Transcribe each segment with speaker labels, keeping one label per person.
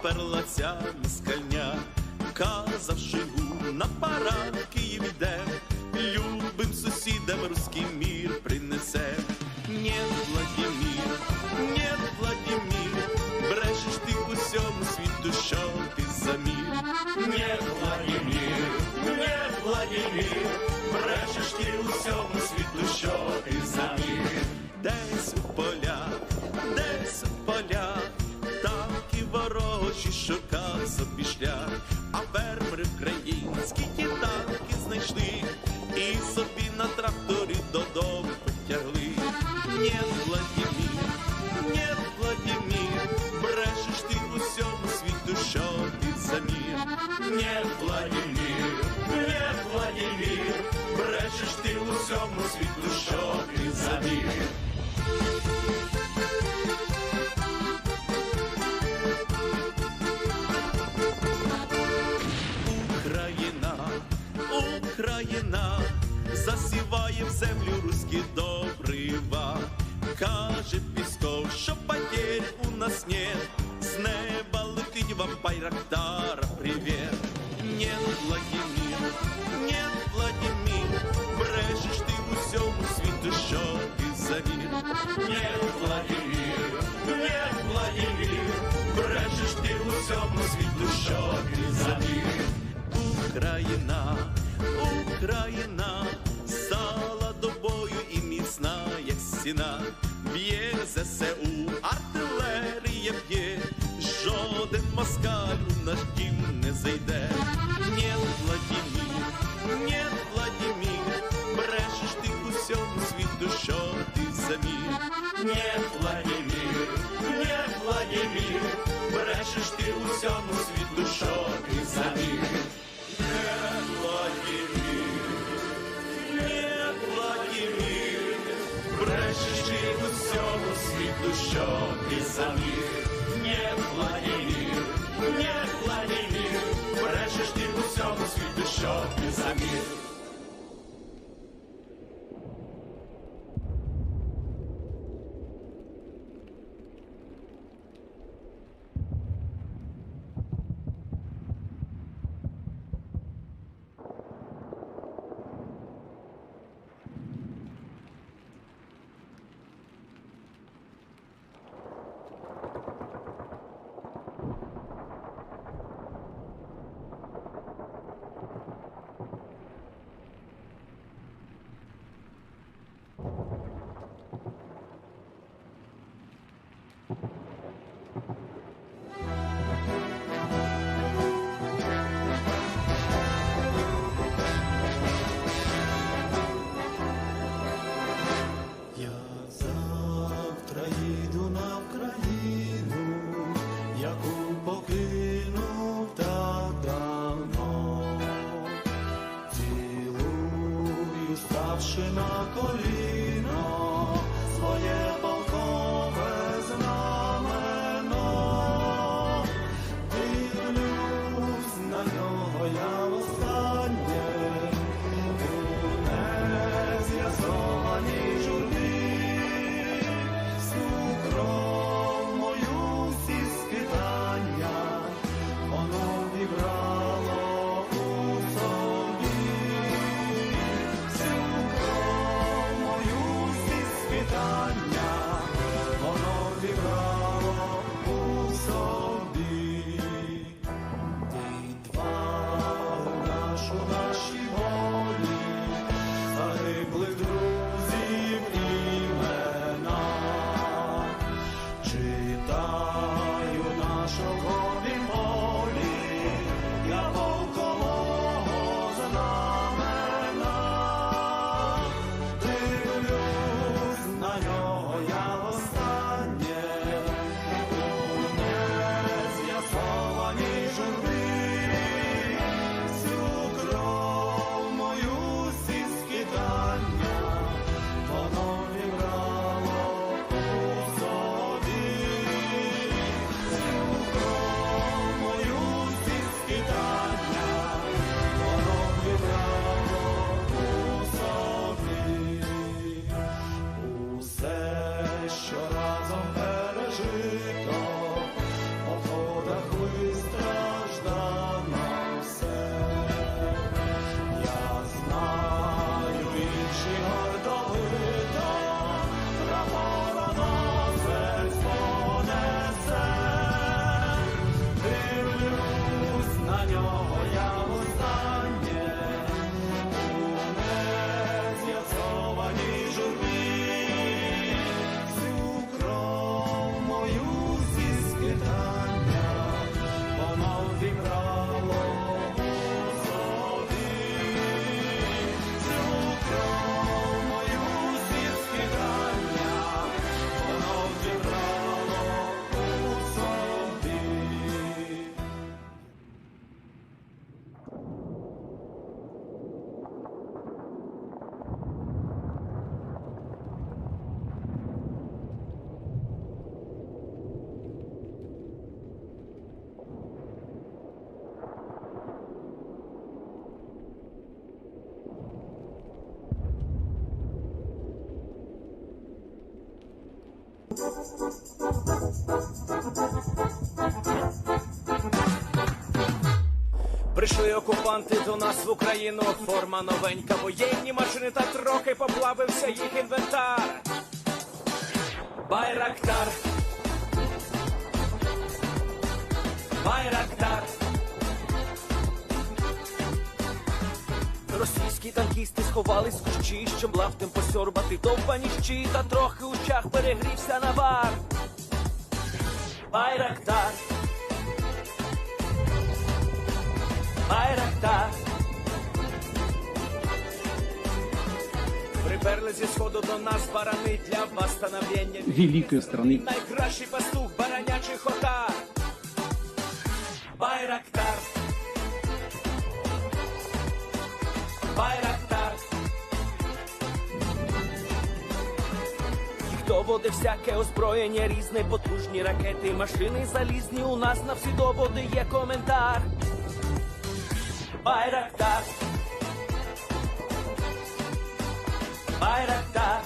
Speaker 1: поперла ця москальня, казав Шойгу, на парад Київ іде, любим сусідам руський мір принесе. Нет, Владимир, нет, Владимир, брешеш ти усьому світу, що ти за мир. Нет, Владимир, нет, Владимир, брешеш ти усьому світу, що ти за мир. Десь у полях, танки ворожі шукав собі шлях, а фермери українські ті танки знайшли і собі на тракторі додому потягли. Нет, Владимир, нет, Владимир, брешеш ти усьому світу, що ти за мир. Нет, Владимир, нет, Владимир, брешеш ти усьому світу, що ти за мир. Україна засіває в землю руські добрива. Каже Пісков, що потерь у нас нет, з неба летить вам Байрактара привет. Нет, Владимир, нет, Владимир, брешеш ти усьому світу, що ти за мир. Нет, Владимир, нет, Владимир, брешеш ти усьому світу, що ти за мир. Україна стала до бою і міцна, як стіна. Б'є ЗСУ, артилерія б'є, жоден москаль у наш дім не зайде. Нет, Владимир, нет, Владимир, брешеш ти усьому світу, що ти за мир. Нет, Владимир, нет, Владимир, брешеш ти усьому світу, що ти за мир. Нет, Владимир, нет, Владимир, брешеш ти усьому світу, що ти за мир. Нет, Владимир, нет, Владимир, брешеш ти усьому світу, що ти за мир.
Speaker 2: Прийшли окупанти до нас в Україну, форма новенька, воєнні машини та трохи поплавився їх інвентар. Байрактар, Байрактар. Російські танкісти сховались в кущі, щоб лаптем посьорбати довбані щі, та трохи у чах перегрівся навар. Байрактар, Байрактар. Приперли зі сходу до нас барани для восстановлення
Speaker 3: великой страны.
Speaker 2: Найкращий пастух баранячих отар. Байрактар, Байрактар. Їх доводи всяке озброєння різне, потужні ракети, машини залізні, у нас на всі доводи є коментар. Байрактар, Байрактар.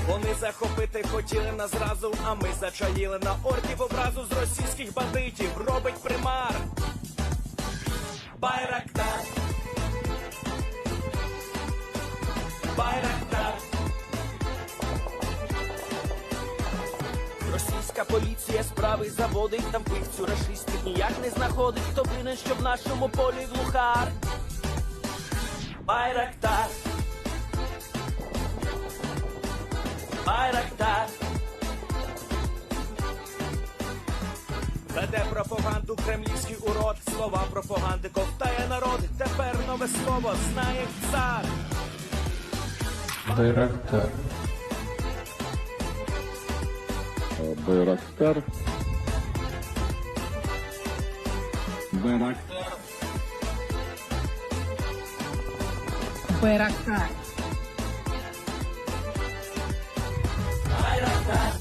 Speaker 2: Вони захопити хотіли нас зразу, а ми зачаїли на орків образу з російських бандитів, робить примар. Байрактар, Байрактар. Російська поліція справи заводить, там пивцю рашистів ніяк не знаходить, хто винен, що в нашому полі глухар. Байрактар, Байрактар. Веде пропаганду кремлівський урод, слова пропаганди ковтає народ, тепер нове слово знає цар.
Speaker 3: Байрактар.
Speaker 4: Байрактар.
Speaker 3: Байрактар.
Speaker 5: Байрактар.
Speaker 2: Байрактар.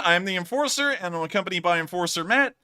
Speaker 3: I'm the Enforcer, and I'm accompanied by Enforcer Matt.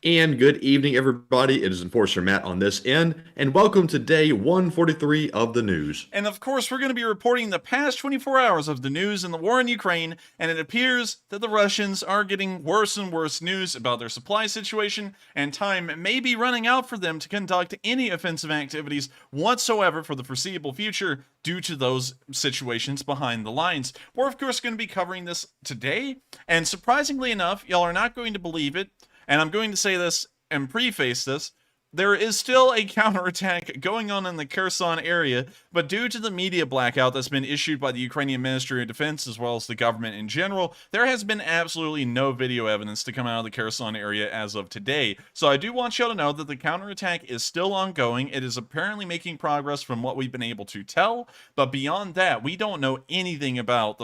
Speaker 4: And good evening, everybody. It is Enforcer Matt on this end, and welcome to day 143 of the news.
Speaker 3: And of course, we're going to be reporting the past 24 hours of the news in the war in Ukraine, and it appears that the Russians are getting worse and worse news about their supply situation, and time may be running out for them to conduct any offensive activities whatsoever for the foreseeable future due to those situations behind the lines. We're of course going to be covering this today, and surprisingly enough, y'all are not going to believe it, and I'm going to say this and preface this, there is still a counterattack going on in the Kherson area, but due to the media blackout that's been issued by the Ukrainian Ministry of Defense as well as the government in general, there has been absolutely no video evidence to come out of the Kherson area as of today. So I do want y'all to know that the counterattack is still ongoing. It is apparently making progress from what we've been able to tell, but beyond that, we don't know anything about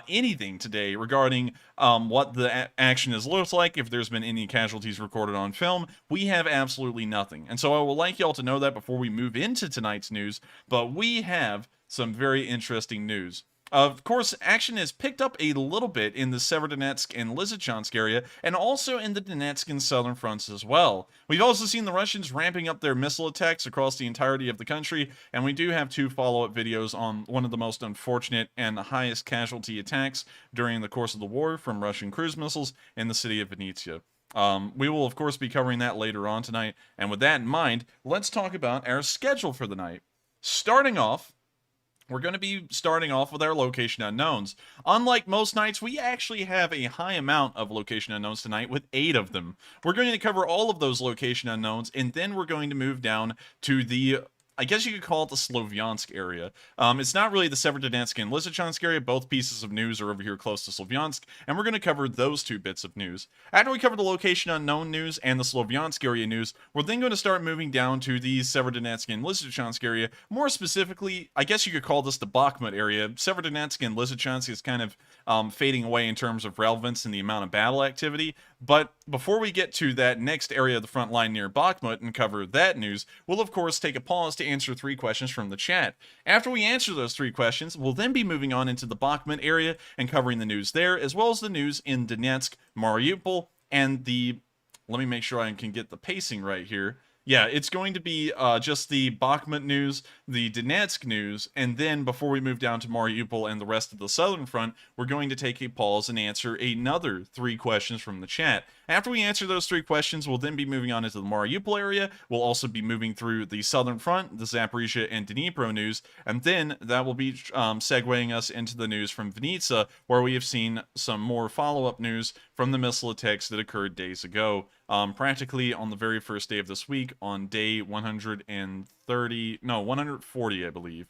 Speaker 3: anything today regarding what the action has looked like, if there's been any casualties recorded on film. We have absolutely nothing. And so I would like y'all to know that before we move into tonight's news, but we have some very interesting news. Of course, action has picked up a little bit in the Severodonetsk and Lysychansk area, and also in the Donetsk and southern fronts as well. We've also seen the Russians ramping up their missile attacks across the entirety of the country, and we do have 2 follow-up videos on one of the most unfortunate and the highest casualty attacks during the course of the war from Russian cruise missiles in the city of Vinnytsia. We will, of course, be covering that later on tonight, and with that in mind, let's talk about our schedule for the night. Starting off, we're going to be starting off with our location unknowns. Unlike most nights, we actually have a high amount of location unknowns tonight with 8 of them. We're going to cover all of those location unknowns, and then we're going to move down to the, I guess you could call it the Sloviansk area. It's not really the Severodonetsk and Lysychansk area. Both pieces of news are over here close to Sloviansk, and we're going to cover those 2 bits of news. After we cover the location unknown news and the Sloviansk area news, we're then going to start moving down to the Severodonetsk and Lysychansk area. More specifically, I guess you could call this the Bakhmut area. Severodonetsk and Lysychansk is kind of fading away in terms of relevance and the amount of battle activity. But before we get to that next area of the front line near Bakhmut and cover that news, we'll of course take a pause to answer 3 questions from the chat. After we answer those 3 questions, we'll then be moving on into the Bakhmut area and covering the news there, as well as the news in Donetsk, Mariupol, and the... Let me make sure I can get the pacing right here. Yeah, it's going to be just the Bakhmut news, the Donetsk news, and then before we move down to Mariupol and the rest of the southern front, we're going to take a pause and answer another 3 questions from the chat. After we answer those 3 questions, we'll then be moving on into the Mariupol area. We'll also be moving through the southern front, the Zaporizhzhia and Dnipro news, and then that will be segueing us into the news from Vinnytsia, where we have seen some more follow-up news from the missile attacks that occurred days ago. Practically on the very first day of this week, on day 140, I believe.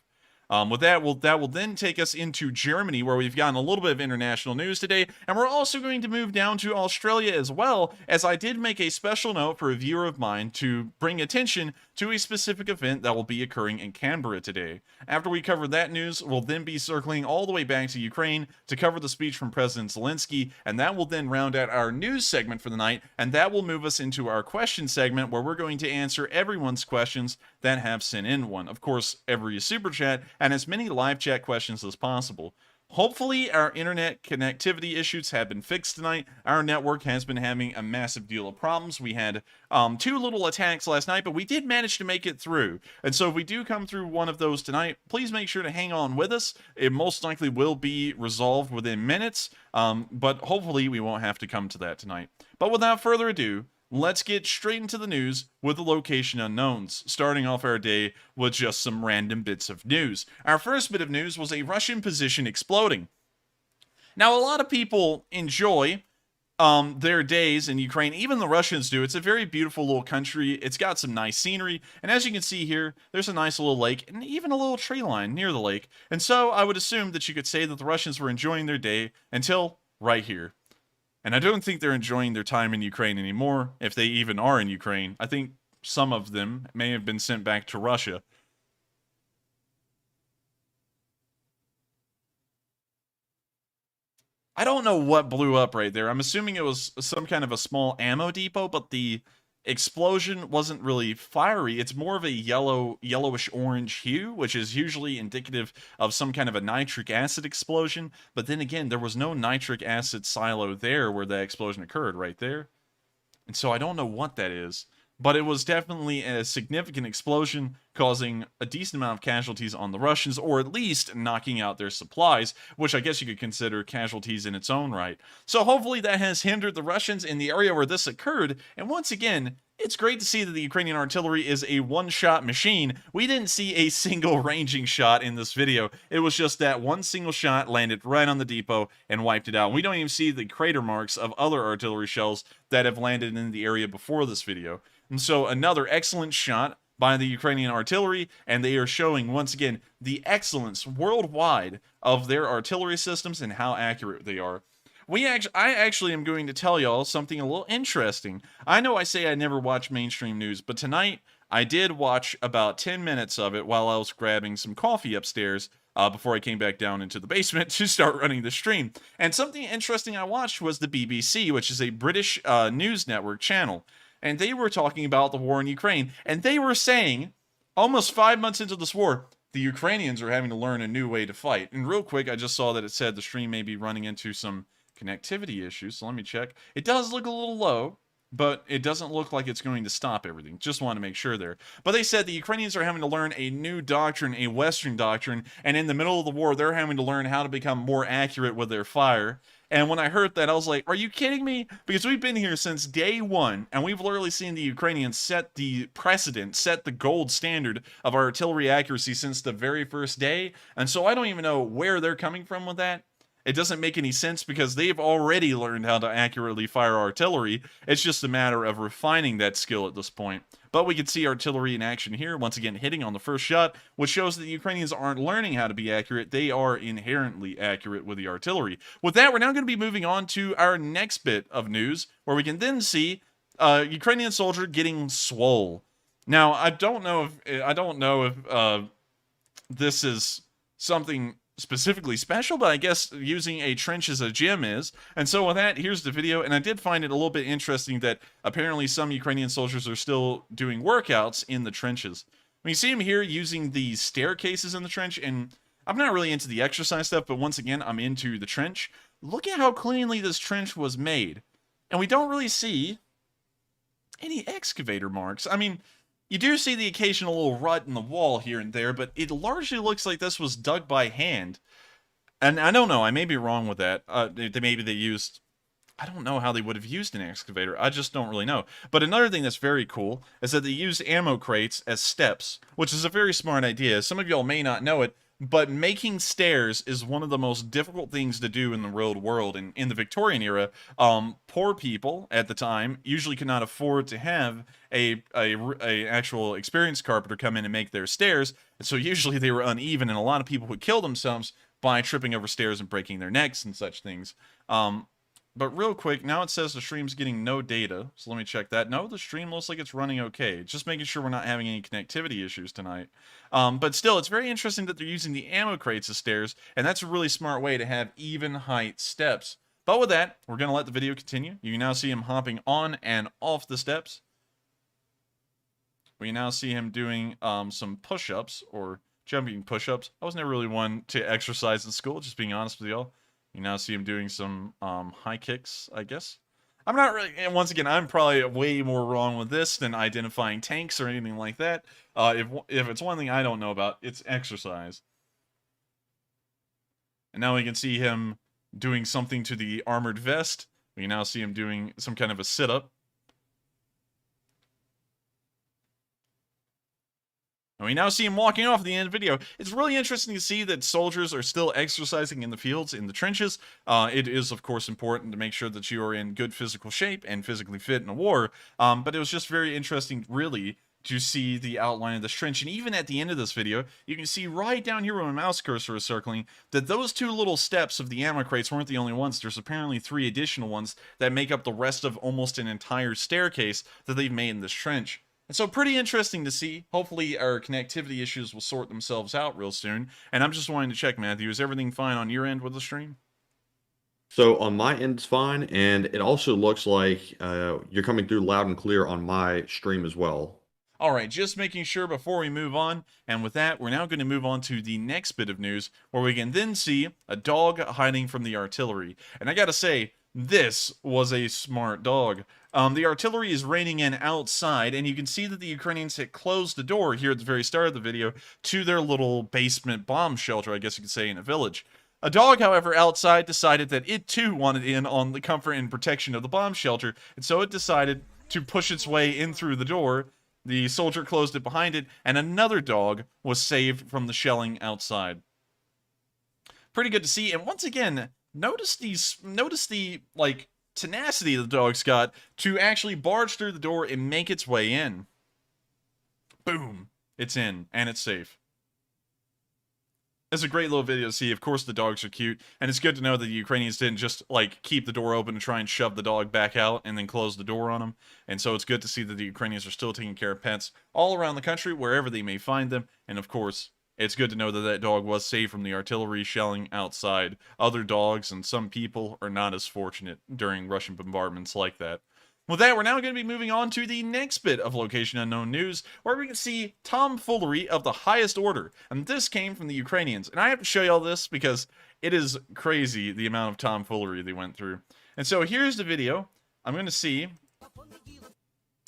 Speaker 3: With that will then take us into Germany, where we've gotten a little bit of international news today, and we're also going to move down to Australia as well, as I did make a special note for a viewer of mine to bring attention to a specific event that will be occurring in Canberra today. After we cover that news, we'll then be circling all the way back to Ukraine to cover the speech from President Zelenskyy, and that will then round out our news segment for the night, and that will move us into our question segment, where we're going to answer everyone's questions that have sent in one. Of course, every super chat, and as many live chat questions as possible. Hopefully, our internet connectivity issues have been fixed tonight. Our network has been having a massive deal of problems. We had 2 little attacks last night, but we did manage to make it through. And so if we do come through one of those tonight, please make sure to hang on with us. It most likely will be resolved within minutes, but hopefully we won't have to come to that tonight. But without further ado, let's get straight into the news with the location unknowns, starting off our day with just some random bits of news. Our first bit of news was a Russian position exploding. Now, a lot of people enjoy their days in Ukraine. Even the Russians do. It's a very beautiful little country. It's got some nice scenery. And as you can see here, there's a nice little lake and even a little tree line near the lake. And so I would assume that you could say that the Russians were enjoying their day until right here. And I don't think they're enjoying their time in Ukraine anymore, if they even are in Ukraine. I think some of them may have been sent back to Russia. I don't know what blew up right there. I'm assuming it was some kind of a small ammo depot, but the explosion wasn't really fiery. It's more of a yellowish orange hue, which is usually indicative of some kind of a nitric acid explosion. But then again, there was no nitric acid silo there where that explosion occurred, right there. And so I don't know what that is, but it was definitely a significant explosion, causing a decent amount of casualties on the Russians, or at least knocking out their supplies, which I guess you could consider casualties in its own right. So hopefully that has hindered the Russians in the area where this occurred, and once again, it's great to see that the Ukrainian artillery is a one-shot machine. We didn't see a single ranging shot in this video. It was just that one single shot landed right on the depot and wiped it out. We don't even see the crater marks of other artillery shells that have landed in the area before this video. And so another excellent shot by the Ukrainian artillery, and they are showing, once again, the excellence worldwide of their artillery systems and how accurate they are. I actually am going to tell y'all something a little interesting. I know I say I never watch mainstream news, but tonight I did watch about 10 minutes of it while I was grabbing some coffee upstairs before I came back down into the basement to start running the stream. And something interesting I watched was the BBC, which is a British news network channel. And they were talking about the war in Ukraine. And they were saying, almost 5 months into this war, the Ukrainians are having to learn a new way to fight. And real quick, I just saw that it said the stream may be running into some connectivity issues, so let me check. It does look a little low, but it doesn't look like it's going to stop everything. Just want to make sure there. But they said the Ukrainians are having to learn a new doctrine, a Western doctrine, and in the middle of the war, they're having to learn how to become more accurate with their fire. And when I heard that, I was like, are you kidding me? Because we've been here since day one, and we've literally seen the Ukrainians set the precedent, set the gold standard of artillery accuracy since the very first day. And so I don't even know where they're coming from with that. It doesn't make any sense because they've already learned how to accurately fire artillery. It's just a matter of refining that skill at this point. But we can see artillery in action here, once again hitting on the first shot, which shows that the Ukrainians aren't learning how to be accurate. They are inherently accurate with the artillery. With that, we're now going to be moving on to our next bit of news, where we can then see a Ukrainian soldier getting swole. Now, I don't know if this is something specifically special, but I guess using a trench as a gym is. And so with that, here's the video, and I did find it a little bit interesting that apparently some Ukrainian soldiers are still doing workouts in the trenches. When you see them here using the staircases in the trench, and I'm not really into the exercise stuff, but once again, I'm into the trench. Look at how cleanly this trench was made. And we don't really see any excavator marks. I mean, you do see the occasional little rut in the wall here and there, but it largely looks like this was dug by hand. And I don't know, I may be wrong with that. Maybe they used, I don't know how they would have used an excavator. I just don't really know. But another thing that's very cool is that they use ammo crates as steps, which is a very smart idea. Some of y'all may not know it, but making stairs is one of the most difficult things to do in the real world. And in the Victorian era, poor people at the time usually could not afford to have a actual experienced carpenter come in and make their stairs. And so usually they were uneven, and a lot of people would kill themselves by tripping over stairs and breaking their necks and such things. But real quick, now it says the stream's getting no data, so let me check that. No, the stream looks like it's running okay. Just making sure we're not having any connectivity issues tonight. But still, it's very interesting that they're using the ammo crates as stairs, and that's a really smart way to have even height steps. But with that, we're going to let the video continue. You can now see him hopping on and off the steps. We now see him doing some push-ups, or jumping push-ups. I was never really one to exercise in school, just being honest with y'all. You now see him doing some high kicks, I guess. I'm not really, and once again, I'm probably way more wrong with this than identifying tanks or anything like that. If it's one thing I don't know about, it's exercise. And now we can see him doing something to the armored vest. We can now see him doing some kind of a sit-up. And we now see him walking off at the end of the video. It's really interesting to see that soldiers are still exercising in the fields, in the trenches. It is, of course, important to make sure that you are in good physical shape and physically fit in a war. But it was just very interesting, really, to see the outline of this trench. And even at the end of this video, you can see right down here where my mouse cursor is circling, that those two little steps of the ammo crates weren't the only ones. There's apparently 3 additional ones that make up the rest of almost an entire staircase that they've made in this trench. And so pretty interesting to see. Hopefully our connectivity issues will sort themselves out real soon. And I'm just wanting to check, Matthew, is everything fine on your end with the stream?
Speaker 4: So on my end, it's fine, and it also looks like you're coming through loud and clear on my stream as well.
Speaker 3: All right, just making sure before we move on. And with that, we're now going to move on to the next bit of news where we can then see a dog hiding from the artillery. And I gotta say, this was a smart dog. The artillery is raining in outside, and you can see that the Ukrainians had closed the door here at the very start of the video to their little basement bomb shelter, I guess you could say, in a village. A dog, however, outside decided that it too wanted in on the comfort and protection of the bomb shelter, and so it decided to push its way in through the door. The soldier closed it behind it, and another dog was saved from the shelling outside. Pretty good to see, and once again, notice the like tenacity the dog's got to actually barge through the door and make its way in. Boom. It's in, and it's safe. It's a great little video to see. Of course, the dogs are cute, and it's good to know that the Ukrainians didn't just, like, keep the door open and try and shove the dog back out and then close the door on them. And so it's good to see that the Ukrainians are still taking care of pets all around the country, wherever they may find them. And of course, it's good to know that that dog was saved from the artillery shelling outside. Other dogs and some people are not as fortunate during Russian bombardments like that. With that, we're now going to be moving on to the next bit of Location Unknown news, where we can see tomfoolery of the highest order. And this came from the Ukrainians. And I have to show you all this because it is crazy the amount of tomfoolery they went through. And so here's the video. I'm going to see.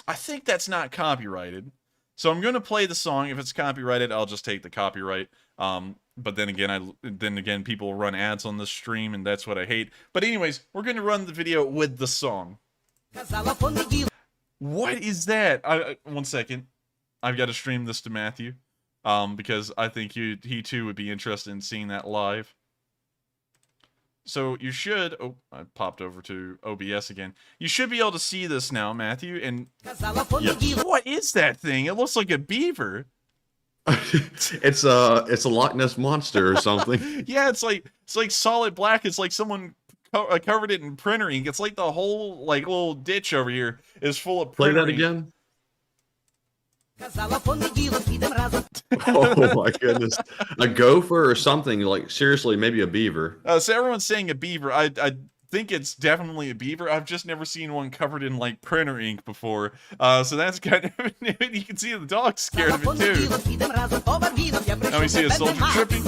Speaker 3: I think that's not copyrighted. So I'm going to play the song. If it's copyrighted, I'll just take the copyright. But then again, people will run ads on this stream, and that's what I hate. But anyways, we're going to run the video with the song. What is that? One second. I've got to stream this to Matthew. Because I think he too would be interested in seeing that live. So you should... Oh, I popped over to OBS again. You should be able to see this now, Matthew. And what is that thing? It looks like a beaver.
Speaker 4: It's a Loch Ness monster or something.
Speaker 3: Yeah, it's like solid black. It's like someone covered it in printer ink. It's like the whole like little ditch over here is full of printer ink.
Speaker 4: Play that again. Oh my goodness. A gopher or something, like seriously, maybe a beaver.
Speaker 3: So everyone's saying a beaver. I think it's definitely a beaver. I've just never seen one covered in like printer ink before. So that's kind of new. You can see the dog's scared of it too. Now we see a soldier tripping.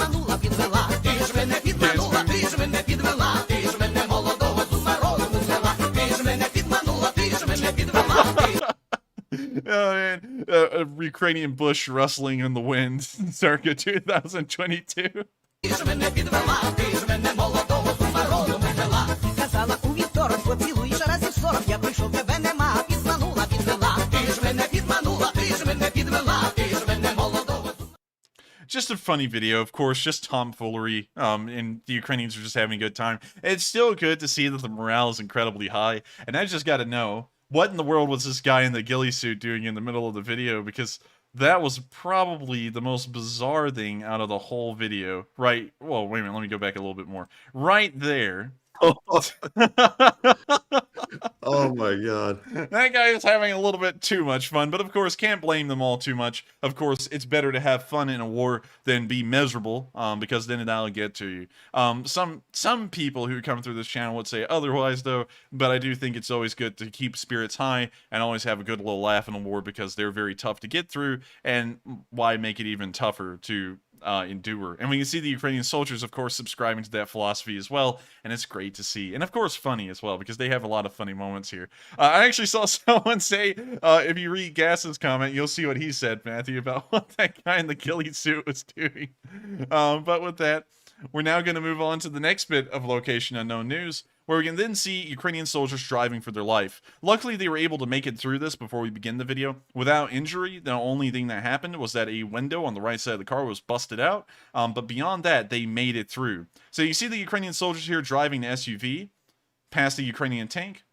Speaker 3: Oh man, a Ukrainian bush rustling in the wind, circa 2022. Just a funny video, of course, just tomfoolery, and the Ukrainians are just having a good time. It's still good to see that the morale is incredibly high, and I just gotta know, what in the world was this guy in the ghillie suit doing in the middle of the video? Because that was probably the most bizarre thing out of the whole video. Right, well, wait a minute, let me go back a little bit more. Right there.
Speaker 4: Oh my god.
Speaker 3: That guy is having a little bit too much fun, but of course can't blame them all too much. Of course, it's better to have fun in a war than be miserable, because then that'll get to you. Some people who come through this channel would say otherwise though, but I do think it's always good to keep spirits high and always have a good little laugh in a war, because they're very tough to get through, and why make it even tougher to endure. And we can see the Ukrainian soldiers, of course, subscribing to that philosophy as well, and it's great to see. And of course funny as well, because they have a lot of funny moments here. I actually saw someone say, if you read Gas's comment, you'll see what he said, Matthew, about what that guy in the ghillie suit was doing. But with that, we're now going to move on to the next bit of Location Unknown news, where we can then see Ukrainian soldiers striving for their life. Luckily, they were able to make it through this before we begin the video without injury. The only thing that happened was that a window on the right side of the car was busted out, but beyond that, they made it through. So you see the Ukrainian soldiers here driving the SUV past the Ukrainian tank,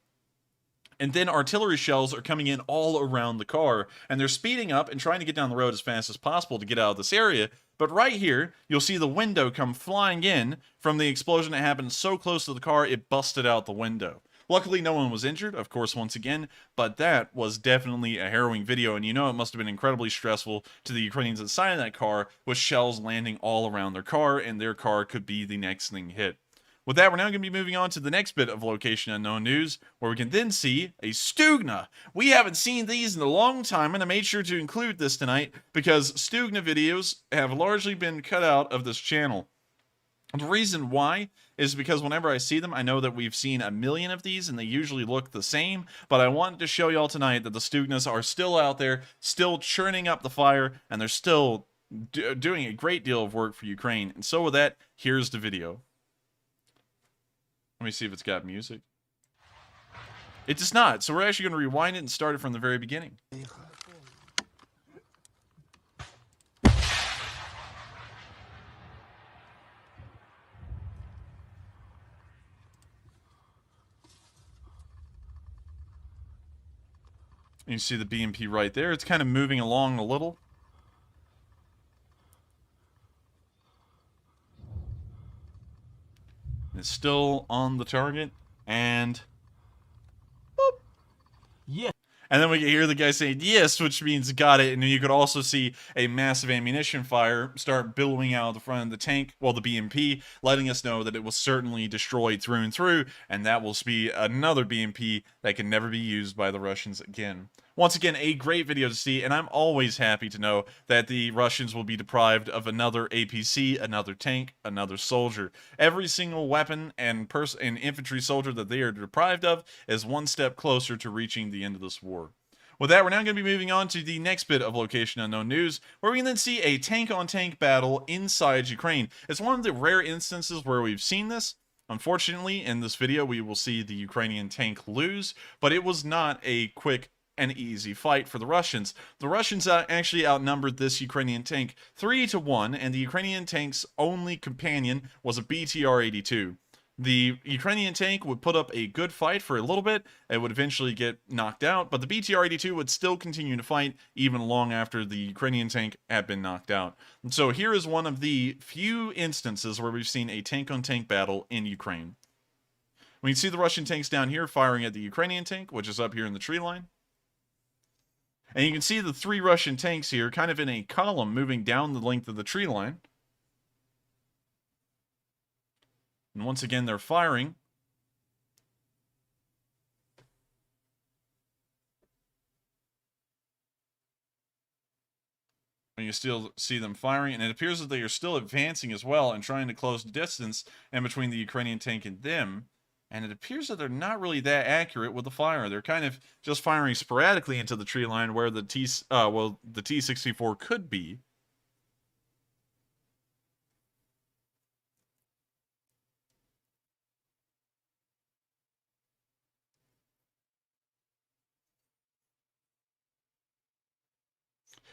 Speaker 3: and then artillery shells are coming in all around the car, and they're speeding up and trying to get down the road as fast as possible to get out of this area. But right here, you'll see the window come flying in from the explosion that happened so close to the car, it busted out the window. Luckily, no one was injured, of course, once again, but that was definitely a harrowing video, and you know it must have been incredibly stressful to the Ukrainians inside of that car, with shells landing all around their car, and their car could be the next thing hit. With that, we're now going to be moving on to the next bit of location unknown news, where we can then see a Stugna. We haven't seen these in a long time, and I made sure to include this tonight because Stugna videos have largely been cut out of this channel. The reason why is because whenever I see them, I know that we've seen a million of these and they usually look the same, but I wanted to show y'all tonight that the Stugnas are still out there, still churning up the fire, and they're still doing a great deal of work for Ukraine. And so with that, here's the video. Let me see if it's got music. It does not, so we're actually going to rewind it and start it from the very beginning. You see the BMP right there. It's kind of moving along a little. It's still on the target, and boop.
Speaker 2: Yeah.
Speaker 3: And then we can hear the guy saying yes, which means got it. And you could also see a massive ammunition fire start billowing out of the front of the tank, well, the BMP, letting us know that it was certainly destroyed through and through, and that will be another BMP that can never be used by the Russians again. Once again, a great video to see, and I'm always happy to know that the Russians will be deprived of another APC, another tank, another soldier. Every single weapon and infantry soldier that they are deprived of is one step closer to reaching the end of this war. With that, we're now going to be moving on to the next bit of Location Unknown news, where we can then see a tank-on-tank battle inside Ukraine. It's one of the rare instances where we've seen this. Unfortunately, in this video, we will see the Ukrainian tank lose, but it was not a quick an easy fight for the Russians. The Russians actually outnumbered this Ukrainian tank 3-1, and the Ukrainian tank's only companion was a BTR-82. The Ukrainian tank would put up a good fight for a little bit. It would eventually get knocked out, but the BTR-82 would still continue to fight even long after the Ukrainian tank had been knocked out. And so here is one of the few instances where we've seen a tank-on-tank battle in Ukraine. We can see the Russian tanks down here firing at the Ukrainian tank, which is up here in the tree line. And you can see the three Russian tanks here kind of in a column moving down the length of the tree line. And once again, they're firing. And you still see them firing, and it appears that they are still advancing as well and trying to close the distance in between the Ukrainian tank and them. And it appears that they're not really that accurate with the fire. They're kind of just firing sporadically into the tree line where the T-64 could be.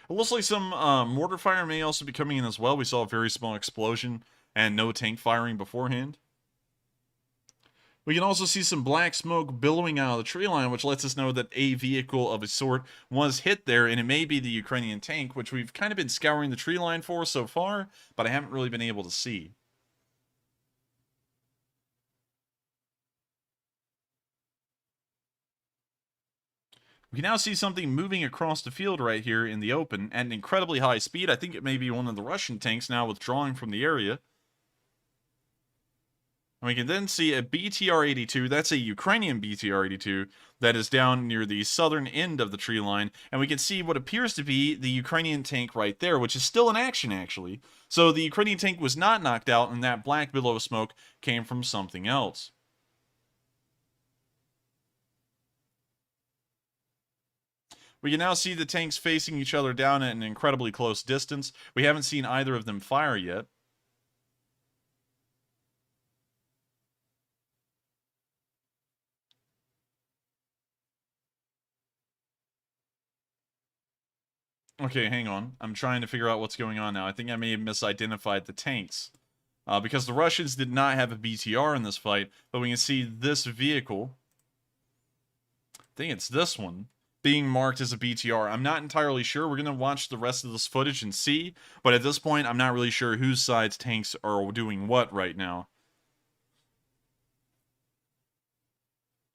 Speaker 3: It looks like some mortar fire may also be coming in as well. We saw a very small explosion and no tank firing beforehand. We can also see some black smoke billowing out of the tree line, which lets us know that a vehicle of a sort was hit there, and it may be the Ukrainian tank, which we've kind of been scouring the tree line for so far, but I haven't really been able to see. We can now see something moving across the field right here in the open at an incredibly high speed. I think it may be one of the Russian tanks now withdrawing from the area. And we can then see a BTR-82, that's a Ukrainian BTR-82, that is down near the southern end of the tree line, and we can see what appears to be the Ukrainian tank right there, which is still in action, actually. So the Ukrainian tank was not knocked out, and that black billow of smoke came from something else. We can now see the tanks facing each other down at an incredibly close distance. We haven't seen either of them fire yet. Okay, hang on. I'm trying to figure out what's going on now. I think I may have misidentified the tanks. Because the Russians did not have a BTR in this fight, but we can see this vehicle, I think it's this one, being marked as a BTR. I'm not entirely sure. We're going to watch the rest of this footage and see, but at this point, I'm not really sure whose side's tanks are doing what right now.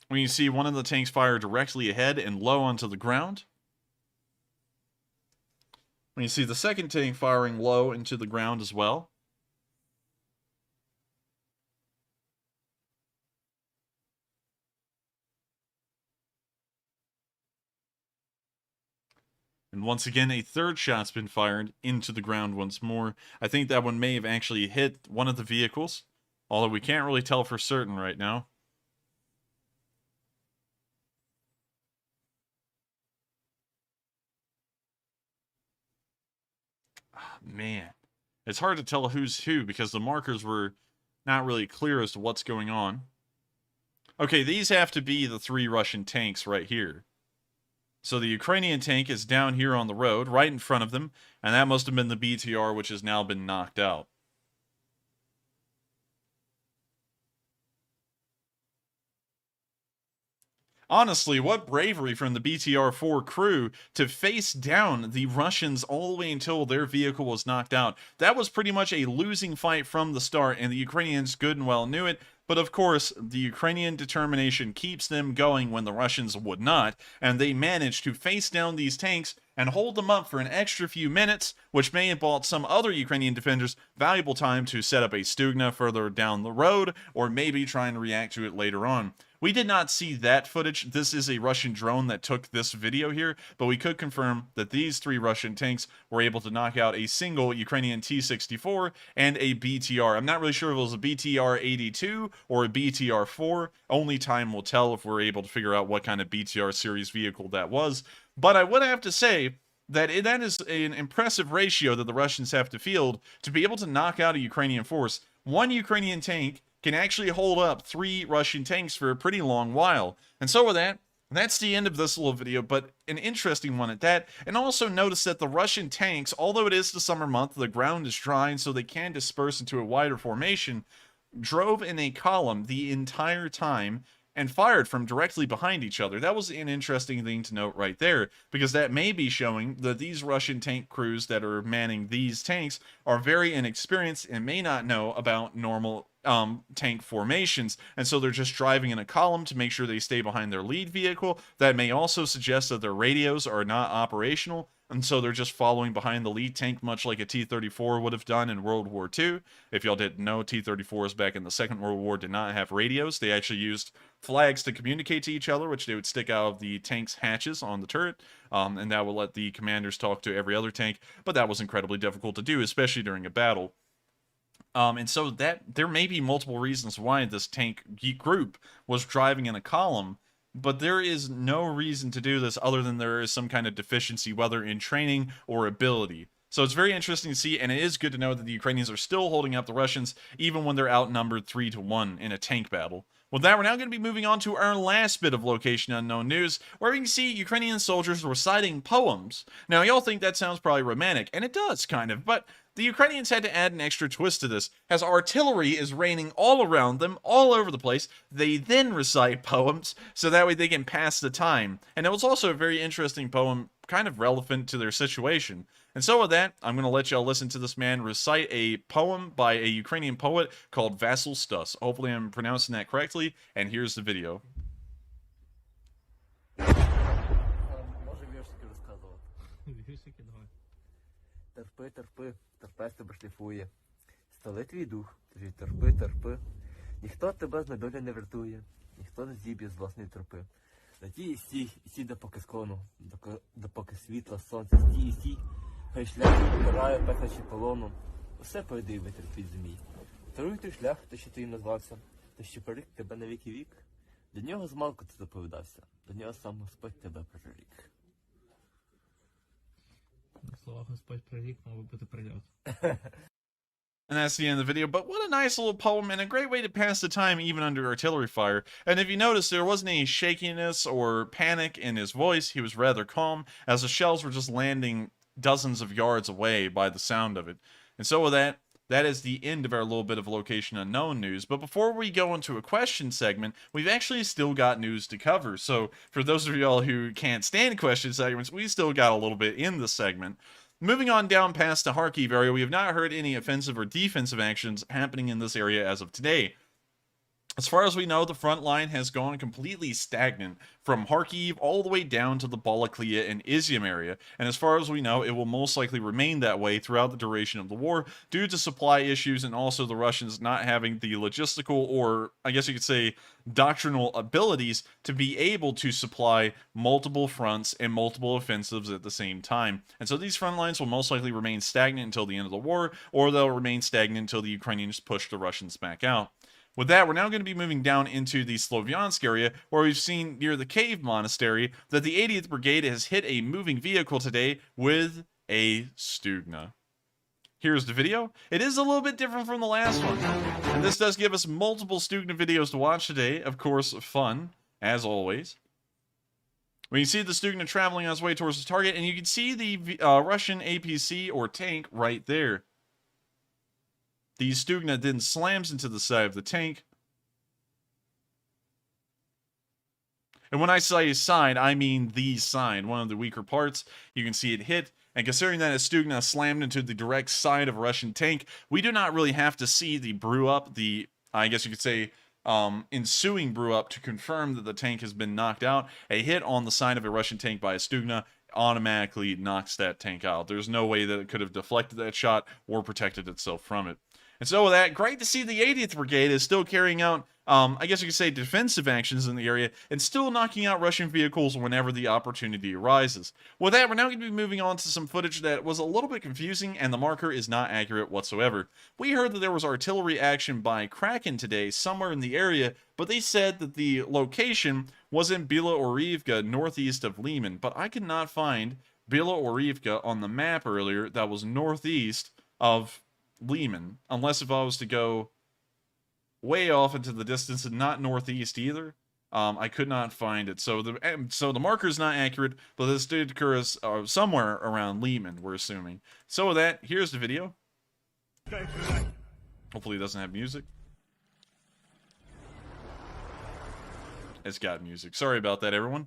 Speaker 3: We can see one of the tanks fire directly ahead and low onto the ground. We can see the second tank firing low into the ground as well. And once again, a third shot's been fired into the ground once more. I think that one may have actually hit one of the vehicles, although we can't really tell for certain right now. Man, it's hard to tell who's who because the markers were not really clear as to what's going on. Okay, these have to be the 3 Russian tanks right here. So the Ukrainian tank is down here on the road, right in front of them, and that must have been the BTR, which has now been knocked out. Honestly, what bravery from the BTR-4 crew to face down the Russians all the way until their vehicle was knocked out. That was pretty much a losing fight from the start, and the Ukrainians good and well knew it. But of course, the Ukrainian determination keeps them going when the Russians would not, and they managed to face down these tanks and hold them up for an extra few minutes, which may have bought some other Ukrainian defenders valuable time to set up a Stugna further down the road, or maybe try and react to it later on. We did not see that footage. This is a Russian drone that took this video here, but we could confirm that these 3 Russian tanks were able to knock out a single Ukrainian T-64 and a BTR. I'm not really sure if it was a BTR-82 or a BTR-4. Only time will tell if we're able to figure out what kind of BTR series vehicle that was. But I would have to say that that is an impressive ratio that the Russians have to field to be able to knock out a Ukrainian force. One Ukrainian tank can actually hold up 3 Russian tanks for a pretty long while. And so with that, that's the end of this little video, but an interesting one at that. And also notice that the Russian tanks, although it is the summer month, the ground is dry, and so they can disperse into a wider formation, drove in a column the entire time and fired from directly behind each other. That was an interesting thing to note right there, because that may be showing that these Russian tank crews that are manning these tanks are very inexperienced and may not know about normal tank formations, and so they're just driving in a column to make sure they stay behind their lead vehicle. That may also suggest that their radios are not operational, and so they're just following behind the lead tank, much like a T-34 would have done in World War II. If y'all didn't know, T-34s back in the Second World War did not have radios. They actually used flags to communicate to each other, which they would stick out of the tank's hatches on the turret, and that would let the commanders talk to every other tank, but that was incredibly difficult to do, especially during a battle. And so that there may be multiple reasons why this tank group was driving in a column, but there is no reason to do this other than there is some kind of deficiency, whether in training or ability. So it's very interesting to see, and it is good to know that the Ukrainians are still holding up the Russians, even when they're outnumbered 3-1 in a tank battle. With that, we're now going to be moving on to our last bit of Location Unknown news, where we can see Ukrainian soldiers reciting poems. Now, y'all think that sounds probably romantic, and it does, kind of, but the Ukrainians had to add an extra twist to this, as artillery is raining all around them, all over the place. They then recite poems, so that way they can pass the time. And it was also a very interesting poem, kind of relevant to their situation. And so with that, I'm going to let y'all listen to this man recite a poem by a Ukrainian poet called Vasyl Stus. Hopefully I'm pronouncing that correctly, and here's the video.
Speaker 5: Терпи, терпи, терпець тебе шліфує. Столи твій дух, тож терпи, терпи. Ніхто тебе з недолі не врятує, ніхто не зіб'є з власної тропи. Стій і стій, і стій допоки склону, допоки світло, сонце, стій і стій. Хай шлях вибирає пеклячі полону. Усе пойди і витерпіть змій. Таруй той шлях, то що ти їм назвався, то що прорік тебе на віки вік. До нього змалку ти заповідався, до нього сам Господь тебе прорік.
Speaker 6: Слова Господь прорік, мав би бути прильот.
Speaker 3: And that's the end of the video, but what a nice little poem and a great way to pass the time even under artillery fire. And if you notice, there wasn't any shakiness or panic in his voice. He was rather calm, as the shells were just landing dozens of yards away by the sound of it. And so with that, that is the end of our little bit of Location Unknown news. But before we go into a question segment, we've actually still got news to cover. So for those of y'all who can't stand question segments, we still got a little bit in the segment. Moving on down past the Kharkiv area, we have not heard any offensive or defensive actions happening in this area as of today. As far as we know, the front line has gone completely stagnant from Kharkiv all the way down to the Balaklia and Izium area, and as far as we know, it will most likely remain that way throughout the duration of the war due to supply issues and also the Russians not having the logistical, or I guess you could say doctrinal abilities to be able to supply multiple fronts and multiple offensives at the same time. And so these front lines will most likely remain stagnant until the end of the war, or they'll remain stagnant until the Ukrainians push the Russians back out. With that, we're now going to be moving down into the Sloviansk area, where we've seen near the cave monastery that the 80th Brigade has hit a moving vehicle today with a Stugna. Here's the video. It is a little bit different from the last one, and this does give us multiple Stugna videos to watch today. Of course, fun, as always. We can see the Stugna traveling on its way towards the target, and you can see the Russian APC or tank right there. The Stugna then slams into the side of the tank. And when I say side, I mean the side, one of the weaker parts. You can see it hit. And considering that a Stugna slammed into the direct side of a Russian tank, we do not really have to see the brew up, the, I guess you could say, ensuing brew up to confirm that the tank has been knocked out. A hit on the side of a Russian tank by a Stugna automatically knocks that tank out. There's no way that it could have deflected that shot or protected itself from it. And so with that, great to see the 80th Brigade is still carrying out, I guess you could say, defensive actions in the area and still knocking out Russian vehicles whenever the opportunity arises. With that, we're now going to be moving on to some footage that was a little bit confusing and the marker is not accurate whatsoever. We heard that there was artillery action by Kraken today somewhere in the area, but they said that the location was in Bila-Orivka, northeast of Liman, but I could not find Bila-Orivka on the map earlier that was northeast of Liman, unless if I was to go way off into the distance and not northeast either. I could not find it. So the marker is not accurate, but this did occur somewhere around Liman, we're assuming. So with that, here's the video. Hopefully it doesn't have music. It's got music. Sorry about that, everyone.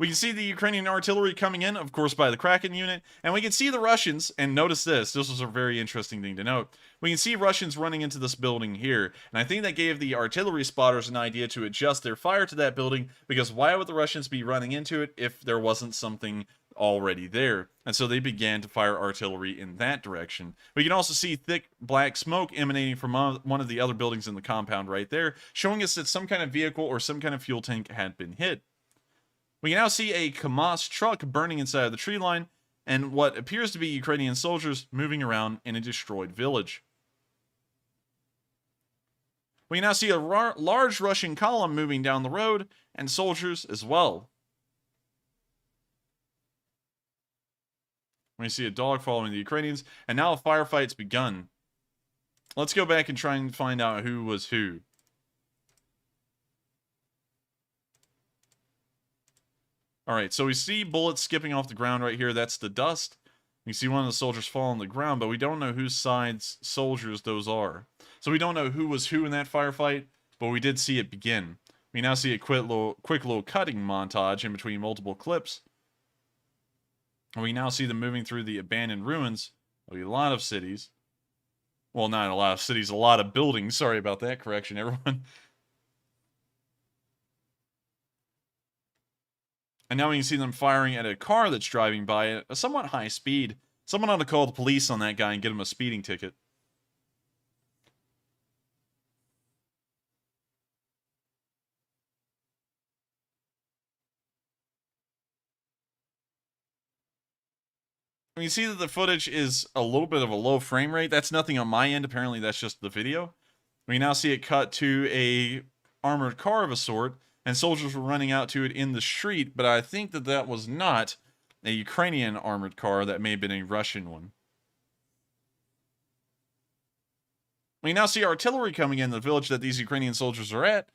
Speaker 3: We can see the Ukrainian artillery coming in, of course, by the Kraken unit, and we can see the Russians, and notice this was a very interesting thing to note. We can see Russians running into this building here, and I think that gave the artillery spotters an idea to adjust their fire to that building, because why would the Russians be running into it if there wasn't something already there? And so they began to fire artillery in that direction. We can also see thick black smoke emanating from one of the other buildings in the compound right there, showing us that some kind of vehicle or some kind of fuel tank had been hit. We can now see a KAMAZ truck burning inside of the tree line, and what appears to be Ukrainian soldiers moving around in a destroyed village. We can now see a large Russian column moving down the road, and soldiers as well. We see a dog following the Ukrainians, and now a firefight's begun. Let's go back and try and find out who was who. Alright, so we see bullets skipping off the ground right here. That's the dust. You see one of the soldiers fall on the ground, but we don't know whose side's soldiers those are. So we don't know who was who in that firefight, but we did see it begin. We now see a quick little cutting montage in between multiple clips. And we now see them moving through the abandoned ruins of a lot of cities. Well, not a lot of cities, a lot of buildings. Sorry about that correction, everyone. And now we can see them firing at a car that's driving by at a somewhat high speed. Someone ought to call the police on that guy and get him a speeding ticket. We can see that the footage is a little bit of a low frame rate. That's nothing on my end. Apparently, that's just the video. We now see it cut to a armored car of a sort, and soldiers were running out to it in the street, but I think that that was not a Ukrainian armored car. That may have been a Russian one. We now see artillery coming in the village that these Ukrainian soldiers are at.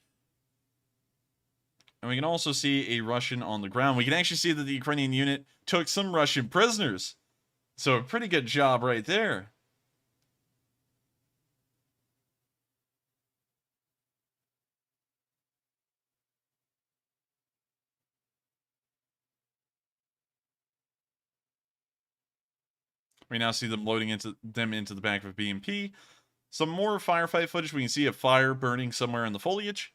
Speaker 3: And we can also see a Russian on the ground. We can actually see that the Ukrainian unit took some Russian prisoners. So a pretty good job right there. We now see them loading them into the back of a BMP. some more firefight footage. We can see a fire burning somewhere in the foliage.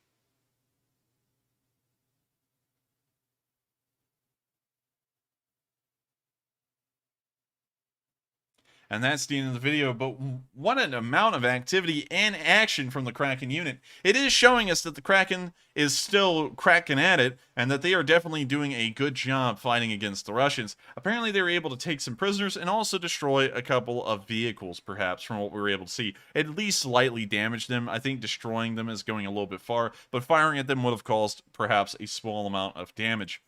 Speaker 3: And that's the end of the video. But what an amount of activity and action from the Kraken unit. It is showing us that the Kraken is still cracking at it, and that they are definitely doing a good job fighting against the Russians. Apparently they were able to take some prisoners and also destroy a couple of vehicles, perhaps, from what we were able to see. At least slightly damage them. I think destroying them is going a little bit far, but firing at them would have caused perhaps a small amount of damage.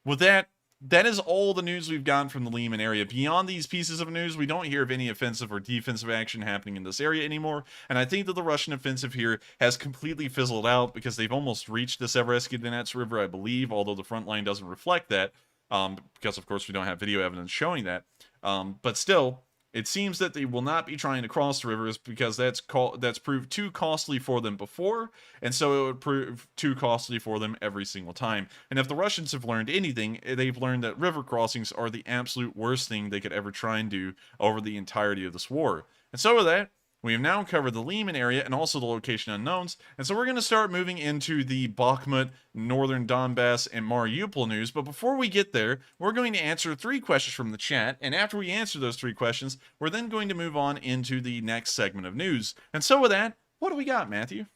Speaker 3: With that, that is all the news we've gotten from the Lehman area. Beyond these pieces of news, we don't hear of any offensive or defensive action happening in this area anymore, and I think that the Russian offensive here has completely fizzled out because they've almost reached the Seversky Donetsk River, I believe, although the front line doesn't reflect that, because of course we don't have video evidence showing that. But still, it seems that they will not be trying to cross the rivers because that's proved too costly for them before, and so it would prove too costly for them every single time. And if the Russians have learned anything, they've learned that river crossings are the absolute worst thing they could ever try and do over the entirety of this war. And so with that, we have now covered the Lehman area and also the location unknowns, and so we're going to start moving into the Bakhmut, Northern Donbass, and Mariupol news. But before we get there, we're going to answer 3 questions from the chat, and after we answer those 3 questions, we're then going to move on into the next segment of news. And so with that, what do we got, Matthew?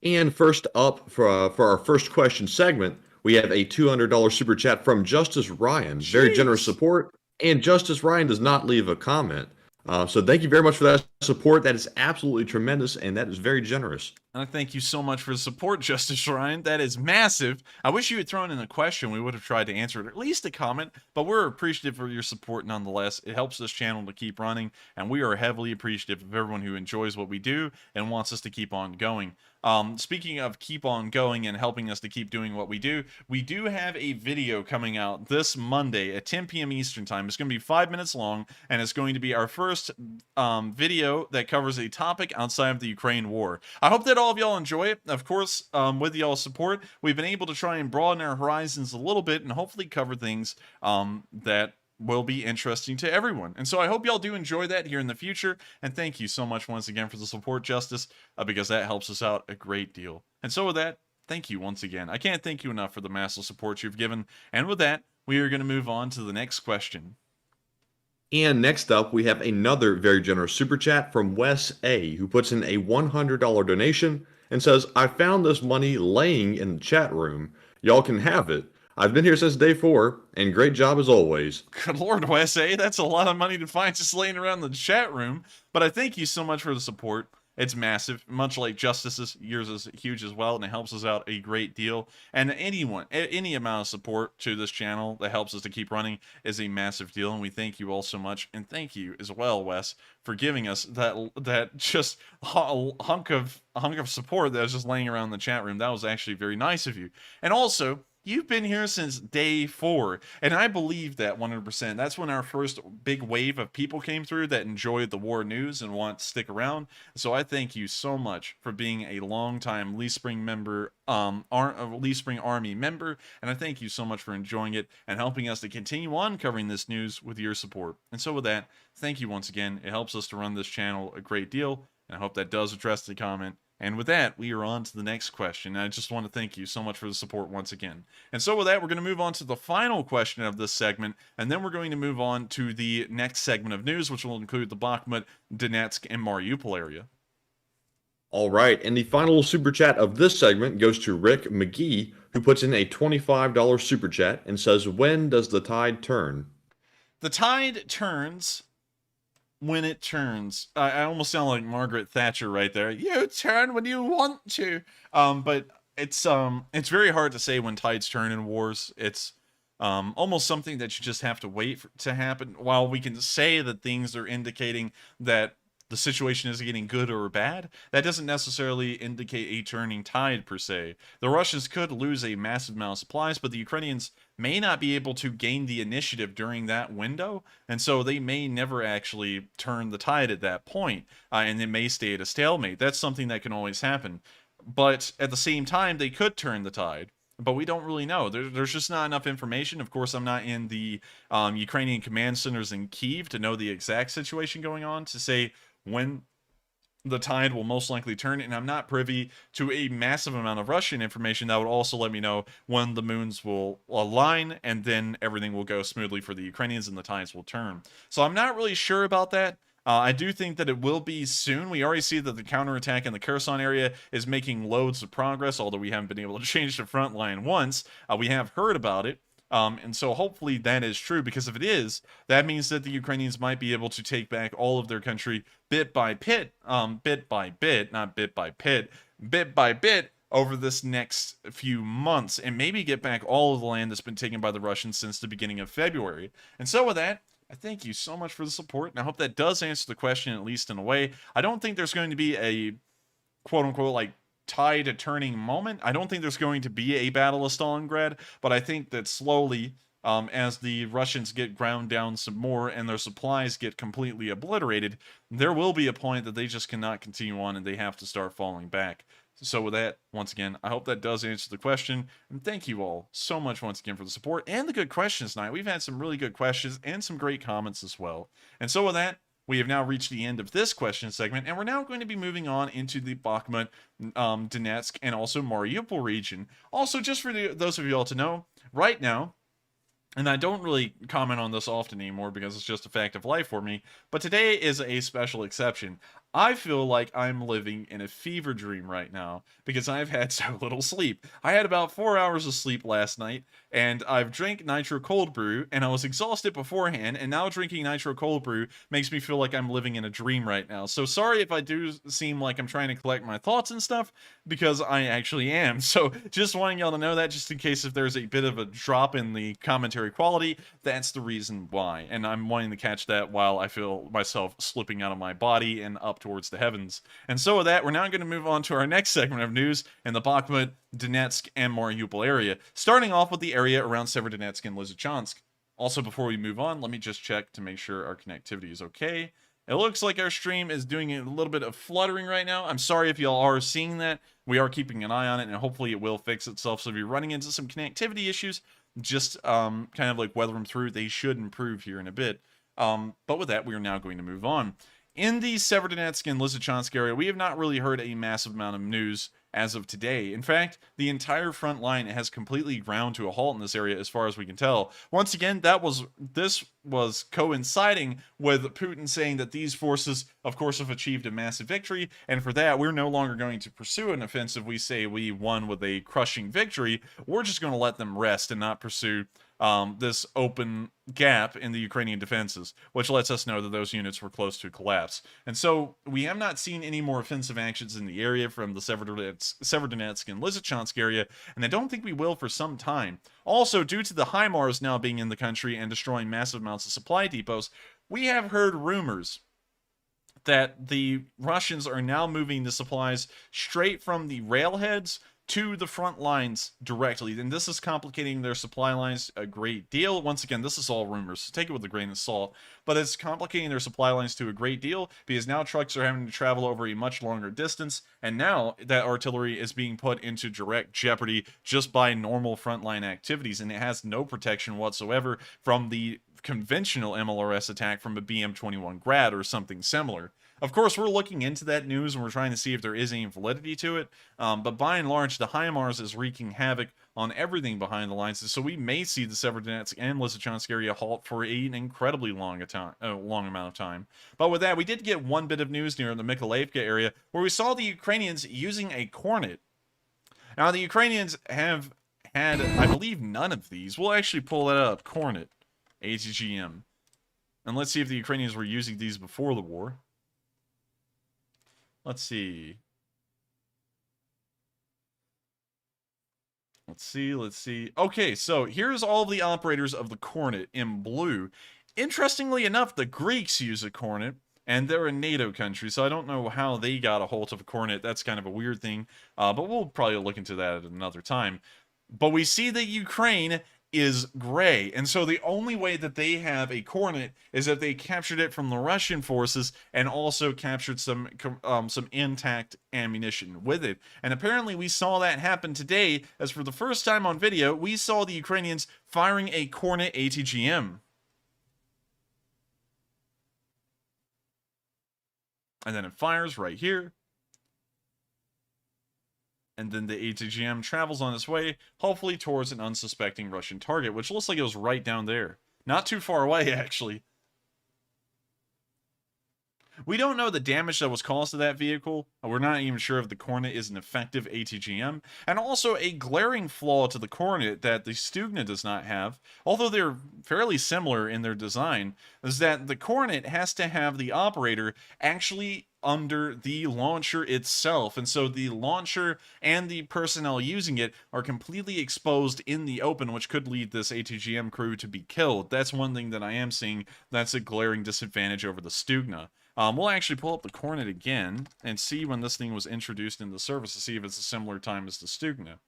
Speaker 4: And first up for our first question segment, we have a $200 super chat from Justice Ryan.
Speaker 3: Jeez.
Speaker 4: Very generous support, and Justice Ryan does not leave a comment. So thank you very much for that support. That is absolutely tremendous, and that is very generous.
Speaker 3: And I thank you so much for the support, Justice Ryan. That is massive. I wish you had thrown in a question. We would have tried to answer it, or at least a comment, but we're appreciative for your support nonetheless. It helps this channel to keep running, and we are heavily appreciative of everyone who enjoys what we do and wants us to keep on going. Speaking of keep on going and helping us to keep doing what we do have a video coming out this Monday at 10 p.m. Eastern Time. It's going to be 5 minutes long, and it's going to be our first video that covers a topic outside of the Ukraine war. I hope that all of y'all enjoy it. Of course, with y'all's support, we've been able to try and broaden our horizons a little bit and hopefully cover things that will be interesting to everyone. And so I hope y'all do enjoy that here in the future. And thank you so much once again for the support, Justice, because that helps us out a great deal. And so with that, thank you once again. I can't thank you enough for the massive support you've given. And with that, we are going to move on to the next question.
Speaker 4: And next up, we have another very generous super chat from Wes A, who puts in a $100 donation and says, I found this money laying in the chat room. Y'all can have it. I've been here since day 4, and great job as always.
Speaker 3: Good Lord, Wes A, that's a lot of money to find just laying around the chat room. But I thank you so much for the support. It's massive, much like Justice's. Yours is huge as well, and it helps us out a great deal. And any amount of support to this channel that helps us to keep running is a massive deal, and we thank you all so much. And thank you as well, Wes, for giving us that just hunk of support that was just laying around the chat room. That was actually very nice of you. And also, you've been here since day 4, and I believe that 100%. That's when our first big wave of people came through that enjoyed the war news and want to stick around. So I thank you so much for being a long-time Lee Spring member, Lee Spring Army member, and I thank you so much for enjoying it and helping us to continue on covering this news with your support. And so with that, thank you once again. It helps us to run this channel a great deal, and I hope that does address the comment. And with that, we are on to the next question. I just want to thank you so much for the support once again. And so with that, we're going to move on to the final question of this segment, and then we're going to move on to the next segment of news, which will include the Bakhmut, Donetsk, and Mariupol area.
Speaker 4: All right, and the final super chat of this segment goes to Rick McGee, who puts in a $25 super chat and says, when does the tide turn?
Speaker 3: The tide turns when it turns. I almost sound like Margaret Thatcher right there. You turn when you want to. But it's very hard to say when tides turn in wars. It's almost something that you just have to wait for to happen. While we can say that things are indicating that the situation is getting good or bad, that doesn't necessarily indicate a turning tide per se. The Russians could lose a massive amount of supplies, but the Ukrainians may not be able to gain the initiative during that window, and so they may never actually turn the tide at that point, and they may stay at a stalemate. That's something that can always happen. But at the same time, they could turn the tide. But we don't really know. There's just not enough information. Of course, I'm not in the Ukrainian command centers in Kyiv to know the exact situation going on to say when the tide will most likely turn, and I'm not privy to a massive amount of Russian information that would also let me know when the moons will align, and then everything will go smoothly for the Ukrainians and the tides will turn. So I'm not really sure about that. I do think that it will be soon. We already see that the counterattack in the Kherson area is making loads of progress, although we haven't been able to change the front line once. We have heard about it. And so hopefully that is true, because if it is, that means that the Ukrainians might be able to take back all of their country bit by bit, not bit by bit over this next few months, and maybe get back all of the land that's been taken by the Russians since the beginning of February. And so with that, I thank you so much for the support, and I hope that does answer the question, at least in a way. I don't think there's going to be a quote-unquote, like, tide turning moment. I don't think there's going to be a battle of Stalingrad, but I think that slowly, as the Russians get ground down some more and their supplies get completely obliterated, there will be a point that they just cannot continue on and they have to start falling back. So with that, once again, I hope that does answer the question, and thank you all so much once again for the support and the good questions tonight. We've had some really good questions and some great comments as well. And so with that, we have now reached the end of this question segment, and we're now going to be moving on into the Bakhmut, Donetsk, and also Mariupol region. Also, just for those of you all to know, right now, and I don't really comment on this often anymore because it's just a fact of life for me, but today is a special exception. I feel like I'm living in a fever dream right now because I've had so little sleep. I had about 4 hours of sleep last night, and I've drank nitro cold brew, and I was exhausted beforehand, and now drinking nitro cold brew makes me feel like I'm living in a dream right now. So sorry if I do seem like I'm trying to collect my thoughts and stuff, because I actually am. So just wanting y'all to know that, just in case if there's a bit of a drop in the commentary quality, that's the reason why. And I'm wanting to catch that while I feel myself slipping out of my body and up towards the heavens. And so with that, we're now going to move on to our next segment of news in the Bakhmut, Donetsk, and Mariupol area, starting off with the area around Severodonetsk and Lysychansk. Also, before we move on, let me just check to make sure our connectivity is okay. It looks like our stream is doing a little bit of fluttering right now. I'm sorry if y'all are seeing that. We are keeping an eye on it, and hopefully it will fix itself. So if you're running into some connectivity issues, just kind of like weather them through. They should improve here in a bit. But with that, we are now going to move on. In the Severodonetsk and Lysychansk area, we have not really heard a massive amount of news as of today. In fact, the entire front line has completely ground to a halt in this area as far as we can tell. Once again, this was coinciding with Putin saying that these forces, of course, have achieved a massive victory, and for that, we're no longer going to pursue an offensive. We say we won with a crushing victory. We're just going to let them rest and not pursue this open gap in the Ukrainian defenses, which lets us know that those units were close to collapse. And so we have not seen any more offensive actions in the area from the Severodonetsk and Lysychansk area, and I don't think we will for some time. Also, due to the HIMARS now being in the country and destroying massive amounts of supply depots, we have heard rumors that the Russians are now moving the supplies straight from the railheads to the front lines directly, and this is complicating their supply lines a great deal. Once again, this is all rumors, so take it with a grain of salt, but it's complicating their supply lines to a great deal because now trucks are having to travel over a much longer distance, and now that artillery is being put into direct jeopardy just by normal frontline activities, and it has no protection whatsoever from the conventional MLRS attack from a BM-21 Grad or something similar. Of course, we're looking into that news and we're trying to see if there is any validity to it, but by and large, the HIMARS is wreaking havoc on everything behind the lines, so we may see the Severodonetsk and Lysychansk area halt for an incredibly long amount of time. But with that, we did get one bit of news near the Mykolaiv area, where we saw the Ukrainians using a Kornet. Now, the Ukrainians have had, I believe, none of these. We'll actually pull that up, Kornet, ATGM. And let's see if the Ukrainians were using these before the war. Let's see. Let's see. Okay, so here's all of the operators of the Kornet in blue. Interestingly enough, the Greeks use a Kornet, and they're a NATO country, so I don't know how they got a hold of a Kornet. That's kind of a weird thing, but we'll probably look into that at another time. But we see that Ukraine is gray, and so the only way that they have a Kornet is that they captured it from the Russian forces and also captured some intact ammunition with it. And apparently we saw that happen today, as for the first time on video, we saw the Ukrainians firing a Kornet ATGM. And then it fires right here. And then the ATGM travels on its way, hopefully towards an unsuspecting Russian target, which looks like it was right down there. Not too far away, actually. We don't know the damage that was caused to that vehicle. We're not even sure if the Kornet is an effective ATGM. And also a glaring flaw to the Kornet that the Stugna does not have, although they're fairly similar in their design, is that the Kornet has to have the operator actually under the launcher itself, and so the launcher and the personnel using it are completely exposed in the open, which could lead this ATGM crew to be killed. That's one thing that I am seeing that's a glaring disadvantage over the Stugna. We'll actually pull up the Kornet again and see when this thing was introduced into service to see if it's a similar time as the Stugna.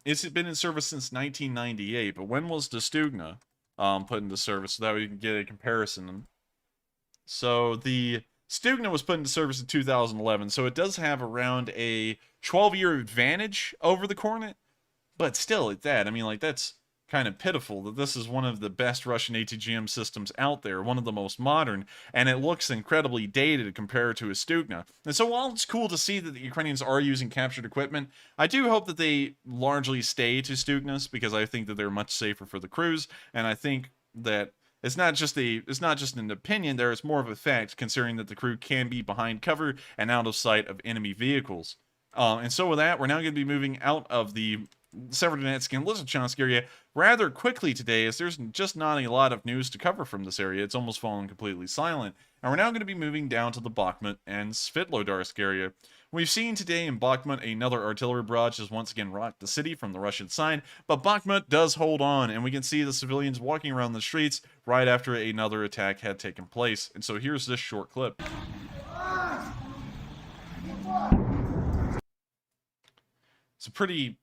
Speaker 3: It's been in service since 1998, but when was the Stugna put into service so that we can get a comparison? So the Stugna was put into service in 2011, so it does have around a 12-year advantage over the Kornet, but still at that, I mean, like, that's kind of pitiful that this is one of the best Russian ATGM systems out there, one of the most modern, and it looks incredibly dated compared to a Stugna. And so while it's cool to see that the Ukrainians are using captured equipment, I do hope that they largely stay to Stugnas, because I think that they're much safer for the crews, and I think that it's not just an opinion there, it's more of a fact, considering that the crew can be behind cover and out of sight of enemy vehicles. And so with that, we're now going to be moving out of the Severodonetsk and Lysychansk area rather quickly today, as there's just not a lot of news to cover from this area. It's almost fallen completely silent. And we're now going to be moving down to the Bakhmut and Svitlodarsk area. We've seen today in Bakhmut another artillery barrage has once again rocked the city from the Russian side, but Bakhmut does hold on, and we can see the civilians walking around the streets right after another attack had taken place. And so here's this short clip. It's a pretty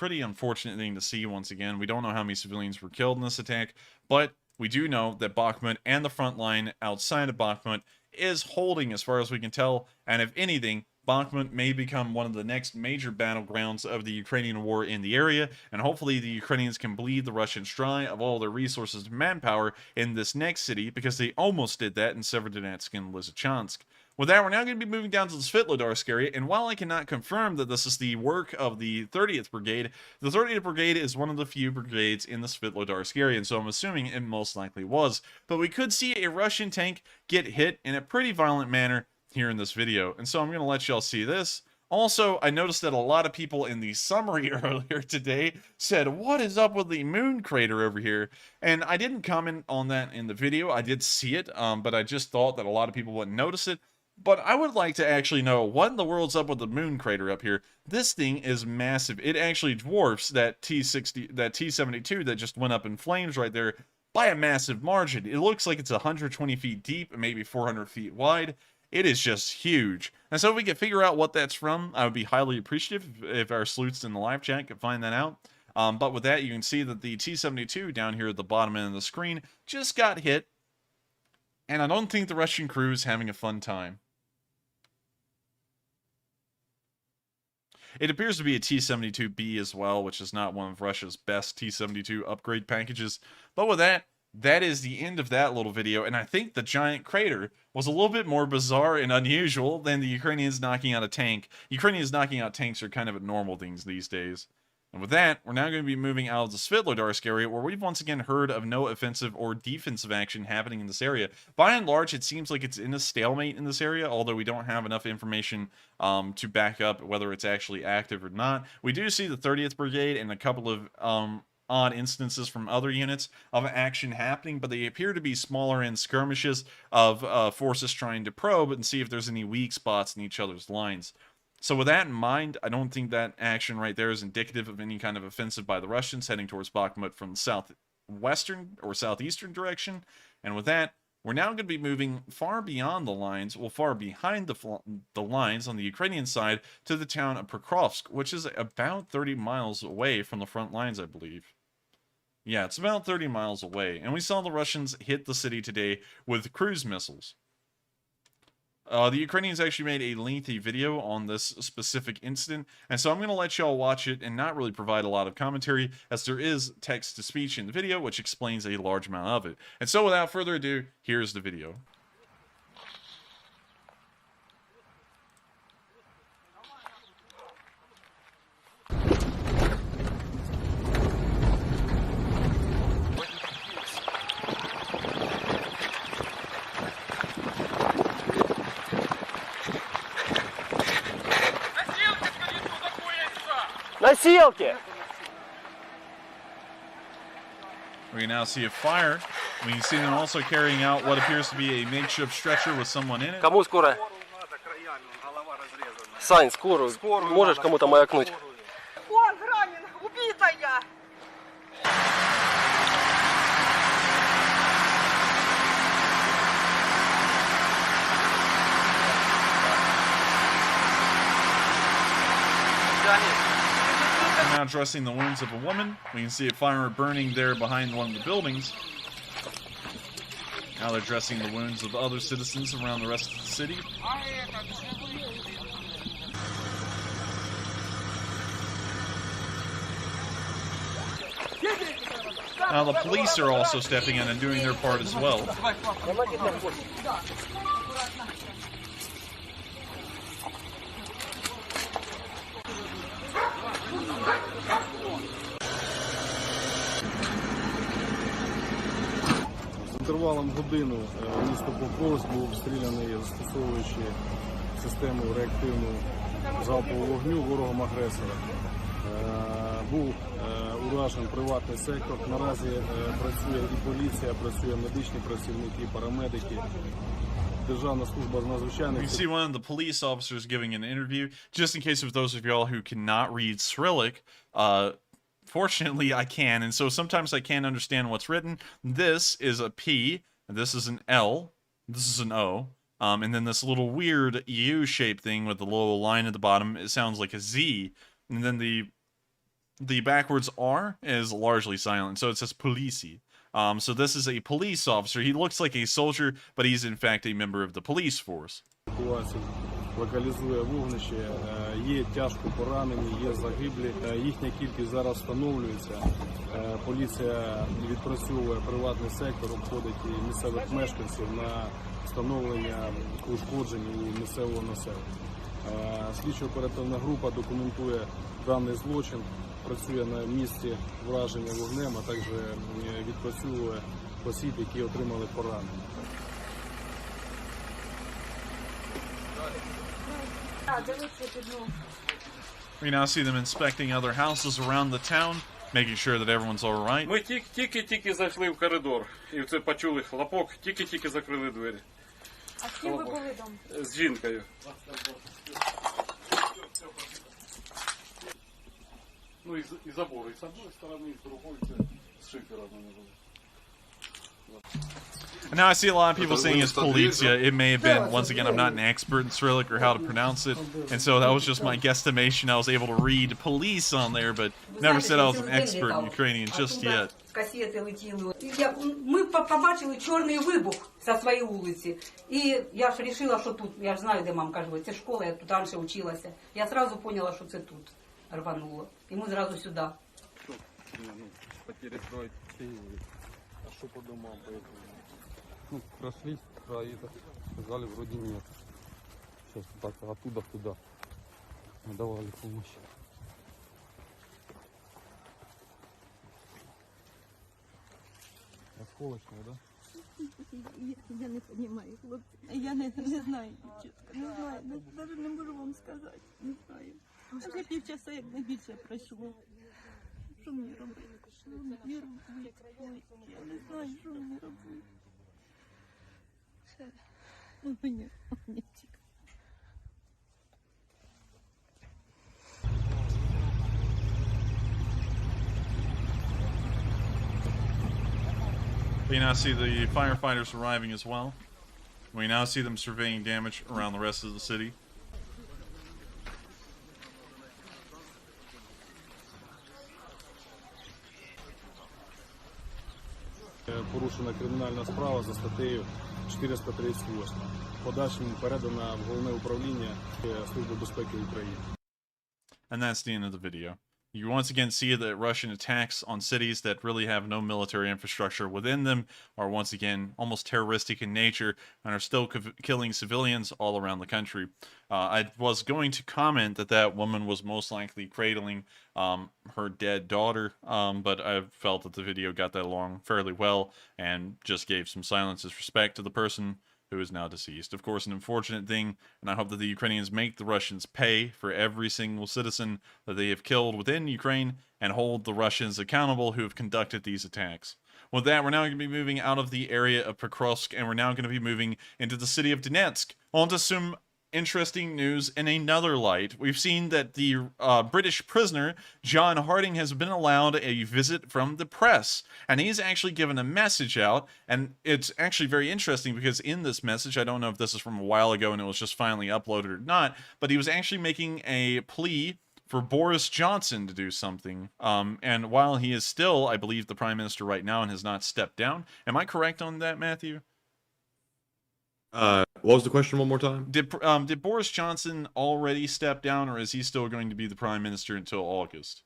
Speaker 3: unfortunate thing to see once again. We don't know how many civilians were killed in this attack, but we do know that Bakhmut and the front line outside of Bakhmut is holding as far as we can tell, and if anything, Bakhmut may become one of the next major battlegrounds of the Ukrainian war in the area, and hopefully the Ukrainians can bleed the Russians dry of all their resources and manpower in this next city, because they almost did that in Severodonetsk and Lysychansk. With that, we're now going to be moving down to the Svitlodarsk area, and while I cannot confirm that this is the work of the 30th Brigade, the 30th Brigade is one of the few brigades in the Svitlodarsk area, and so I'm assuming it most likely was. But we could see a Russian tank get hit in a pretty violent manner here in this video, and so I'm going to let y'all see this. Also, I noticed that a lot of people in the summary earlier today said, what is up with the moon crater over here? And I didn't comment on that in the video. I did see it, but I just thought that a lot of people wouldn't notice it. But I would like to actually know what in the world's up with the moon crater up here. This thing is massive. It actually dwarfs that T-72 that just went up in flames right there by a massive margin. It looks like it's 120 feet deep and maybe 400 feet wide. It is just huge. And so if we could figure out what that's from, I would be highly appreciative if our sleuths in the live chat could find that out. But with that, you can see that the T-72 down here at the bottom end of the screen just got hit. And I don't think the Russian crew is having a fun time. It appears to be a T-72B as well, which is not one of Russia's best T-72 upgrade packages. But with that, that is the end of that little video, and I think the giant crater was a little bit more bizarre and unusual than the Ukrainians knocking out a tank. Ukrainians knocking out tanks are kind of normal things these days. And with that, we're now going to be moving out of the Svitlodarsk area, where we've once again heard of no offensive or defensive action happening in this area. By and large, it seems like it's in a stalemate in this area, although we don't have enough information to back up whether it's actually active or not. We do see the 30th Brigade and a couple of odd instances from other units of action happening, but they appear to be smaller in skirmishes of forces trying to probe and see if there's any weak spots in each other's lines. So with that in mind, I don't think that action right there is indicative of any kind of offensive by the Russians heading towards Bakhmut from the southwestern or southeastern direction. And with that, we're now going to be moving far beyond the lines, well, far behind the lines on the Ukrainian side to the town of Pokrovsk, which is about 30 miles away from the front lines, I believe. Yeah, it's about 30 miles away. And we saw the Russians hit the city today with cruise missiles. The Ukrainians actually made a lengthy video on this specific incident, and so I'm going to let y'all watch it and not really provide a lot of commentary, as there is text-to-speech in the video, which explains a large amount of it. And so without further ado, here's the video.
Speaker 2: носилки!
Speaker 3: We can now see a fire. We can see them also carrying out what appears to be a makeshift stretcher with someone in it.
Speaker 2: Кому скоро? Сань, скорую. Можешь кому-то маякнуть?
Speaker 7: Он ранен, убитая!
Speaker 3: Now dressing the wounds of a woman. We can see a fire burning there behind one of the buildings. Now they're dressing the wounds of other citizens around the rest of the city. Now the police are also stepping in and doing their part as well.
Speaker 8: З інтервалом годину місто Покровськ був обстріляний, застосовуючи систему реактивного залпового вогню ворогом агресора. Був уражений приватний сектор. Наразі працює і поліція, працює медичні працівники, парамедики. Державна служба з надзвичайних.
Speaker 3: You see one of the police officers giving an interview. Just in case of those of y'all who cannot read Cyrillic, fortunately I can, and so sometimes I can't understand what's written. This is a P, this is an L, this is an O, and then this little weird U-shaped thing with the little line at the bottom, it sounds like a Z, and then the backwards R is largely silent, so it says polici. So this is a police officer. He looks like a soldier, but he's in fact a member of the police force.
Speaker 8: Локалізує вогнище, є тяжко поранені, є загиблі. Їхня кількість зараз встановлюється. Поліція відпрацьовує приватний сектор, обходить і місцевих мешканців на встановлення ушкоджень у місцевого населення. Слідчо-оперативна група документує даний злочин, працює на місці враження вогнем, а також відпрацьовує осіб, які отримали поранення.
Speaker 3: We now see them inspecting other houses around the town, making sure that everyone's all right.
Speaker 9: Ми тільки зайшли в коридор, і це почули хлопок, тільки закрили двері.
Speaker 7: А з ким ви були там?
Speaker 9: З жінкою. Ну і забори, і з одної сторони, і з другої, це з шифера вони були.
Speaker 3: And now I see a lot of people saying it's Politia. It may have been, once again, I'm not an expert in Cyrillic or how to pronounce it, and so that was just my guesstimation. I was able to read police on there, but never said I was an expert in Ukrainian just yet.
Speaker 10: Касети летіли. Ми побачили чорний вибух зі своєї вулиці. І я ж вирішила, що тут, я ж знаю, де мамка живе, це школа, я тут раніше вчилася. Я одразу поняла, що це тут рвануло. І ми одразу сюди.
Speaker 8: Потери строить Киеве. А что по домам поехали? Ну, прошлись, сказали, вроде нет. Сейчас так, оттуда туда. Давали помощь. Осколочная, да?
Speaker 11: Я не розумію, хлопці. Я не знаю, чітко, не знаю. Навіть не можу вам сказати, не знаю. Вже півчаса, як найбільше пройшло. Що мені робити? Що мені робити? Ой, я не знаю, що мені робити. Мені цікаво.
Speaker 3: We now see the firefighters arriving as well. We now see them surveying damage around the rest of the city.
Speaker 8: Порушена кримінальна справа за статтею 438. Подальшому передана в Головне управління Служби безпеки України.
Speaker 3: And that's the end of the video. You once again see that Russian attacks on cities that really have no military infrastructure within them are once again almost terroristic in nature and are still killing civilians all around the country. I was going to comment that that woman was most likely cradling her dead daughter, but I felt that the video got that along fairly well and just gave some silence as respect to the person who is now deceased. Of course, an unfortunate thing, and I hope that the Ukrainians make the Russians pay for every single citizen that they have killed within Ukraine and hold the Russians accountable who have conducted these attacks. With that, we're now going to be moving out of the area of Pokrovsk, and we're now going to be moving into the city of Donetsk. On to some interesting news in another light. We've seen that the British prisoner John Harding has been allowed a visit from the press, and he's actually given a message out, and it's actually very interesting because in this message, I don't know if this is from a while ago and it was just finally uploaded or not, but he was actually making a plea for Boris Johnson to do something. And while he is still, I believe, the prime minister right now and has not stepped down, am I correct on that, Matthew?
Speaker 4: What was the question one more time?
Speaker 3: Did Boris Johnson already step down, or is he still going to be the prime minister until August?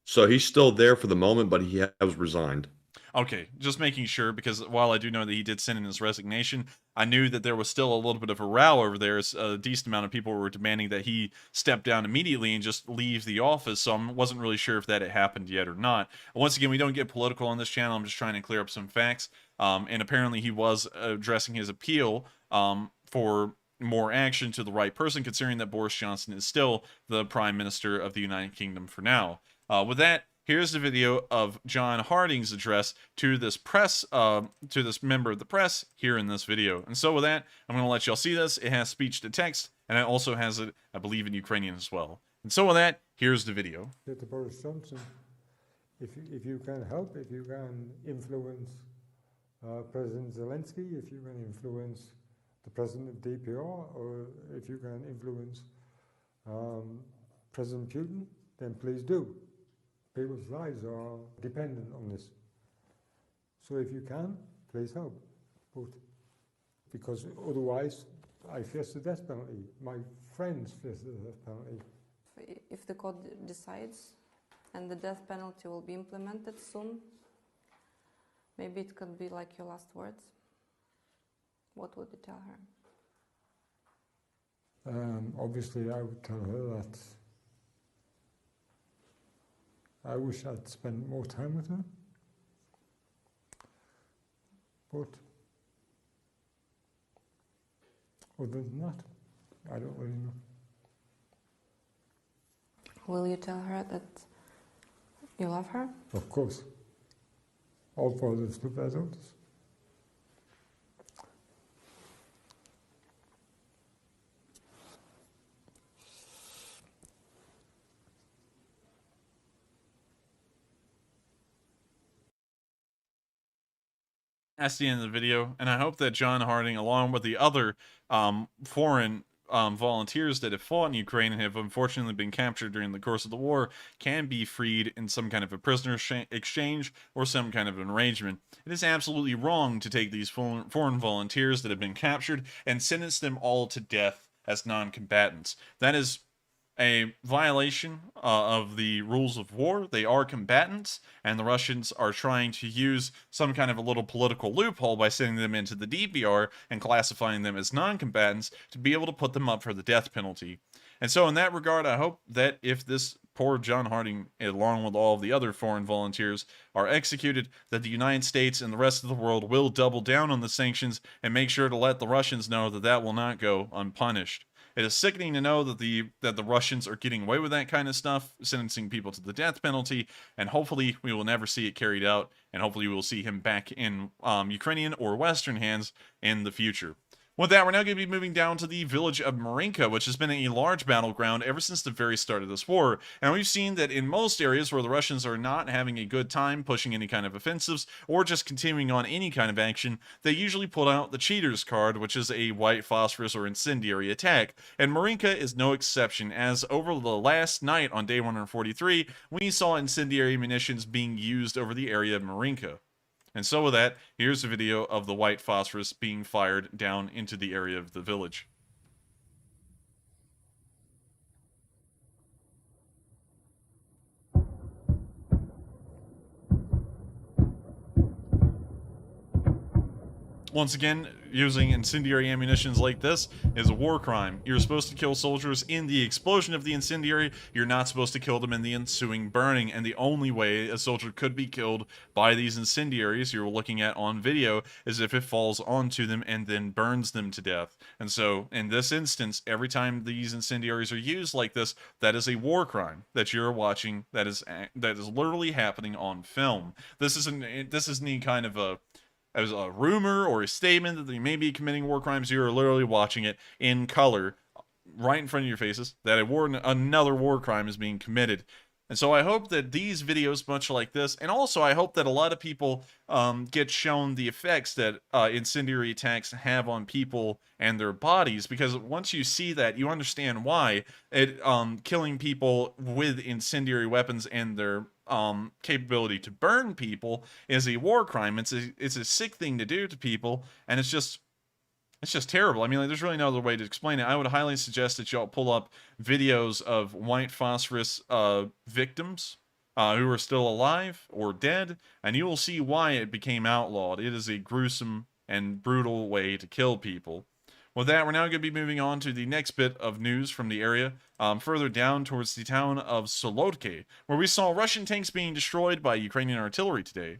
Speaker 4: So he's still there for the moment, but he has resigned.
Speaker 3: Okay, just making sure, because while I do know that he did send in his resignation, I knew that there was still a little bit of a row over there. A decent amount of people were demanding that he step down immediately and just leave the office, so I wasn't really sure if that had happened yet or not. Once again, we don't get political on this channel. I'm just trying to clear up some facts. And apparently he was addressing his appeal for more action to the right person, considering that Boris Johnson is still the Prime Minister of the United Kingdom for now. With that, here's the video of John Harding's address to this press, to this member of the press here in this video. And so with that, I'm going to let y'all see this. It has speech to text, and it also has it, I believe, in Ukrainian as well. And so with that, here's the video.
Speaker 12: To Boris Johnson, if you can help, if you can influence President Zelenskyy, if you can influence the president of DPR, or if you can influence President Putin, then please do. People's lives are dependent on this. So if you can, please help. But because otherwise, I face the death penalty. My friends face the death penalty.
Speaker 13: If the court decides and the death penalty will be implemented soon, maybe it could be like your last words. What would you tell her?
Speaker 12: Obviously, I would tell her that I wish I'd spent more time with her, but other than that, I don't really know.
Speaker 13: Will you tell her that you love her?
Speaker 12: Of course. All fathers love their daughters.
Speaker 3: That's the end of the video, and I hope that John Harding, along with the other foreign volunteers that have fought in Ukraine and have unfortunately been captured during the course of the war, can be freed in some kind of a prisoner exchange or some kind of an arrangement. It is absolutely wrong to take these foreign volunteers that have been captured and sentence them all to death as non-combatants. That is a violation of the rules of war. They are combatants, and the Russians are trying to use some kind of a little political loophole by sending them into the DPR and classifying them as non-combatants to be able to put them up for the death penalty. And so in that regard, I hope that if this poor John Harding, along with all of the other foreign volunteers, are executed, that the United States and the rest of the world will double down on the sanctions and make sure to let the Russians know that that will not go unpunished. It is sickening to know that the Russians are getting away with that kind of stuff, sentencing people to the death penalty, and hopefully we will never see it carried out, and hopefully we will see him back in Ukrainian or Western hands in the future. With that, we're now going to be moving down to the village of Mariupol, which has been a large battleground ever since the very start of this war. And we've seen that in most areas where the Russians are not having a good time pushing any kind of offensives or just continuing on any kind of action, they usually pull out the cheaters card, which is a white phosphorus or incendiary attack. And Mariupol is no exception, as over the last night on day 143, we saw incendiary munitions being used over the area of Mariupol. And so with that, here's a video of the white phosphorus being fired down into the area of the village. Once again, using incendiary ammunitions like this is a war crime. You're supposed to kill soldiers in the explosion of the incendiary. You're not supposed to kill them in the ensuing burning. And the only way a soldier could be killed by these incendiaries you're looking at on video is if it falls onto them and then burns them to death. And so, in this instance, every time these incendiaries are used like this, that is a war crime that you're watching. That is literally happening on film. This isn't any kind of as a rumor or a statement that they may be committing war crimes. You're literally watching it in color right in front of your faces that another war crime is being committed. And so I hope that these videos, much like this, and also I hope that a lot of people get shown the effects that incendiary attacks have on people and their bodies, because once you see that, you understand why killing people with incendiary weapons and their capability to burn people is a war crime. It's a sick thing to do to people, and it's just terrible. I mean, like, there's really no other way to explain it. I would highly suggest that y'all pull up videos of white phosphorus victims who are still alive or dead, and you will see why it became outlawed. It is a gruesome and brutal way to kill people. With that, we're now going to be moving on to the next bit of news from the area, further down towards the town of Solodky, where we saw Russian tanks being destroyed by Ukrainian artillery today.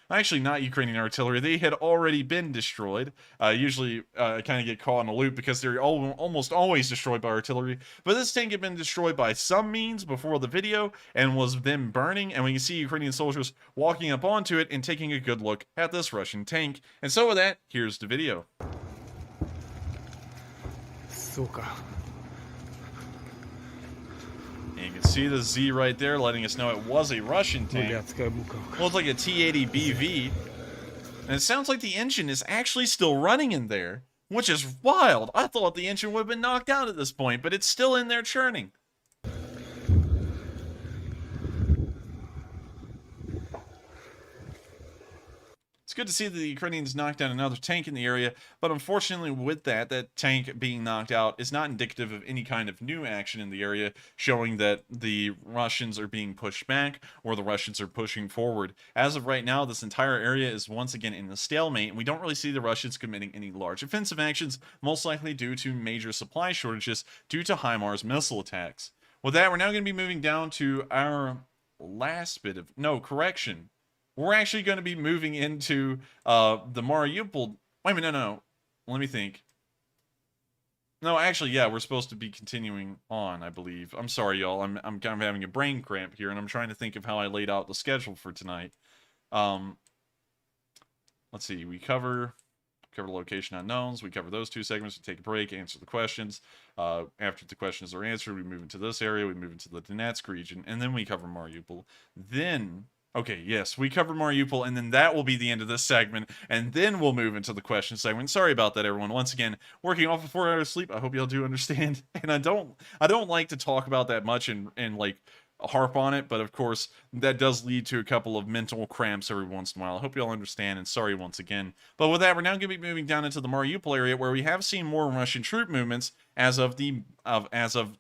Speaker 3: Actually, not Ukrainian artillery. They had already been destroyed. Usually, I kind of get caught in a loop because they're almost always destroyed by artillery. But this tank had been destroyed by some means before the video and was then burning. And we can see Ukrainian soldiers walking up onto it and taking a good look at this Russian tank. And so with that, here's the video.
Speaker 8: Сука.
Speaker 3: And you can see the Z right there letting us know it was a Russian tank. Well, it's like a T-80 BV. And it sounds like the engine is actually still running in there, which is wild. I thought the engine would have been knocked out at this point, but it's still in there churning. It's good to see that the Ukrainians knocked down another tank in the area, but unfortunately with that tank being knocked out is not indicative of any kind of new action in the area, showing that the Russians are being pushed back or the Russians are pushing forward. As of right now, this entire area is once again in a stalemate, and we don't really see the Russians committing any large offensive actions, most likely due to major supply shortages due to HIMARS missile attacks. With that, we're now going to be moving down to our last bit of... No, correction. We're actually going to be moving into the Mariupol... Wait a minute, no. Let me think. No, actually, yeah, we're supposed to be continuing on, I believe. I'm sorry, y'all. I'm kind of having a brain cramp here, and I'm trying to think of how I laid out the schedule for tonight. Let's see. We cover location unknowns. We cover those two segments. We take a break, answer the questions. After the questions are answered, we move into this area. We move into the Donetsk region, and then we cover Mariupol. Then... Okay, yes, we covered Mariupol, and then that will be the end of this segment, and then we'll move into the question segment. Sorry about that, everyone. Once again, working off of 4 hours of sleep. I hope y'all do understand. And I don't like to talk about that much and like harp on it, but of course that does lead to a couple of mental cramps every once in a while. I hope y'all understand, and sorry once again. But with that, we're now going to be moving down into the Mariupol area, where we have seen more Russian troop movements as of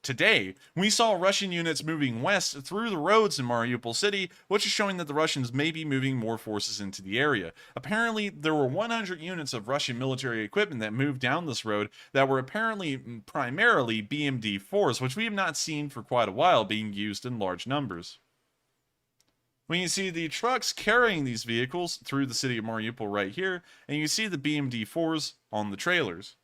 Speaker 3: today. We saw Russian units moving west through the roads in Mariupol city, which is showing that the Russians may be moving more forces into the area. Apparently, there were 100 units of Russian military equipment that moved down this road that were apparently primarily BMD-4s, which we have not seen for quite a while being used in large numbers. We can see the trucks carrying these vehicles through the city of Mariupol right here, and you see the BMD-4s on the trailers.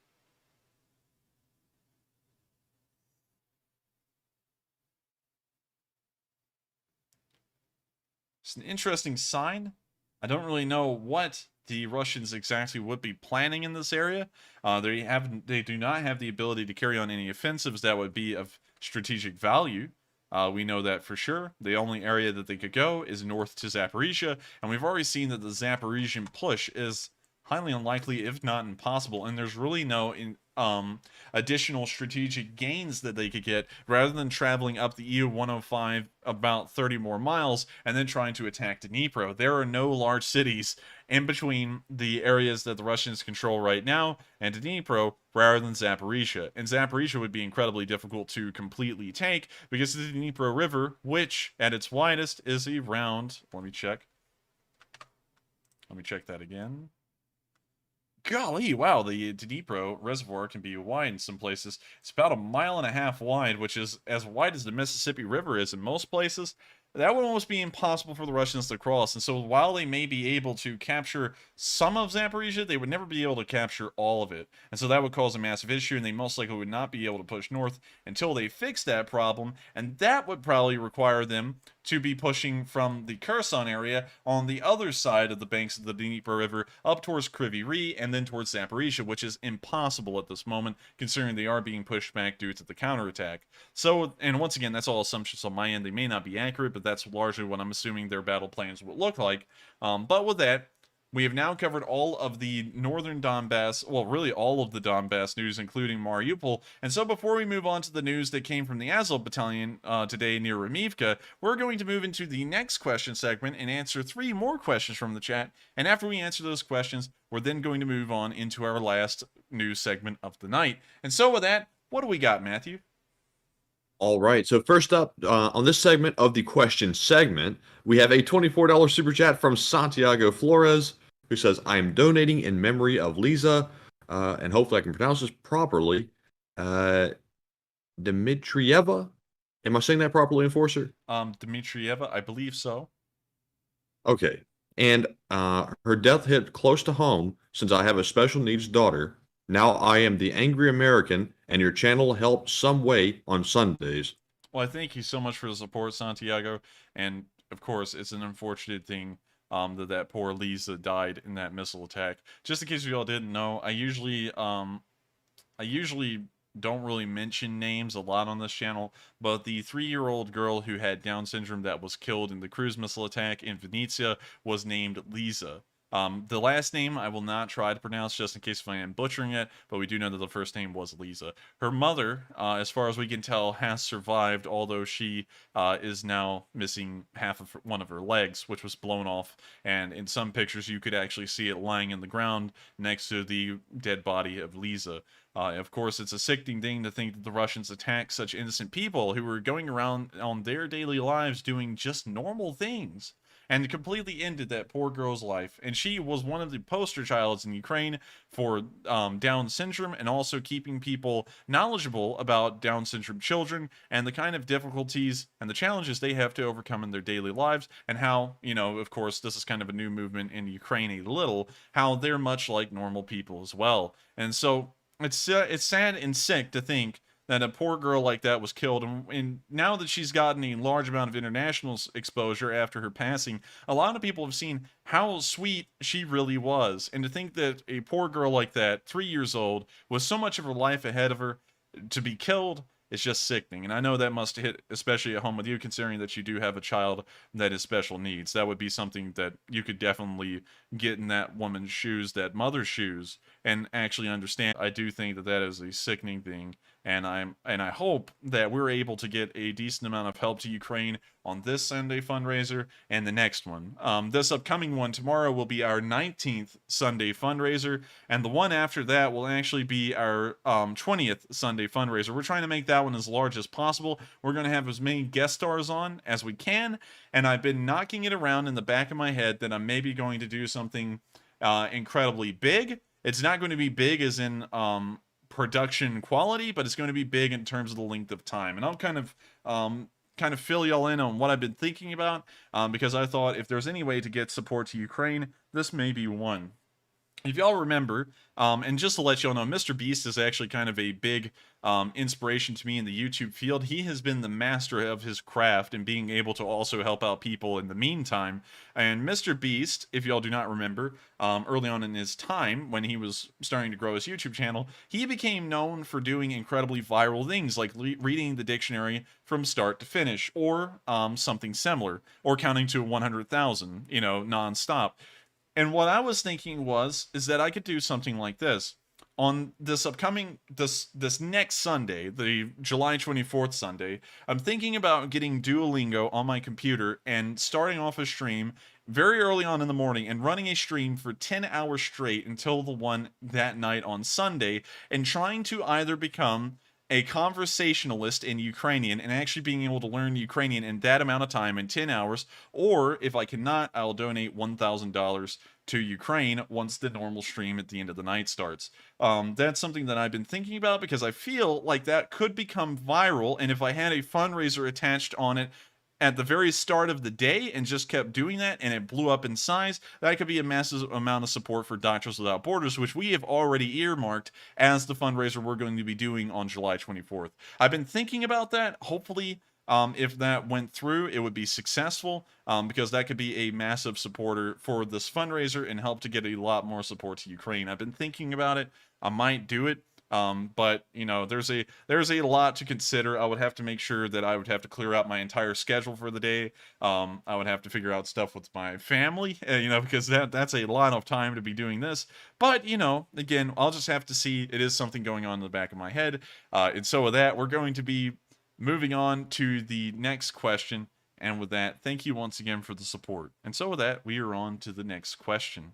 Speaker 3: It's an interesting sign. I don't really know what the Russians exactly would be planning in this area. They do not have the ability to carry on any offensives that would be of strategic value. We know that for sure. The only area that they could go is north to Zaporizhzhia, and we've already seen that the Zaporizhzhian push is highly unlikely, if not impossible, and there's really no additional strategic gains that they could get rather than traveling up the EU-105 about 30 more miles and then trying to attack Dnipro. There are no large cities in between the areas that the Russians control right now and Dnipro rather than Zaporizhzhia. And Zaporizhzhia would be incredibly difficult to completely take because the Dnipro River, which at its widest is around, let me check that again. Golly, wow, the Dnipro reservoir can be wide in some places. It's about 1.5 miles wide, which is as wide as the Mississippi River is in most places. That would almost be impossible for the Russians to cross. And so while they may be able to capture some of Zaporizhzhia, they would never be able to capture all of it. And so that would cause a massive issue, and they most likely would not be able to push north until they fix that problem. And that would probably require them to be pushing from the Kherson area on the other side of the banks of the Dnipro River up towards Kryvyi Rih and then towards Zaporizhzhia, which is impossible at this moment, considering they are being pushed back due to the counterattack. So, and once again, that's all assumptions on my end. They may not be accurate, but that's largely what I'm assuming their battle plans would look like. But with that, we have now covered all of the northern Donbass, well, really all of the Donbass news, including Mariupol. And so before we move on to the news that came from the Azov Battalion today near Ramivka, we're going to move into the next question segment and answer 3 more questions from the chat. And after we answer those questions, we're then going to move on into our last news segment of the night. And so with that, what do we got, Matthew?
Speaker 4: All right. So first up on this segment of the question segment, we have a $24 super chat from Santiago Flores, who says, I am donating in memory of Lisa, and hopefully I can pronounce this properly, Dmitrieva. Am I saying that properly, Enforcer?
Speaker 3: Dmitrieva, I believe so.
Speaker 4: Okay. And her death hit close to home since I have a special needs daughter. Now I am the angry American, and your channel helps some way on Sundays.
Speaker 3: Well, I thank you so much for the support, Santiago. And, of course, it's an unfortunate thing that poor Lisa died in that missile attack. Just in case you all didn't know, I usually don't really mention names a lot on this channel, but the 3-year-old girl who had Down syndrome that was killed in the cruise missile attack in Vinnytsia was named Lisa. The last name I will not try to pronounce just in case if I am butchering it, but we do know that the first name was Lisa. Her mother, as far as we can tell, has survived, although she is now missing one of her legs, which was blown off, and in some pictures you could actually see it lying in the ground next to the dead body of Lisa. Of course, it's a sickening thing to think that the Russians attack such innocent people who were going around on their daily lives doing just normal things, and completely ended that poor girl's life. And she was one of the poster childs in Ukraine for Down syndrome, and also keeping people knowledgeable about Down syndrome children and the kind of difficulties and the challenges they have to overcome in their daily lives, and how, you know, of course, this is kind of a new movement in Ukraine a little, how they're much like normal people as well. And so it's sad and sick to think that a poor girl like that was killed, and now that she's gotten a large amount of international exposure after her passing, a lot of people have seen how sweet she really was. And to think that a poor girl like that, 3 years old, with so much of her life ahead of her, to be killed, it's just sickening. And I know that must hit especially at home with you, considering that you do have a child that is special needs. That would be something that you could definitely get in that woman's shoes, that mother's shoes, and actually understand. I do think that that is a sickening thing, and I hope that we're able to get a decent amount of help to Ukraine on this Sunday fundraiser and the next one. This upcoming one tomorrow will be our 19th Sunday fundraiser, and the one after that will actually be our 20th Sunday fundraiser. We're trying to make that one as large as possible. We're going to have as many guest stars on as we can, and I've been knocking it around in the back of my head that I'm maybe going to do something incredibly big. It's not going to be big as in production quality, but it's going to be big in terms of the length of time. And I'll kind of fill y'all in on what I've been thinking about, because I thought if there's any way to get support to Ukraine, this may be one. If y'all remember, and just to let y'all know, Mr. Beast is actually kind of a big inspiration to me in the YouTube field. He has been the master of his craft and being able to also help out people in the meantime. And Mr. Beast, if y'all do not remember, early on in his time, when he was starting to grow his YouTube channel, he became known for doing incredibly viral things, like reading the dictionary from start to finish, or something similar, or counting to 100,000, you know, non-stop. And what I was thinking is that I could do something like this. On this upcoming, this next Sunday, the July 24th Sunday, I'm thinking about getting Duolingo on my computer and starting off a stream very early on in the morning and running a stream for 10 hours straight until the one that night on Sunday, and trying to either become a conversationalist in Ukrainian and actually being able to learn Ukrainian in that amount of time in 10 hours, or if I cannot, I'll donate $1,000 to Ukraine once the normal stream at the end of the night starts. That's something that I've been thinking about because I feel like that could become viral, and if I had a fundraiser attached on it at the very start of the day and just kept doing that and it blew up in size, that could be a massive amount of support for Doctors Without Borders, which we have already earmarked as the fundraiser we're going to be doing on July 24th. I've been thinking about that. Hopefully, if that went through, it would be successful, because that could be a massive supporter for this fundraiser and help to get a lot more support to Ukraine. I've been thinking about it. I might do it. But you know, there's a lot to consider. I would have to make sure that I would have to clear out my entire schedule for the day. I would have to figure out stuff with my family, you know, because that's a lot of time to be doing this. But you know, again, I'll just have to see. It is something going on in the back of my head, and so with that, we're going to be moving on to the next question. And with that, thank you once again for the support. And so with that, we are on to the next question.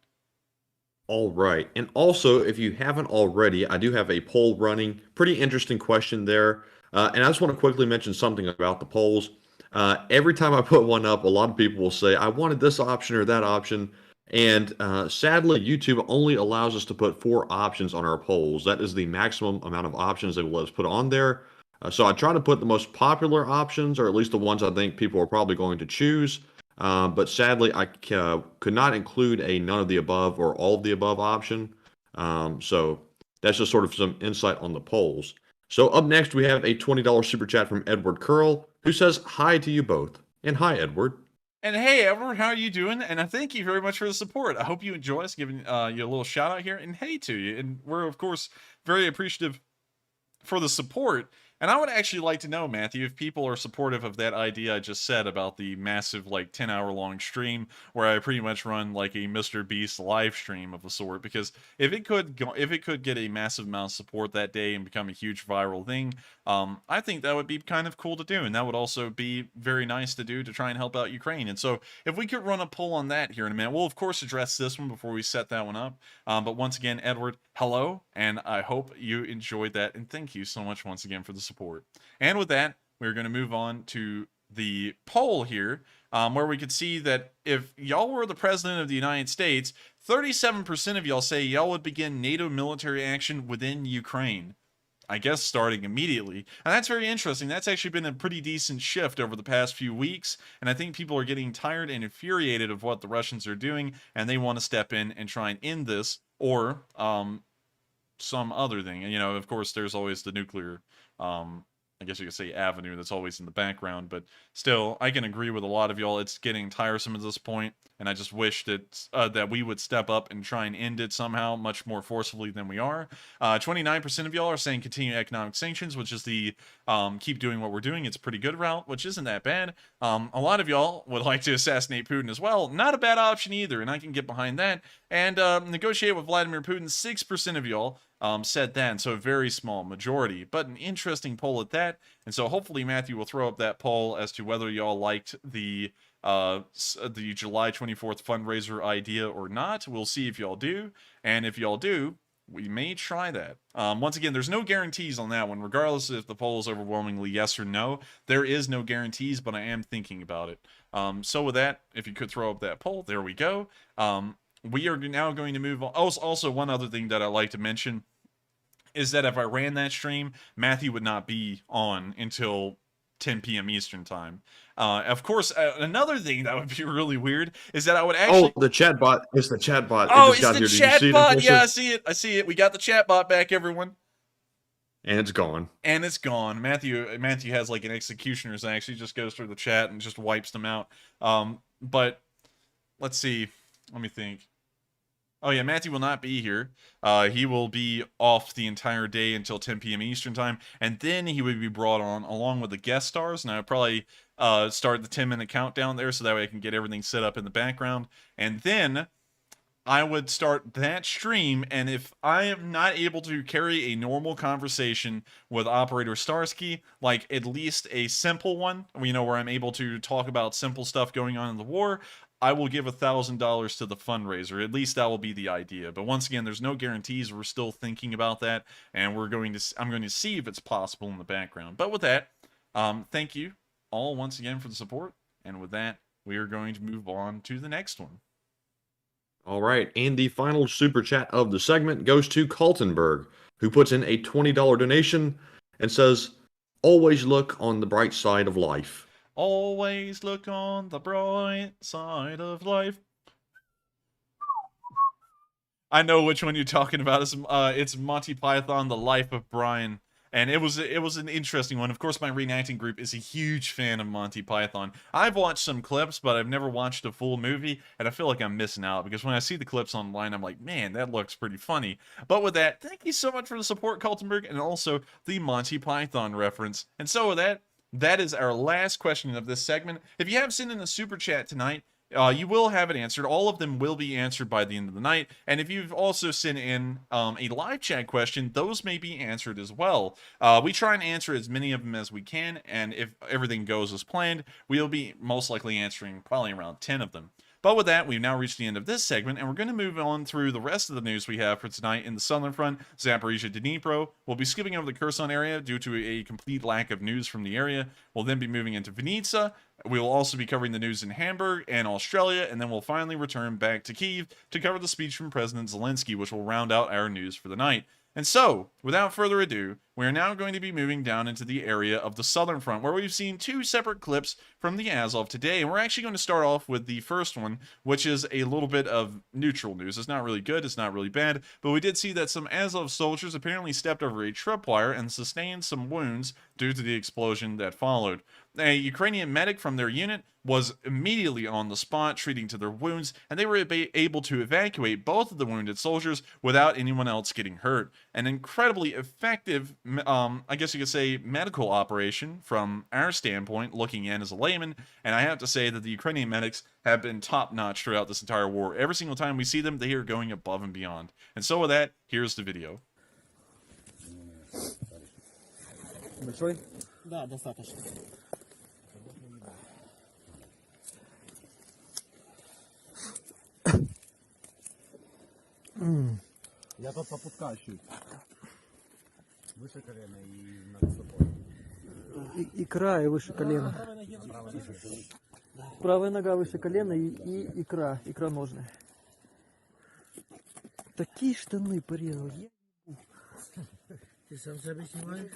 Speaker 4: All right. And also, if you haven't already, I do have a poll running. Pretty interesting question there. And I just want to quickly mention something about the polls. Every time I put one up, a lot of people will say, I wanted this option or that option. And sadly, YouTube only allows us to put 4 options on our polls. That is the maximum amount of options they will let us put on there. So I try to put the most popular options, or at least the ones I think people are probably going to choose. But sadly, I could not include a none of the above or all of the above option. So that's just sort of some insight on the polls. So up next, we have a $20 super chat from Edward Curl, who says hi to you both. And hi, Edward.
Speaker 3: And hey, Edward, how are you doing? And I thank you very much for the support. I hope you enjoy us giving you a little shout out here. And hey to you. And we're, of course, very appreciative for the support. And I would actually like to know, Matthew, if people are supportive of that idea I just said about the massive, like, 10-hour long stream where I pretty much run like a Mr. Beast live stream of a sort. Because if it could get a massive amount of support that day and become a huge viral thing, I think that would be kind of cool to do. And that would also be very nice to do to try and help out Ukraine. And so if we could run a poll on that here in a minute, we'll of course address this one before we set that one up. But once again, Edward, hello, and I hope you enjoyed that. And thank you so much once again for the support. And with that, we're going to move on to the poll here, where we could see that if y'all were the president of the United States, 37% of y'all say y'all would begin NATO military action within Ukraine. I guess starting immediately. And that's very interesting. That's actually been a pretty decent shift over the past few weeks. And I think people are getting tired and infuriated of what the Russians are doing, and they want to step in and try and end this, or some other thing. And, you know, of course, there's always the nuclear, I guess you could say, avenue that's always in the background. But still, I can agree with a lot of y'all. It's getting tiresome at this point, and I just wish that that we would step up and try and end it somehow much more forcibly than we are. 29% of y'all are saying continue economic sanctions, which is the keep doing what we're doing. It's a pretty good route, which isn't that bad. A lot of y'all would like to assassinate Putin as well. Not a bad option either, and I can get behind that. And negotiate with Vladimir Putin. 6% of y'all said that, and so a very small majority, but an interesting poll at that. And so hopefully Matthew will throw up that poll as to whether y'all liked the July 24th fundraiser idea or not. We'll see if y'all do, and if y'all do, we may try that. Once again, there's no guarantees on that one, regardless if the poll is overwhelmingly yes or no. There is no guarantees, but I am thinking about it. So with that, if you could throw up that poll, there we go. We are now going to move on. Also, one other thing that I'd like to mention is that if I ran that stream, Matthew would not be on until 10 p.m. Eastern time. Of course, another thing that would be really weird is that I would actually...
Speaker 4: Oh, the chat bot. It's the chat bot.
Speaker 3: Oh, it's the chat bot. Yeah, I see it. I see it. We got the chat bot back, everyone.
Speaker 4: And it's gone.
Speaker 3: And it's gone. Matthew has like an executioner's axe. He just goes through the chat and just wipes them out. But let's see. Let me think. Oh yeah, Matthew will not be here. He will be off the entire day until 10 p.m. Eastern time, and then he would be brought on along with the guest stars. And I would probably start the 10-minute countdown there, so that way I can get everything set up in the background. And then I would start that stream, and if I am not able to carry a normal conversation with Operator Starsky, like at least a simple one, you know, where I'm able to talk about simple stuff going on in the war, I will give $1,000 to the fundraiser. At least that will be the idea. But once again, there's no guarantees. We're still thinking about that, and I'm going to see if it's possible in the background. But with that, thank you all once again for the support. And with that, we are going to move on to the next one.
Speaker 4: All right, and the final super chat of the segment goes to Kaltenberg, who puts in a $20 donation and says, "Always look on the bright side of life."
Speaker 3: Always look on the bright side of life. I know which one you're talking about. It's Monty Python, The Life of Brian. And it was an interesting one. Of course, my reenacting group is a huge fan of Monty Python. I've watched some clips, but I've never watched a full movie, and I feel like I'm missing out, because when I see the clips online, I'm like, man, that looks pretty funny. But with that, thank you so much for the support, Kaltenberg, and also the Monty Python reference. And so with that, that is our last question of this segment. If you have sent in a super chat tonight, you will have it answered. All of them will be answered by the end of the night. And if you've also sent in a live chat question, those may be answered as well. We try and answer as many of them as we can, and if everything goes as planned, we'll be most likely answering probably around 10 of them. But with that, we've now reached the end of this segment, and we're going to move on through the rest of the news we have for tonight in the southern front, Zaporizhzhia, Dnipro. We'll be skipping over the Kherson area due to a complete lack of news from the area. We'll then be moving into Vinnytsia. We will also be covering the news in Hamburg and Australia, and then we'll finally return back to Kyiv to cover the speech from President Zelenskyy, which will round out our news for the night. And so, without further ado, we are now going to be moving down into the area of the southern front, where we've seen two separate clips from the Azov today. And we're actually going to start off with the first one, which is a little bit of neutral news. It's not really good, it's not really bad, but we did see that some Azov soldiers apparently stepped over a tripwire and sustained some wounds due to the explosion that followed. A Ukrainian medic from their unit was immediately on the spot treating to their wounds, and they were able to evacuate both of the wounded soldiers without anyone else getting hurt. An incredibly effective, I guess you could say, medical operation from our standpoint, looking in as a layman, and I have to say that the Ukrainian medics have been top-notch throughout this entire war. Every single time we see them, they are going above and beyond. And so with that, here's the video.
Speaker 14: Большой? Да, достаточно. Я тут попускаю чуть. Выше колена и над собой.
Speaker 15: Икра и выше колена. Правая нога выше колена и икра ножная. Такие штаны порезал.
Speaker 14: Ты сам себе снимаешь?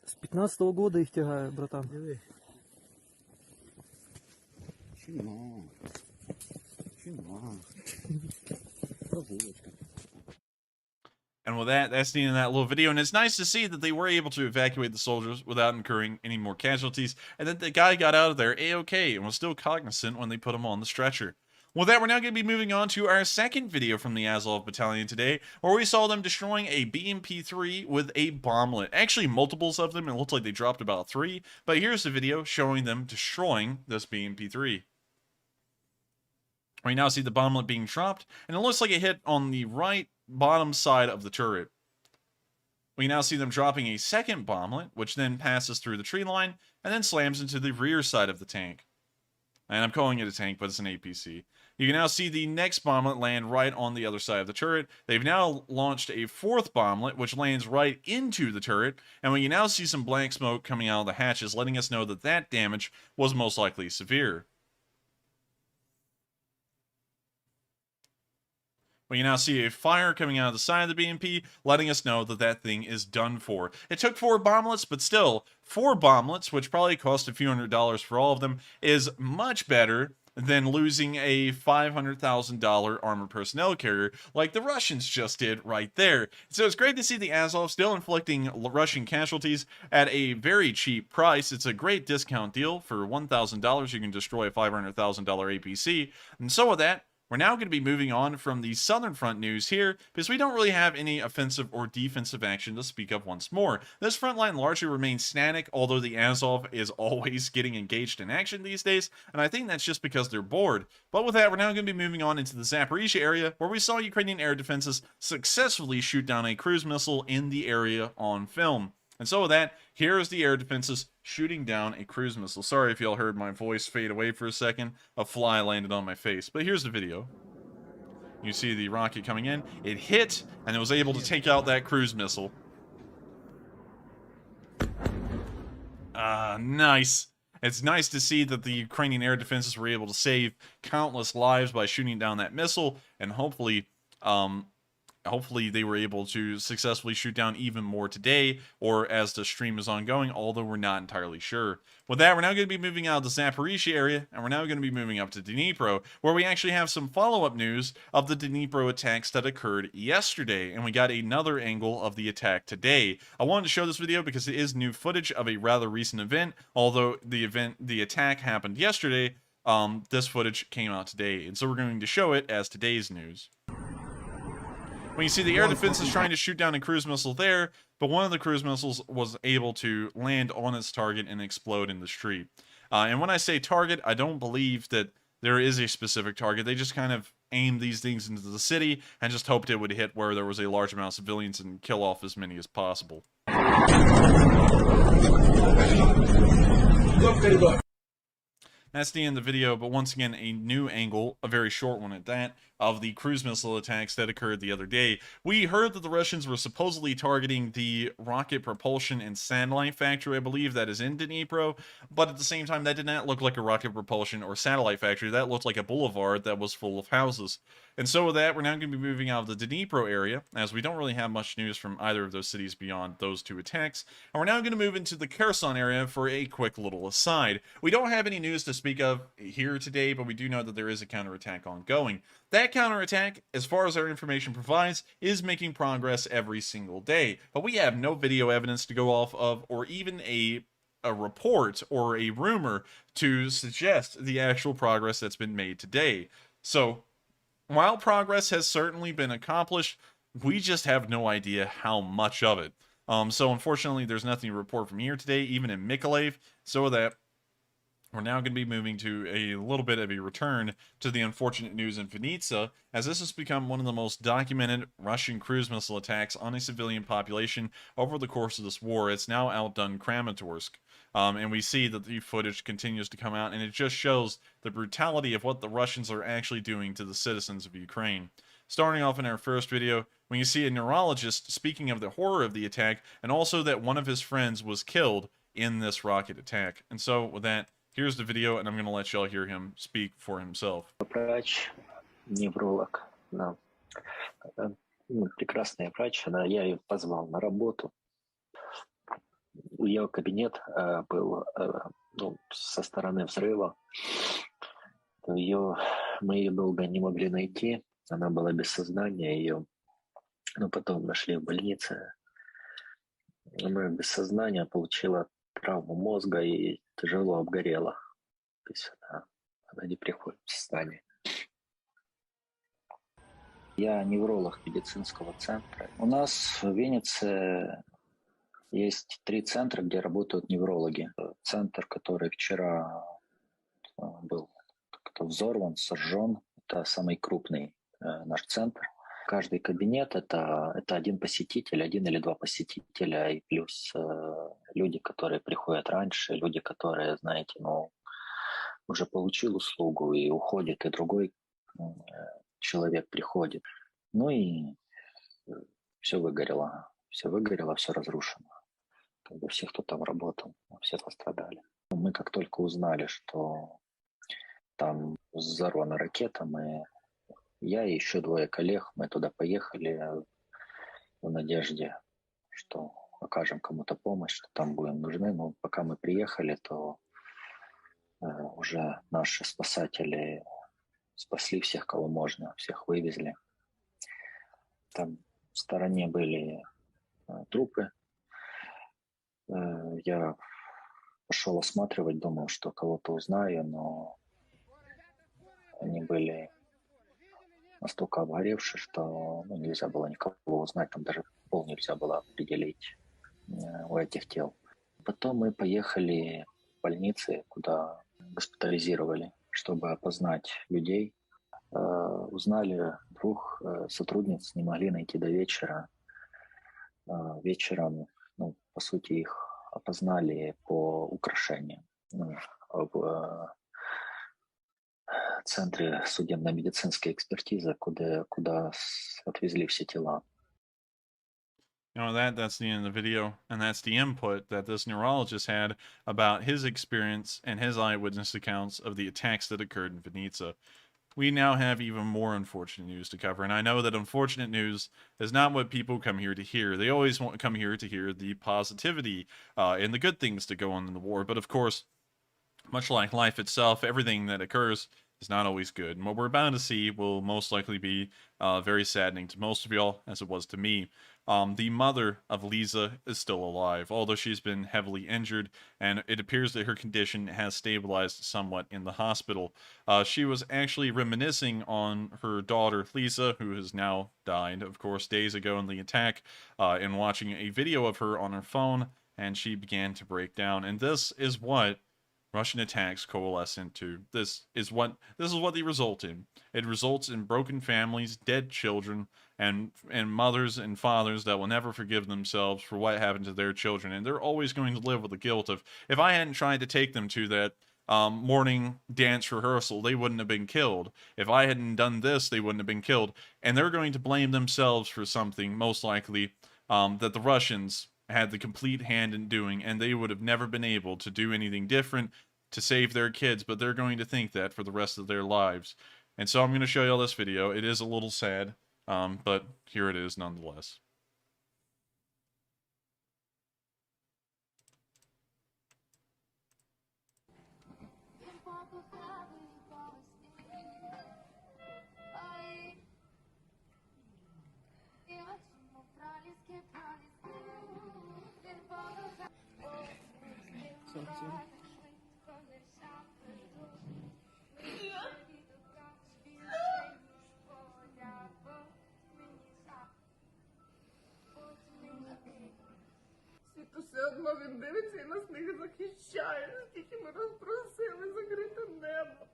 Speaker 15: С 15-го года их тягаю, братан.
Speaker 14: Чина.
Speaker 3: And with that, that's the end of that little video. And it's nice to see that they were able to evacuate the soldiers without incurring any more casualties, and that the guy got out of there A-okay and was still cognizant when they put him on the stretcher. With that, we're now going to be moving on to our second video from the Azov Battalion today, where we saw them destroying a BMP-3 with a bomblet. Actually, multiples of them. It looks like they dropped about 3, but here's the video showing them destroying this BMP-3. We now see the bomblet being dropped, and it looks like it hit on the right bottom side of the turret. We now see them dropping a second bomblet, which then passes through the tree line, and then slams into the rear side of the tank. And I'm calling it a tank, but it's an APC. You can now see the next bomblet land right on the other side of the turret. They've now launched a fourth bomblet, which lands right into the turret, and we can now see some black smoke coming out of the hatches, letting us know that that damage was most likely severe. We can now see a fire coming out of the side of the BMP, letting us know that that thing is done for. It took 4 bomblets, but still, 4 bomblets, which probably cost a few $100s for all of them, is much better than losing a $500,000 armored personnel carrier like the Russians just did right there. So it's great to see the Azov still inflicting Russian casualties at a very cheap price. It's a great discount deal. For $1,000, you can destroy a $500,000 APC. And so with that, we're now going to be moving on from the Southern Front news here, because we don't really have any offensive or defensive action to speak of once more. This front line largely remains static, although the Azov is always getting engaged in action these days, and I think that's just because they're bored. But with that, we're now going to be moving on into the Zaporizhzhia area, where we saw Ukrainian air defenses successfully shoot down a cruise missile in the area on film. And so with that, here is the air defenses shooting down a cruise missile. Sorry if y'all heard my voice fade away for a second. A fly landed on my face. But here's the video. You see the rocket coming in. It hit, and it was able to take out that cruise missile. Nice. It's nice to see that the Ukrainian air defenses were able to save countless lives by shooting down that missile, and hopefully they were able to successfully shoot down even more today, or as the stream is ongoing, although we're not entirely sure. With that, we're now going to be moving out of the Zaporizhzhia area, and we're now going to be moving up to Dnipro, where we actually have some follow-up news of the Dnipro attacks that occurred yesterday, and we got another angle of the attack today. I wanted to show this video because it is new footage of a rather recent event, although the attack happened yesterday. This footage came out today, and so we're going to show it as today's news. When you see the air defense is trying to shoot down a cruise missile there, but one of the cruise missiles was able to land on its target and explode in the street. And when I say target, I don't believe that there is a specific target. They just kind of aimed these things into the city and just hoped it would hit where there was a large amount of civilians and kill off as many as possible. That's the end of the video, but once again, a new angle, a very short one at that, of the cruise missile attacks that occurred the other day. We heard that the Russians were supposedly targeting the rocket propulsion and satellite factory, I believe, that is in Dnipro, but at the same time, that did not look like a rocket propulsion or satellite factory. That looked like a boulevard that was full of houses. And so with that, we're now going to be moving out of the Dnipro area, as we don't really have much news from either of those cities beyond those two attacks. And we're now going to move into the Kherson area for a quick little aside. We don't have any news to speak of here today, but we do know that there is a counterattack ongoing. That counterattack, as far as our information provides, is making progress every single day. But we have no video evidence to go off of, or even a report or a rumor to suggest the actual progress that's been made today. So, while progress has certainly been accomplished, we just have no idea how much of it. So unfortunately, there's nothing to report from here today, even in Mykolaiv. So with that, we're now going to be moving to a little bit of a return to the unfortunate news in Vinnytsia, as this has become one of the most documented Russian cruise missile attacks on a civilian population over the course of this war. It's now outdone Kramatorsk. And we see that the footage continues to come out, and it just shows the brutality of what the Russians are actually doing to the citizens of Ukraine. Starting off in our first video, when you see a neurologist speaking of the horror of the attack, and also that one of his friends was killed in this rocket attack. And so, with that, here's the video, and I'm going to let y'all hear him speak for himself.
Speaker 16: Врач, невролог, да. Прекрасная врач, да, я ее позвал на работу. Ее кабинет был со стороны взрыва. Мы ее долго не могли найти. Она была без сознания. Ее потом нашли в больнице. Она без сознания, получила травму мозга и тяжело обгорела. То есть она не приходит в сознание. Я невролог медицинского центра. У нас в Виннице есть 3 центра, где работают неврологи. Центр, который вчера был взорван, сожжен, это самый крупный наш центр. Каждый кабинет это один посетитель, 1 или 2 посетителя, и плюс люди, которые приходят раньше, люди, которые, знаете, уже получил услугу и уходит, и другой человек приходит. И все выгорело, все разрушено. Все, кто там работал, все пострадали. Мы как только узнали, что там взорвана ракета, я и еще 2 коллег, мы туда поехали в надежде, что окажем кому-то помощь, что там будем нужны. Но пока мы приехали, то уже наши спасатели спасли всех, кого можно, всех вывезли. Там в стороне были трупы. Я пошел осматривать, думал, что кого-то узнаю, но они были настолько обгоревшие, что нельзя было никого узнать, там даже пол нельзя было определить у этих тел. Потом мы поехали в больницы, куда госпитализировали, чтобы опознать людей. Узнали 2 сотрудниц, не могли найти до вечера. Вечером, по сути, их опознали по украшениям. Ну, в центре судебно-медицинской экспертизы, куда отвезли все тела.
Speaker 3: You know, that's the end of the video, and that's the input that this neurologist had about his experience and his eyewitness accounts of the attacks that occurred in Vinnytsia. We now have even more unfortunate news to cover, and I know that unfortunate news is not what people come here to hear. They always want to come here to hear the positivity and the good things that go on in the war, but of course, much like life itself, everything that occurs is not always good. And what we're about to see will most likely be very saddening to most of y'all, as it was to me. The mother of Lisa is still alive, although she's been heavily injured, and it appears that her condition has stabilized somewhat in the hospital. She was actually reminiscing on her daughter, Lisa, who has now died, of course, days ago in the attack, and watching a video of her on her phone, and she began to break down. And this is what Russian attacks coalesce into. This is what they result in. It results in broken families, dead children, and mothers and fathers that will never forgive themselves for what happened to their children, and they're always going to live with the guilt of, if I hadn't tried to take them to that morning dance rehearsal, they wouldn't have been killed. If I hadn't done this, they wouldn't have been killed. And they're going to blame themselves for something, most likely, that the Russians had the complete hand in doing, and they would have never been able to do anything different to save their kids, but they're going to think that for the rest of their lives. And so I'm going to show y'all this video. It is a little sad, but here it is nonetheless.
Speaker 7: Світ усе одно він дивиться і нас не захищає. Скільки ми розпросили закрите небо.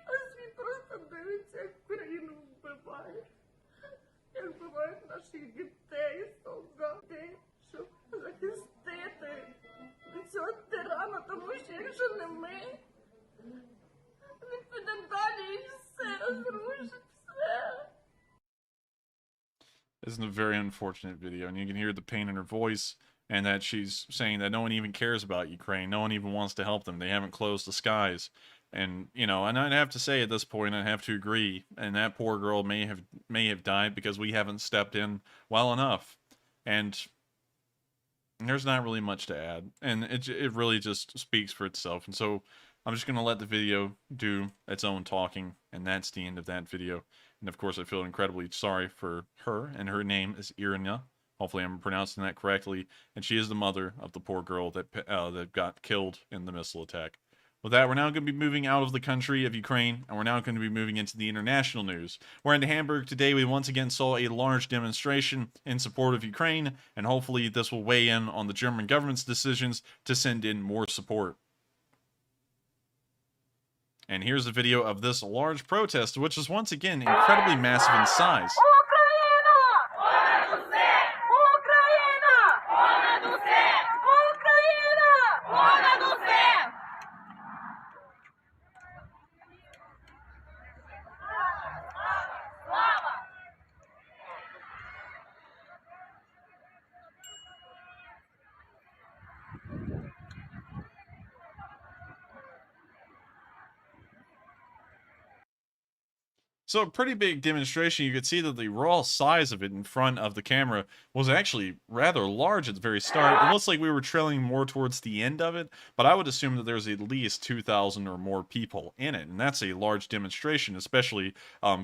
Speaker 7: А світ просто дивиться, як Україну вбиває. Як вбивають наших дітей, солдати, щоб захистити від цього тирана, тому що якщо не ми, він піде далі і все розрушить, все.
Speaker 3: This is a very unfortunate video, and you can hear the pain in her voice, and that she's saying that no one even cares about Ukraine, no one even wants to help them, they haven't closed the skies. And, you know, and I'd have to say at this point, I have to agree, and that poor girl may have died because we haven't stepped in well enough. And there's not really much to add, and it really just speaks for itself. And so I'm just going to let the video do its own talking, and that's the end of that video. And of course, I feel incredibly sorry for her, and her name is Irina. Hopefully I'm pronouncing that correctly. And she is the mother of the poor girl that got killed in the missile attack. With that, we're now going to be moving out of the country of Ukraine, and we're now going to be moving into the international news. We're in Hamburg today. We once again saw a large demonstration in support of Ukraine, and hopefully this will weigh in on the German government's decisions to send in more support. And here's a video of this large protest, which is once again incredibly massive in size. So a pretty big demonstration. You could see that the raw size of it in front of the camera was actually rather large at the very start. It looks like we were trailing more towards the end of it, but I would assume that there's at least 2,000 or more people in it, and that's a large demonstration, especially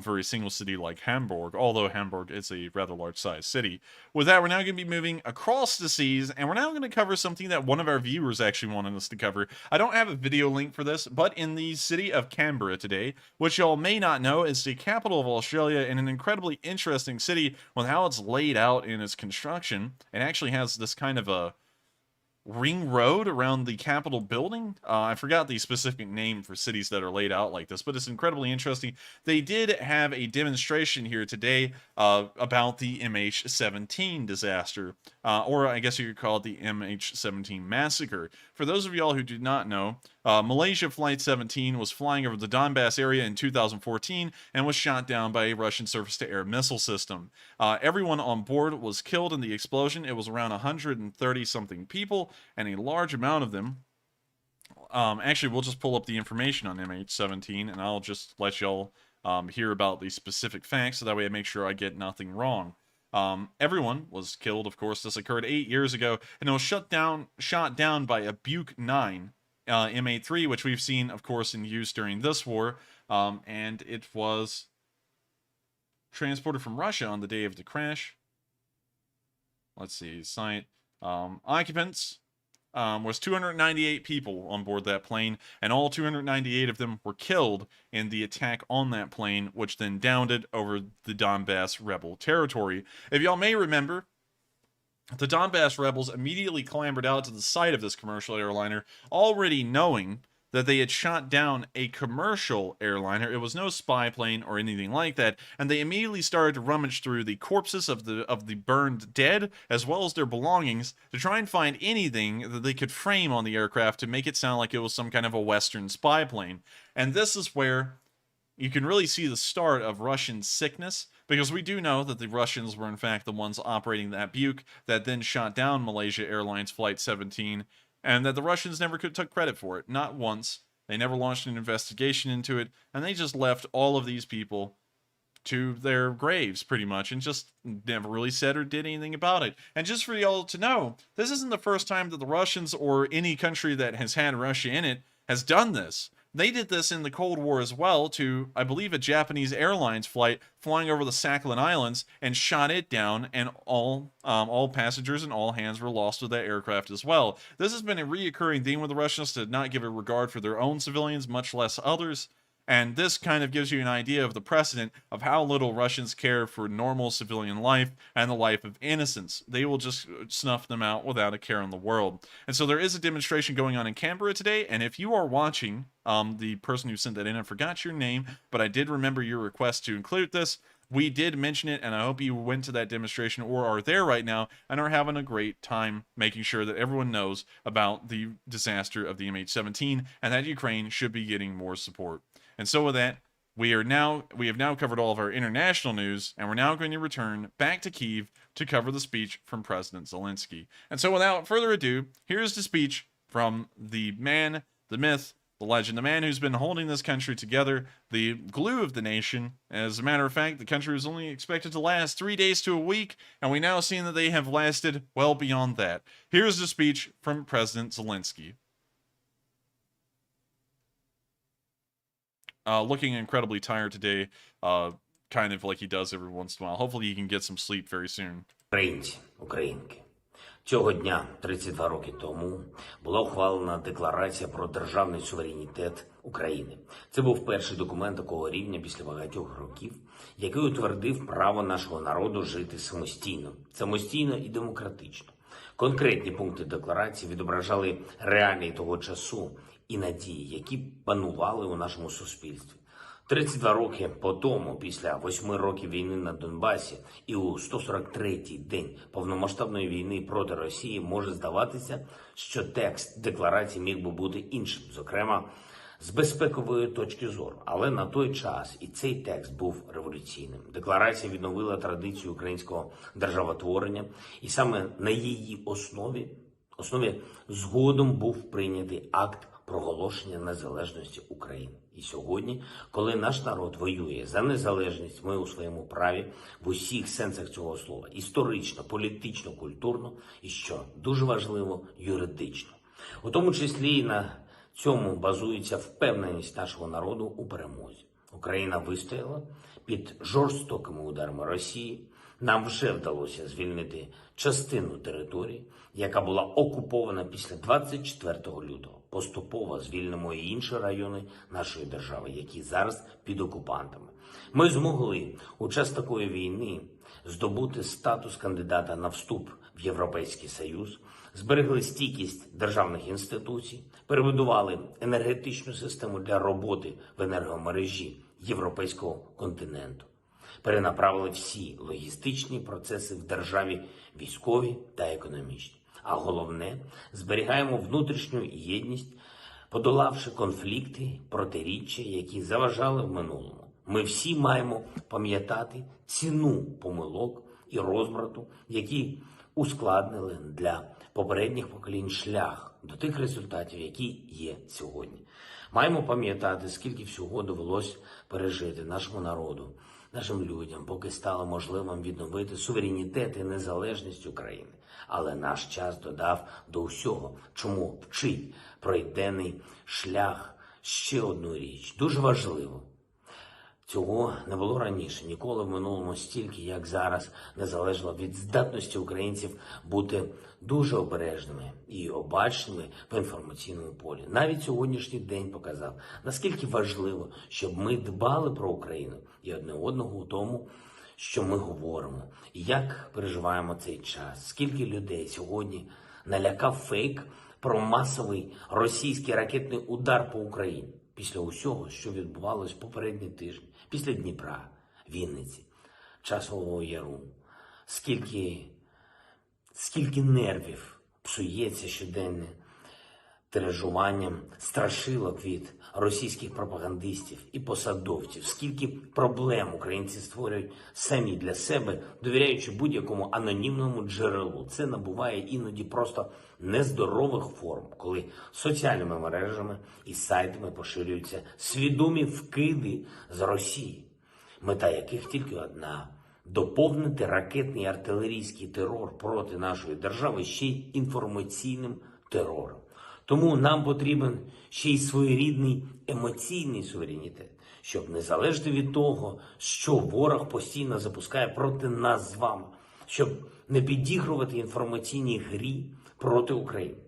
Speaker 3: for a single city like Hamburg, although Hamburg is a rather large size city. With that, we're now going to be moving across the seas, and we're now going to cover something that one of our viewers actually wanted us to cover. I don't have a video link for this, but in the city of Canberra today, which y'all may not know is the capital of Australia and an incredibly interesting city with how it's laid out in its construction. It actually has this kind of a ring road around the Capitol building. I forgot the specific name for cities that are laid out like this, but it's incredibly interesting. They did have a demonstration here today about the MH17 disaster, or I guess you could call it the MH17 massacre. For those of y'all who do not know, Malaysia Flight 17 was flying over the Donbass area in 2014 and was shot down by a Russian surface-to-air missile system. Everyone on board was killed in the explosion. It was around 130-something people, and a large amount of them... actually, we'll just pull up the information on MH17, and I'll just let y'all hear about the specific facts, so that way I make sure I get nothing wrong. Everyone was killed, of course. This occurred 8 years ago, and it was shot down by a Buk 9 MA3, which we've seen, of course, in use during this war, and it was transported from Russia on the day of the crash. Let's see, site. Occupants was 298 people on board that plane, and all 298 of them were killed in the attack on that plane, which then downed it over the Donbass rebel territory. If y'all may remember, the Donbass rebels immediately clambered out to the site of this commercial airliner, already knowing that they had shot down a commercial airliner. It was no spy plane or anything like that, and they immediately started to rummage through the corpses of the burned dead, as well as their belongings, to try and find anything that they could frame on the aircraft to make it sound like it was some kind of a Western spy plane. And this is where you can really see the start of Russian sickness, because we do know that the Russians were in fact the ones operating that Buk that then shot down Malaysia Airlines Flight 17, and that the Russians never took credit for it, not once. They never launched an investigation into it, and they just left all of these people to their graves, pretty much, and just never really said or did anything about it. And just for y'all to know, this isn't the first time that the Russians, or any country that has had Russia in it, has done this. They did this in the Cold War as well to, I believe, a Japanese Airlines flight flying over the Sakhalin Islands, and shot it down, and all passengers and all hands were lost with that aircraft as well. This has been a reoccurring theme with the Russians, to not give a regard for their own civilians, much less others. And this kind of gives you an idea of the precedent of how little Russians care for normal civilian life and the life of innocents. They will just snuff them out without a care in the world. And so there is a demonstration going on in Canberra today, and if you are watching, the person who sent that in, I forgot your name, but I did remember your request to include this. We did mention it, and I hope you went to that demonstration or are there right now and are having a great time making sure that everyone knows about the disaster of the MH17 and that Ukraine should be getting more support. And so with that, we have now covered all of our international news, and we're now going to return back to Kyiv to cover the speech from President Zelenskyy. And so without further ado, here's the speech from the man, the myth, the legend, the man who's been holding this country together, the glue of the nation. As a matter of fact, the country was only expected to last 3 days to a week, and we now see that they have lasted well beyond that. Here's the speech from President Zelenskyy. Looking incredibly tired today, kind of like he does every once in a while. Hopefully he can get some sleep very soon.
Speaker 17: Українці, українки, цього дня, 32 роки тому, була ухвалена Декларація про державний суверенітет України. Це був перший документ такого рівня після багатьох років, який утвердив право нашого народу жити самостійно і демократично. Конкретні пункти декларації відображали реалії того часу і надії, які панували у нашому суспільстві. 32 роки по тому, після 8 років війни на Донбасі і у 143-й день повномасштабної війни проти Росії, може здаватися, що текст декларації міг би бути іншим, зокрема, з безпекової точки зору. Але на той час і цей текст був революційним. Декларація відновила традицію українського державотворення, і саме на її основі згодом був прийнятий акт проголошення незалежності України. І сьогодні, коли наш народ воює за незалежність, ми у своєму праві в усіх сенсах цього слова. Історично, політично, культурно і, що дуже важливо, юридично. У тому числі і на цьому базується впевненість нашого народу у перемозі. Україна вистояла під жорстокими ударами Росії. Нам вже вдалося звільнити частину території, яка була окупована після 24 лютого. Поступово звільнимо і інші райони нашої держави, які зараз під окупантами. Ми змогли у час такої війни здобути статус кандидата на вступ в Європейський Союз, зберегли стійкість державних інституцій, перебудували енергетичну систему для роботи в енергомережі Європейського континенту. перенаправили всі логістичні процеси в державі військові та економічні. А головне, зберігаємо внутрішню єдність, подолавши конфлікти, протиріччя, які заважали в минулому. Ми всі маємо пам'ятати ціну помилок і розбрату, які ускладнили для попередніх поколінь шлях до тих результатів, які є сьогодні. Маємо пам'ятати, скільки всього довелось пережити нашому народу, нашим людям, поки стало можливим відновити суверенітет і незалежність України. Але наш час додав до всього, чому вчить пройдений шлях ще одну річ. Дуже важливо. Цього не було раніше, ніколи в минулому стільки, як зараз, не залежало від здатності українців бути дуже обережними і обачними в інформаційному полі. Навіть сьогоднішній день показав, наскільки важливо, щоб ми дбали про Україну і одне одного у тому, що ми говоримо, і як переживаємо цей час. Скільки людей сьогодні налякав фейк про масовий російський ракетний удар по Україні. Після усього, що відбувалось попередні тижні, після Дніпра, Вінниці, Часового Яру, скільки нервів псується щоденне тиражуванням страшилок від російських пропагандистів і посадовців, скільки проблем українці створюють самі для себе, довіряючи будь-якому анонімному джерелу. Це набуває іноді просто нездорових форм, коли соціальними мережами і сайтами поширюються свідомі вкиди з Росії, мета яких тільки одна – доповнити ракетний і артилерійський терор проти нашої держави ще й інформаційним терором. Тому нам потрібен ще й своєрідний емоційний суверенітет, щоб не залежати від того, що ворог постійно запускає проти нас з вами, щоб не підігрувати інформаційній грі проти України,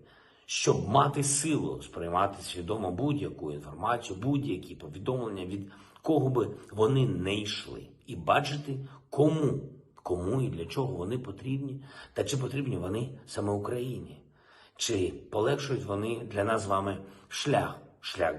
Speaker 17: щоб мати силу сприймати свідомо будь-яку інформацію, будь-які повідомлення, від кого би вони не йшли, і бачити, кому і для чого вони потрібні, та чи потрібні вони саме Україні. Чи полегшують вони для нас з вами шлях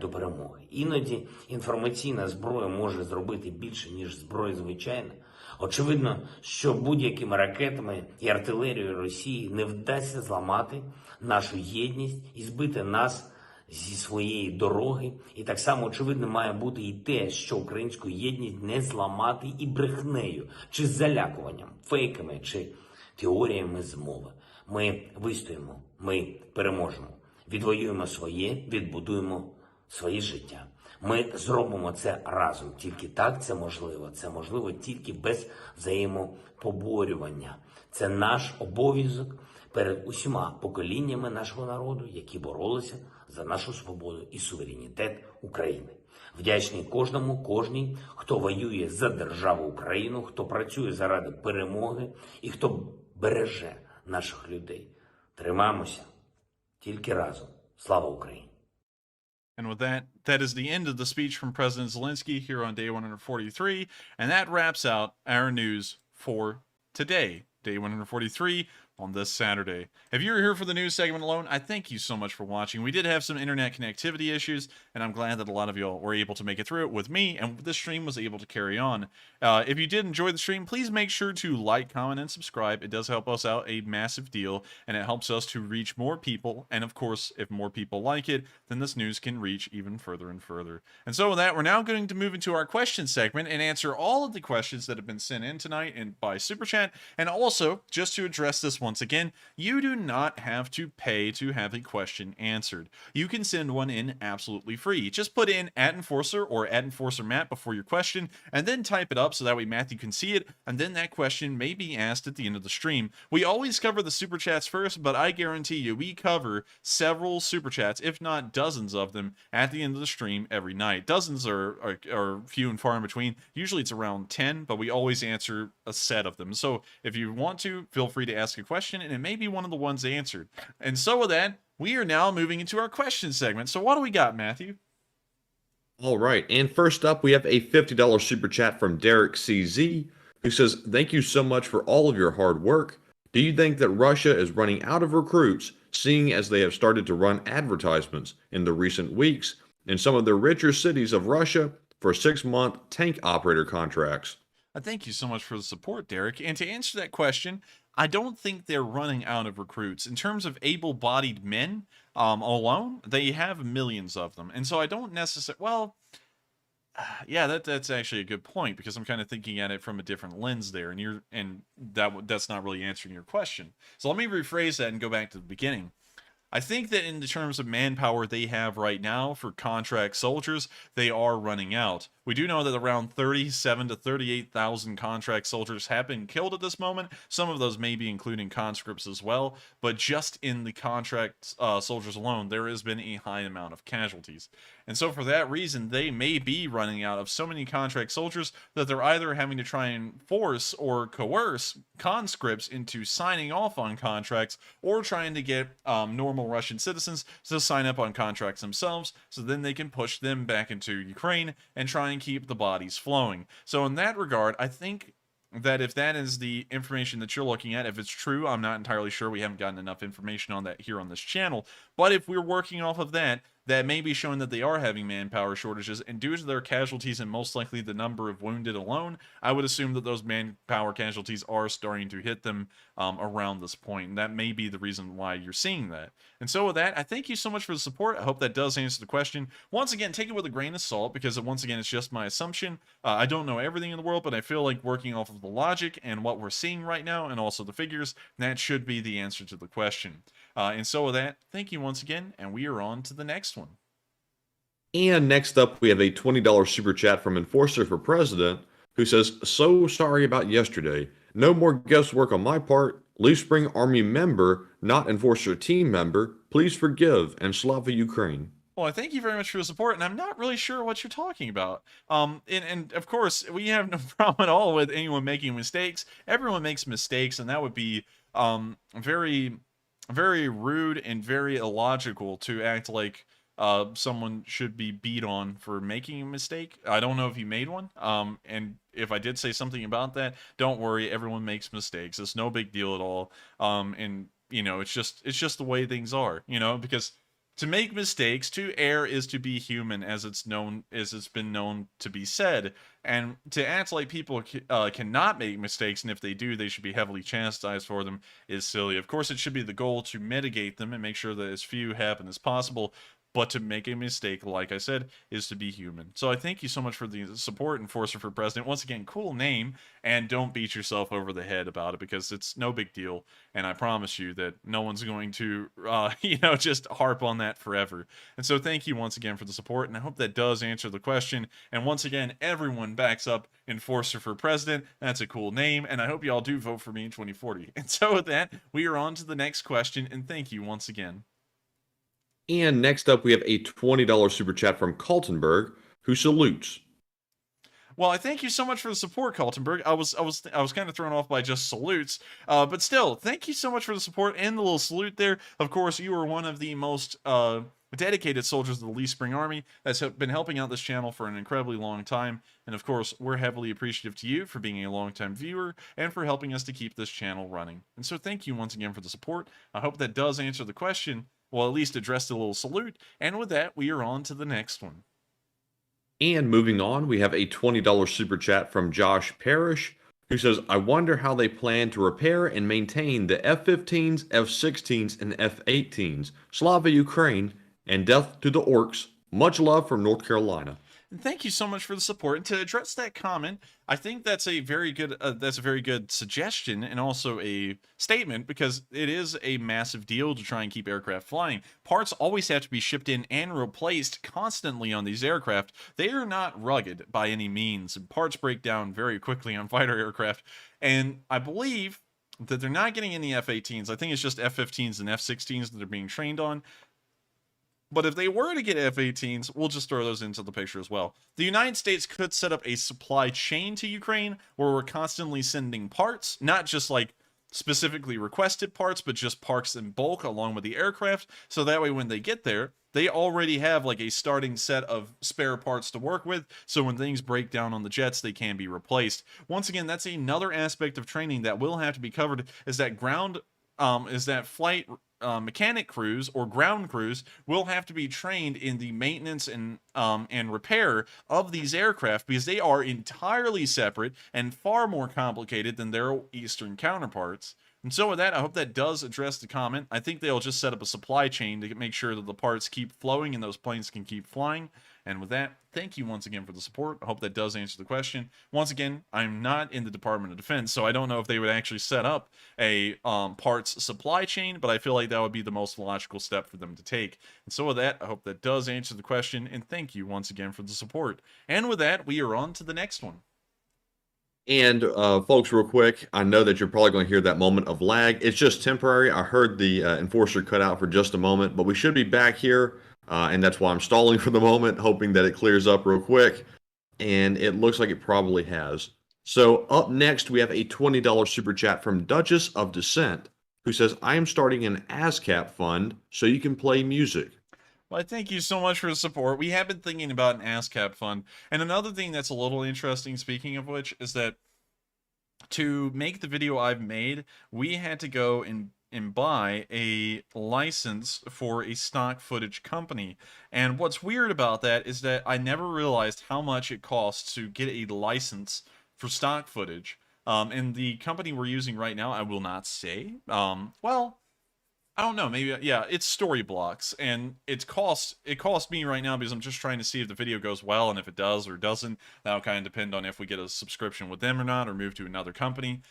Speaker 17: до перемоги. Іноді інформаційна зброя може зробити більше, ніж зброя звичайна. Очевидно, що будь-якими ракетами і артилерією Росії не вдасться зламати нашу єдність і збити нас зі своєї дороги. І так само очевидно має бути і те, що українську єдність не зламати і брехнею, чи залякуванням, фейками, чи теоріями змови. Ми вистоїмо, ми переможемо, відвоюємо своє, відбудуємо своє життя. Ми зробимо це разом. Тільки так це можливо. Це можливо тільки без взаємопоборювання. Це наш обов'язок перед усіма поколіннями нашого народу, які боролися за нашу свободу і суверенітет України. Вдячний кожній, хто воює за державу Україну, хто працює заради перемоги і хто береже наших людей. Тримаємося тільки разом. Слава Україні!
Speaker 3: And with that, that is the end of the speech from President Zelenskyy here on day 143, and that wraps out our news for today, day 143, on this Saturday. If you're here for the news segment alone, I thank you so much for watching. We did have some internet connectivity issues, and I'm glad that a lot of y'all were able to make it through it with me, and the stream was able to carry on. If you did enjoy the stream, please make sure to like, comment, and subscribe. It does help us out a massive deal, and it helps us to reach more people, and of course, if more people like it, then this news can reach even further and further. And so with that, we're now going to move into our question segment and answer all of the questions that have been sent in tonight and by Super Chat, and also, just to address this once again, you do not have to pay to have a question answered. You can send one in absolutely free. Just put in @Enforcer or @EnforcerMatt before your question, and then type it up so that way Matthew can see it, and then that question may be asked at the end of the stream. We always cover the Super Chats first, but I guarantee you we cover several Super Chats, if not dozens of them, at the end of the stream every night. Dozens are few and far in between. Usually it's around 10, but we always answer a set of them. So if you want to, feel free to ask a question, and it may be one of the ones answered. And so with that, we are now moving into our question segment. So what do we got, Matthew?
Speaker 4: All right, and first up, we have a $50 super chat from Derek CZ, who says, "Thank you so much for all of your hard work. Do you think that Russia is running out of recruits, seeing as they have started to run advertisements in the recent weeks in some of the richer cities of Russia for 6-month tank operator contracts?"
Speaker 3: Thank you so much for the support, Derek. And to answer that question, I don't think they're running out of recruits. In terms of able-bodied men alone, they have millions of them. And so I don't necessarily... Well, yeah, that's actually a good point, because I'm kind of thinking at it from a different lens there, and that's not really answering your question. So let me rephrase that and go back to the beginning. I think that in the terms of manpower they have right now for contract soldiers, they are running out. We do know that around 37 to 38,000 contract soldiers have been killed at this moment. Some of those may be including conscripts as well, but just in the contract soldiers alone, there has been a high amount of casualties. And so for that reason, they may be running out of so many contract soldiers that they're either having to try and force or coerce conscripts into signing off on contracts, or trying to get normal Russian citizens to sign up on contracts themselves, so then they can push them back into Ukraine and try and keep the bodies flowing. So in that regard, I think that if that is the information that you're looking at, if it's true, I'm not entirely sure. We haven't gotten enough information on that here on this channel. But if we're working off of that, that may be showing that they are having manpower shortages, and due to their casualties and most likely the number of wounded alone, I would assume that those manpower casualties are starting to hit them around this point, and that may be the reason why you're seeing that. And so with that, I thank you so much for the support. I hope that does answer the question. Once again, take it with a grain of salt, because once again, it's just my assumption. I don't know everything in the world, but I feel like working off of the logic and what we're seeing right now, and also the figures, that should be the answer to the question. And so with that, thank you once again, and we are on to the next one.
Speaker 4: And next up, we have a $20 super chat from Enforcer for President, who says, "So sorry about yesterday. No more guesswork on my part. Leaf Spring Army member, not Enforcer team member. Please forgive, and Slava Ukraine."
Speaker 3: Well, thank you very much for the support, and I'm not really sure what you're talking about. And of course, we have no problem at all with anyone making mistakes. Everyone makes mistakes, and that would be very, very rude and very illogical to act like someone should be beat on for making a mistake. I don't know if you made one. And if I did say something about that, don't worry, everyone makes mistakes. It's no big deal at all. And you know, it's just the way things are, you know, because to make mistakes, to err, is to be human, as it's been known to be said. And to act like people cannot make mistakes, and if they do, they should be heavily chastised for them, is silly. Of course, it should be the goal to mitigate them and make sure that as few happen as possible. But to make a mistake, like I said, is to be human. So I thank you so much for the support, Enforcer for President. Once again, cool name, and don't beat yourself over the head about it, because it's no big deal. And I promise you that no one's going to, you know, just harp on that forever. And so thank you once again for the support, and I hope that does answer the question. And once again, everyone backs up Enforcer for President. That's a cool name, and I hope you all do vote for me in 2040. And so with that, we are on to the next question, and thank you once again.
Speaker 4: And next up, we have a $20 super chat from Kaltenberg, who salutes.
Speaker 3: Well, I thank you so much for the support, Kaltenberg. I was kind of thrown off by just salutes, but still, thank you so much for the support and the little salute there. Of course, you are one of the most dedicated soldiers of the Leaf Spring Army that's been helping out this channel for an incredibly long time. And of course, we're heavily appreciative to you for being a longtime viewer and for helping us to keep this channel running. And so thank you once again for the support. I hope that does answer the question. Well, at least addressed a little salute. And with that, we are on to the next one.
Speaker 4: And moving on, we have a $20 super chat from Josh Parrish, who says, "I wonder how they plan to repair and maintain the F-15s, F-16s, and F-18s. Slava Ukraine, and death to the orcs. Much love from North Carolina."
Speaker 3: And thank you so much for the support. And to address that comment, I think that's a very good suggestion, and also a statement, because it is a massive deal to try and keep aircraft flying. Parts always have to be shipped in and replaced constantly on these aircraft. They are not rugged by any means, and parts break down very quickly on fighter aircraft. And I believe that they're not getting any F-18s. I think it's just F-15s and F-16s that they're being trained on. But if they were to get F-18s, we'll just throw those into the picture as well. The United States could set up a supply chain to Ukraine where we're constantly sending parts, not just like specifically requested parts, but just parts in bulk along with the aircraft. So that way when they get there, they already have like a starting set of spare parts to work with. So when things break down on the jets, they can be replaced. Once again, that's another aspect of training that will have to be covered, is that flight mechanic crews or ground crews will have to be trained in the maintenance and repair of these aircraft, because they are entirely separate and far more complicated than their Eastern counterparts. And so with that, I hope that does address the comment. I think they'll just set up a supply chain to make sure that the parts keep flowing and those planes can keep flying. And with that, thank you once again for the support. I hope that does answer the question. Once again, I'm not in the Department of Defense, so I don't know if they would actually set up a parts supply chain, but I feel like that would be the most logical step for them to take. And so with that, I hope that does answer the question, and thank you once again for the support. And with that, we are on to the next one.
Speaker 4: And folks, real quick, I know that you're probably going to hear that moment of lag. It's just temporary. I heard the enforcer cut out for just a moment, but we should be back here, and that's why I'm stalling for the moment, hoping that it clears up real quick. And it looks like it probably has. So up next, we have a $20 super chat from Duchess of Descent, who says, I am starting an ASCAP fund so you can play music.
Speaker 3: Well, thank you so much for the support. We have been thinking about an ASCAP fund. And another thing that's a little interesting, speaking of which, is that to make the video I've made, we had to go and buy a license for a stock footage company. And what's weird about that is that I never realized how much it costs to get a license for stock footage. And the company we're using right now, I will not say. Well, I don't know, maybe, yeah, it's Storyblocks, and it costs me right now because I'm just trying to see if the video goes well, and if it does or doesn't, that'll kind of depend on if we get a subscription with them or not, or move to another company.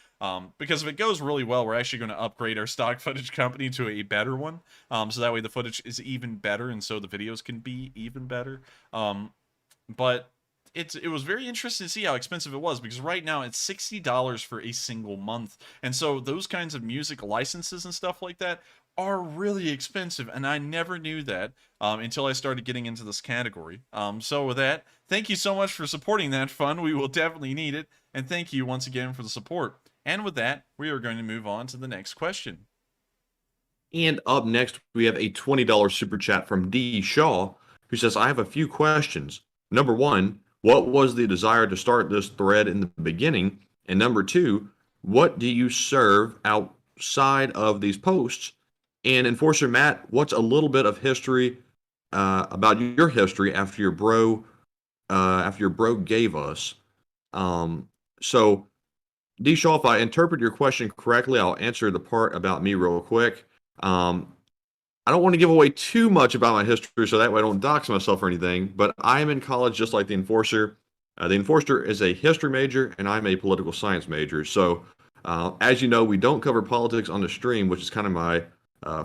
Speaker 3: Because if it goes really well, we're actually going to upgrade our stock footage company to a better one, so that way the footage is even better, and so the videos can be even better. But it was very interesting to see how expensive it was, because right now it's $60 for a single month, and so those kinds of music licenses and stuff like that are really expensive, and I never knew that until I started getting into this category. So with that, thank you so much for supporting that fund. We will definitely need it, and thank you once again for the support. And with that, we are going to move on to the next question.
Speaker 4: And up next, we have a $20 super chat from D. Shaw, who says, I have a few questions. Number one, what was the desire to start this thread in the beginning? And number two, what do you serve outside of these posts? And Enforcer Matt, what's a little bit of history about your history after your bro gave us? So, D. Shaw, if I interpret your question correctly, I'll answer the part about me real quick. I don't want to give away too much about my history, so that way I don't dox myself or anything. But I am in college just like the Enforcer. The Enforcer is a history major, and I'm a political science major. So, as you know, we don't cover politics on the stream, which is kind of my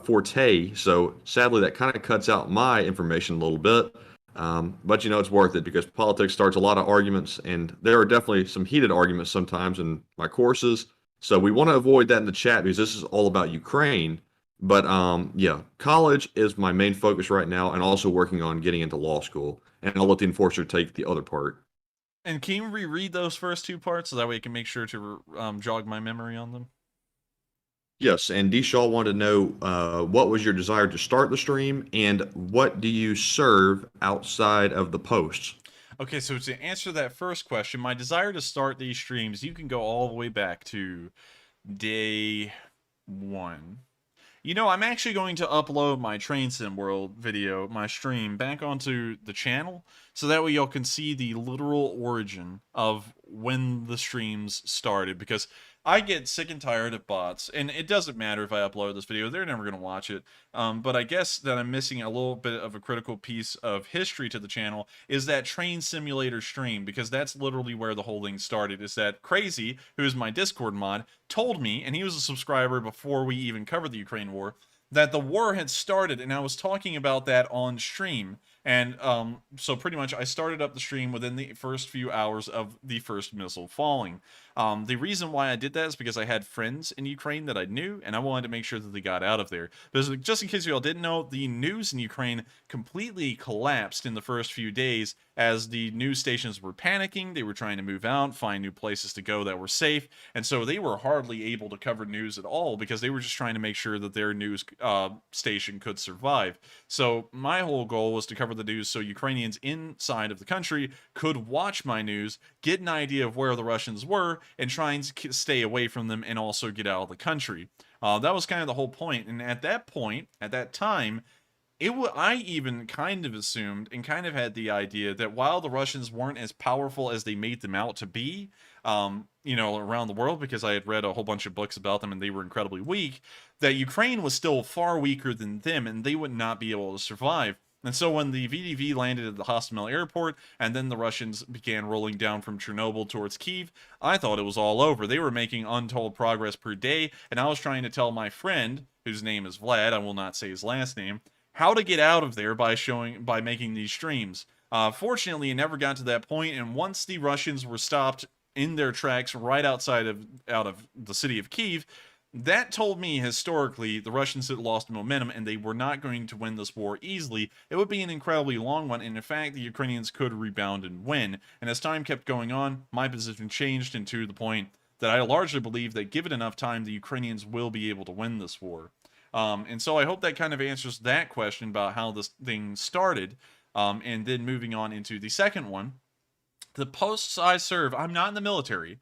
Speaker 4: forte, so sadly that kind of cuts out my information a little bit, but you know, it's worth it because politics starts a lot of arguments, and there are definitely some heated arguments sometimes in my courses, so we want to avoid that in the chat because this is all about Ukraine. But yeah, college is my main focus right now, and also working on getting into law school, and I'll let the Enforcer take the other part.
Speaker 3: And can you reread those first two parts so that way I can make sure to jog my memory on them?
Speaker 4: Yes, and D. Shaw wanted to know what was your desire to start the stream, and what do you serve outside of the posts?
Speaker 3: Okay, so to answer that first question, my desire to start these streams, you can go all the way back to day 1. You know, I'm actually going to upload my Train Sim World video, my stream, back onto the channel, so that way y'all can see the literal origin of when the streams started, because I get sick and tired of bots, and it doesn't matter if I upload this video, they're never going to watch it, but I guess that I'm missing a little bit of a critical piece of history to the channel, is that Train Simulator stream, because that's literally where the whole thing started, is that Crazy, who is my Discord mod, told me, and he was a subscriber before we even covered the Ukraine war, that the war had started, and I was talking about that on stream. And so pretty much I started up the stream within the first few hours of the first missile falling. The reason why I did that is because I had friends in Ukraine that I knew, and I wanted to make sure that they got out of there. Because just in case you all didn't know, the news in Ukraine completely collapsed in the first few days as the news stations were panicking. They were trying to move out, find new places to go that were safe, and so they were hardly able to cover news at all because they were just trying to make sure that their news station could survive. So my whole goal was to cover the news so Ukrainians inside of the country could watch my news, get an idea of where the Russians were, and try and stay away from them and also get out of the country. That was kind of the whole point. And at that point, at that time, I even kind of assumed and kind of had the idea that while the Russians weren't as powerful as they made them out to be, around the world, because I had read a whole bunch of books about them and they were incredibly weak, that Ukraine was still far weaker than them and they would not be able to survive. And so when the VDV landed at the Hostomel airport and then the Russians began rolling down from Chernobyl towards Kyiv, I thought it was all over. They were making untold progress per day, and I was trying to tell my friend, whose name is Vlad, I will not say his last name, how to get out of there by making these streams. Fortunately, it never got to that point, and once the Russians were stopped in their tracks right out of the city of Kyiv, that told me historically the Russians had lost momentum and they were not going to win this war easily. It would be an incredibly long one, and in fact the Ukrainians could rebound and win. And as time kept going on, my position changed into the point that I largely believe that given enough time, the Ukrainians will be able to win this war. And so I hope that kind of answers that question about how this thing started. And then moving on into the second one. The posts I serve, I'm not in the military.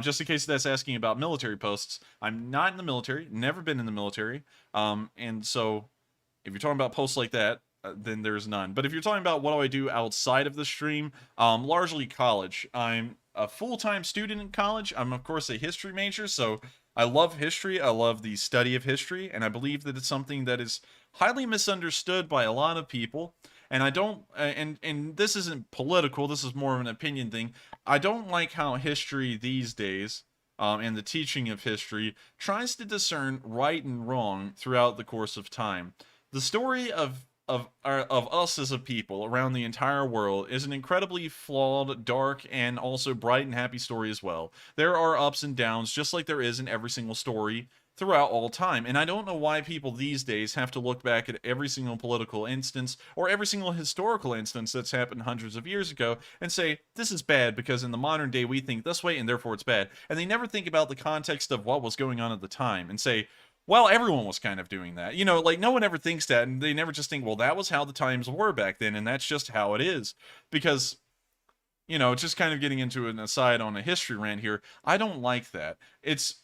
Speaker 3: Just in case that's asking about military posts, I'm not in the military, never been in the military. And so if you're talking about posts like that, then there's none. But if you're talking about what do I do outside of the stream, largely college. I'm a full-time student in college. I'm, of course, a history major, so I love history. I love the study of history, and I believe that it's something that is highly misunderstood by a lot of people. And I don't, and this isn't political, this is more of an opinion thing. I don't like how history these days, and the teaching of history, tries to discern right and wrong throughout the course of time. The story of us as a people around the entire world is an incredibly flawed, dark, and also bright and happy story as well. There are ups and downs, just like there is in every single story throughout all time. And I don't know why people these days have to look back at every single political instance or every single historical instance that's happened hundreds of years ago and say, this is bad because in the modern day we think this way and therefore it's bad. And they never think about the context of what was going on at the time and say, well, everyone was kind of doing that. Like no one ever thinks that, and they never just think, well, that was how the times were back then and that's just how it is. Because just kind of getting into an aside on a history rant here, I don't like that. It's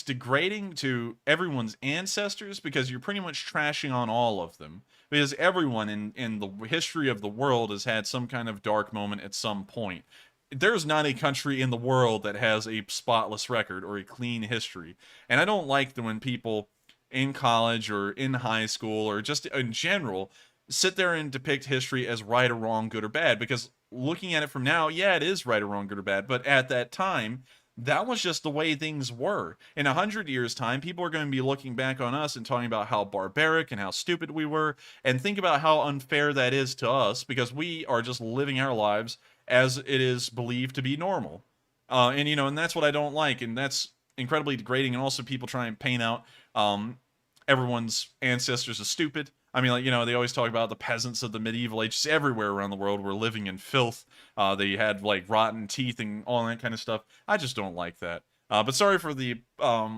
Speaker 3: degrading to everyone's ancestors because you're pretty much trashing on all of them. Because everyone in the history of the world has had some kind of dark moment at some point. There's not a country in the world that has a spotless record or a clean history. And I don't like when people in college or in high school or just in general sit there and depict history as right or wrong, good or bad. Because looking at it from now, yeah, it is right or wrong, good or bad. But at that time, that was just the way things were. In 100 years' time, people are going to be looking back on us and talking about how barbaric and how stupid we were, and think about how unfair that is to us, because we are just living our lives as it is believed to be normal. And that's what I don't like, and that's incredibly degrading, and also people try and paint out everyone's ancestors as stupid. I mean, they always talk about the peasants of the medieval ages everywhere around the world were living in filth. They had, rotten teeth and all that kind of stuff. I just don't like that. But sorry for the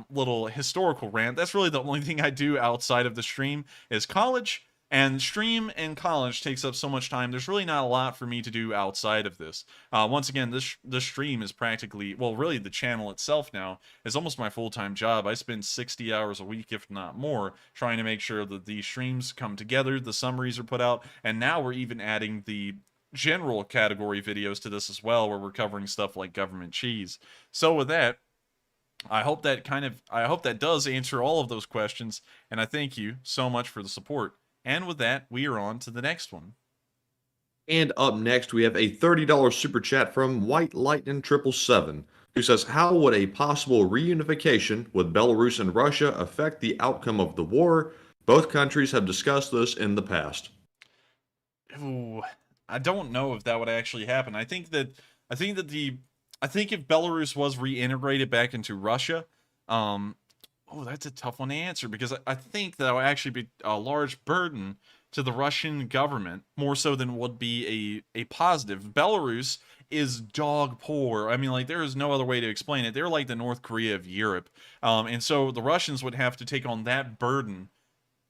Speaker 3: little historical rant. That's really the only thing I do outside of the stream is college. And stream and college takes up so much time. There's really not a lot for me to do outside of this. Once again, this stream is practically, well, really the channel itself now is almost my full-time job. I spend 60 hours a week, if not more, trying to make sure that the streams come together, the summaries are put out, and now we're even adding the general category videos to this as well, where we're covering stuff like government cheese. So with that, I hope that does answer all of those questions, and I thank you so much for the support. And with that, we are on to the next one.
Speaker 4: And up next, we have a $30 super chat from White Lightning 777, who says, how would a possible reunification with Belarus and Russia affect the outcome of the war? Both countries have discussed this in the past.
Speaker 3: Ooh, I don't know if that would actually happen. I think if Belarus was reintegrated back into Russia, oh, that's a tough one to answer, because I think that would actually be a large burden to the Russian government, more so than would be a positive. Belarus is dog poor. I mean, like, there is no other way to explain it. They're like the North Korea of Europe. And so the Russians would have to take on that burden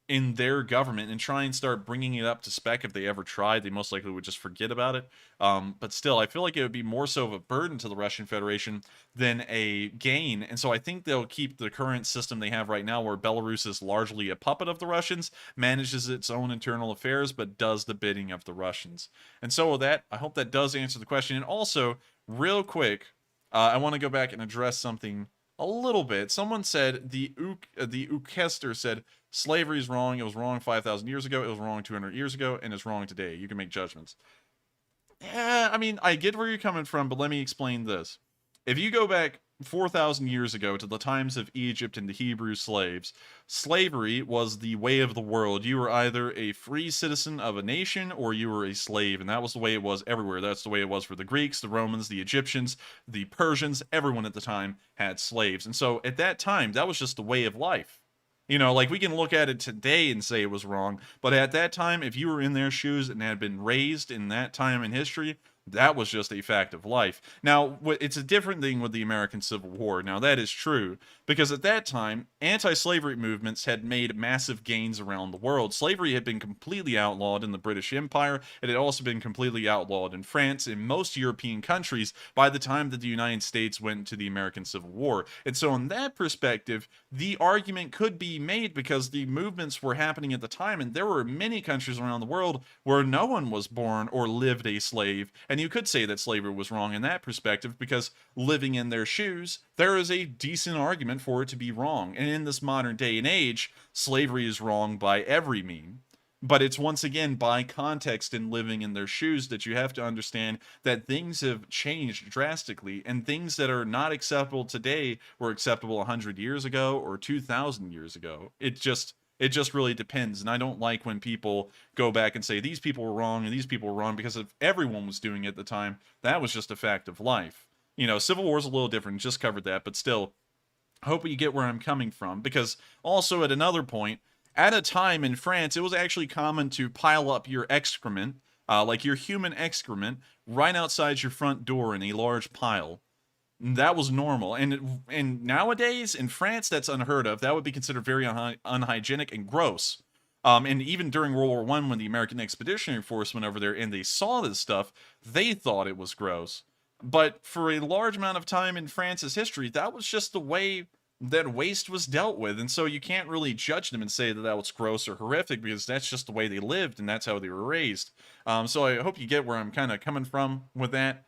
Speaker 3: in their government and try and start bringing it up to spec. If they ever tried, they most likely would just forget about it. But still, I feel like it would be more so of a burden to the Russian Federation than a gain. And so I think they'll keep the current system they have right now, where Belarus is largely a puppet of the Russians, manages its own internal affairs, but does the bidding of the Russians. And so with that, I hope that does answer the question. And also, real quick, I want to go back and address something a little bit. Someone said, the Ukester said, slavery is wrong. It was wrong 5,000 years ago. It was wrong 200 years ago, and it's wrong today. You can make judgments. Yeah, I mean, I get where you're coming from, but let me explain this. If you go back 4,000 years ago to the times of Egypt and the Hebrew slaves, slavery was the way of the world. You were either a free citizen of a nation or you were a slave, and that was the way it was everywhere. That's the way it was for the Greeks, the Romans, the Egyptians, the Persians. Everyone at the time had slaves. And so at that time, that was just the way of life. You know, like, we can look at it today and say it was wrong, but at that time, if you were in their shoes and had been raised in that time in history, that was just a fact of life. Now, it's a different thing with the American Civil War. Now, that is true, because at that time, anti-slavery movements had made massive gains around the world. Slavery had been completely outlawed in the British Empire. It had also been completely outlawed in France and most European countries by the time that the United States went to the American Civil War. And so in that perspective, the argument could be made, because the movements were happening at the time, and there were many countries around the world where no one was born or lived a slave. And you could say that slavery was wrong in that perspective, because living in their shoes, there is a decent argument for it to be wrong. And in this modern day and age, slavery is wrong by every mean. But it's once again by context and living in their shoes that you have to understand that things have changed drastically, and things that are not acceptable today were acceptable 100 years ago or 2,000 years ago. It just really depends. And I don't like when people go back and say these people were wrong and these people were wrong, because if everyone was doing it at the time, that was just a fact of life. You know, Civil War is a little different, just covered that, but still, I hope you get where I'm coming from. Because also at another point, at a time in France, it was actually common to pile up your excrement, like your human excrement, right outside your front door in a large pile. That was normal. And nowadays, in France, that's unheard of. That would be considered very unhygienic and gross. And even during World War I, when the American Expeditionary Force went over there and they saw this stuff, they thought it was gross. But for a large amount of time in France's history, that was just the way that waste was dealt with. And so you can't really judge them and say that that was gross or horrific, because that's just the way they lived and that's how they were raised. So I hope you get where I'm kind of coming from with that.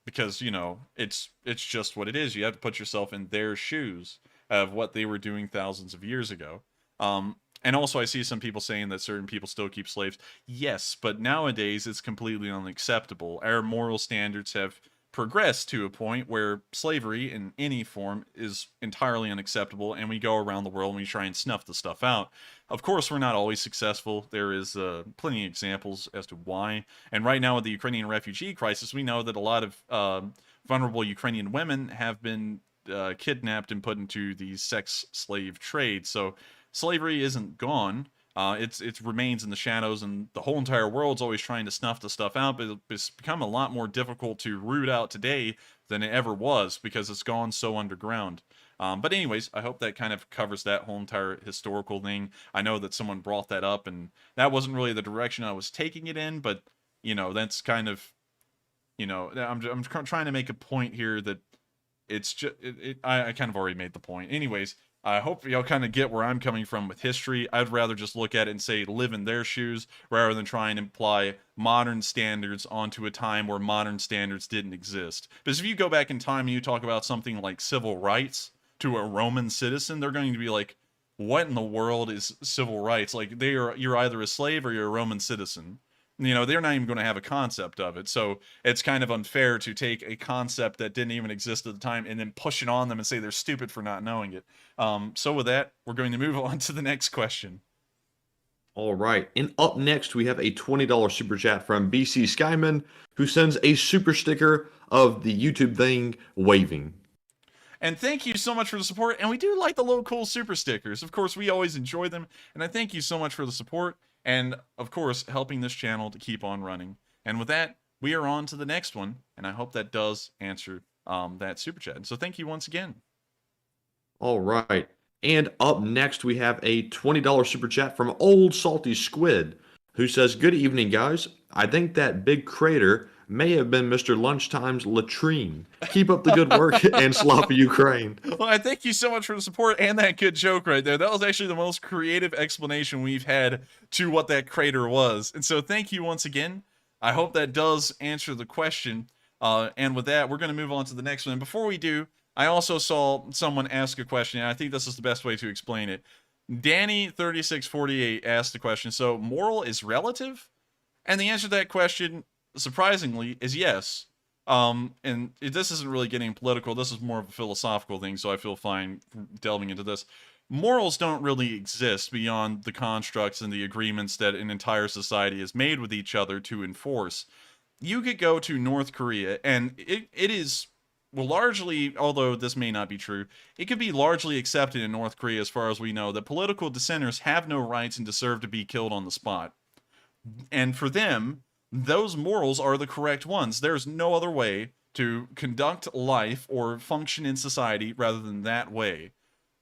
Speaker 3: Because, you know, it's just what it is. You have to put yourself in their shoes of what they were doing thousands of years ago. And also I see some people saying that certain people still keep slaves. Yes, but nowadays it's completely unacceptable. Our moral standards have progressed to a point where slavery in any form is entirely unacceptable, and we go around the world and we try and snuff the stuff out. Of course, we're not always successful. There is plenty of examples as to why. And right now with the Ukrainian refugee crisis, we know that a lot of vulnerable Ukrainian women have been kidnapped and put into the sex slave trade. So slavery isn't gone. It remains in the shadows, and the whole entire world's always trying to snuff the stuff out, but it's become a lot more difficult to root out today than it ever was, because it's gone so underground. But anyways, I hope that kind of covers that whole entire historical thing. I know that someone brought that up, and that wasn't really the direction I was taking it in, but, you know, that's kind of, you know, I'm trying to make a point here that it's just, I kind of already made the point. Anyways, I hope y'all kind of get where I'm coming from with history. I'd rather just look at it and say live in their shoes, rather than try and imply modern standards onto a time where modern standards didn't exist. Because if you go back in time and you talk about something like civil rights to a Roman citizen, they're going to be like, what in the world is civil rights? Like, you're either a slave or you're a Roman citizen. You know, they're not even going to have a concept of it. So it's kind of unfair to take a concept that didn't even exist at the time and then push it on them and say they're stupid for not knowing it. So with that, we're going to move on to the next question.
Speaker 4: All right. And up next, we have a $20 super chat from BC Skyman, who sends a super sticker of the YouTube thing waving.
Speaker 3: And thank you so much for the support. And we do like the little cool super stickers. Of course, we always enjoy them. And I thank you so much for the support. and of course, helping this channel to keep on running. And with that, we are on to the next one, and I hope that does answer that super chat. So thank you once again.
Speaker 4: All right. And up next, we have a $20 super chat from Old Salty Squid, who says, "Good evening, guys. I think that big crater may have been Mr. Lunchtime's latrine. Keep up the good work and sloppy Ukraine."
Speaker 3: Well, I thank you so much for the support and that good joke right there. That was actually the most creative explanation we've had to what that crater was. And so thank you once again. I hope that does answer the question. And with that, we're going to move on to the next one. And before we do, I also saw someone ask a question, and I think this is the best way to explain it. Danny3648 asked the question, so moral is relative? And the answer to that question, surprisingly, is yes. And this isn't really getting political. This is more of a philosophical thing, so I feel fine delving into this. Morals don't really exist beyond the constructs and the agreements that an entire society has made with each other to enforce. You could go to North Korea, and it is, well, largely, although this may not be true, it could be largely accepted in North Korea, as far as we know, that political dissenters have no rights and deserve to be killed on the spot. And for them, those morals are the correct ones. There's no other way to conduct life or function in society rather than that way.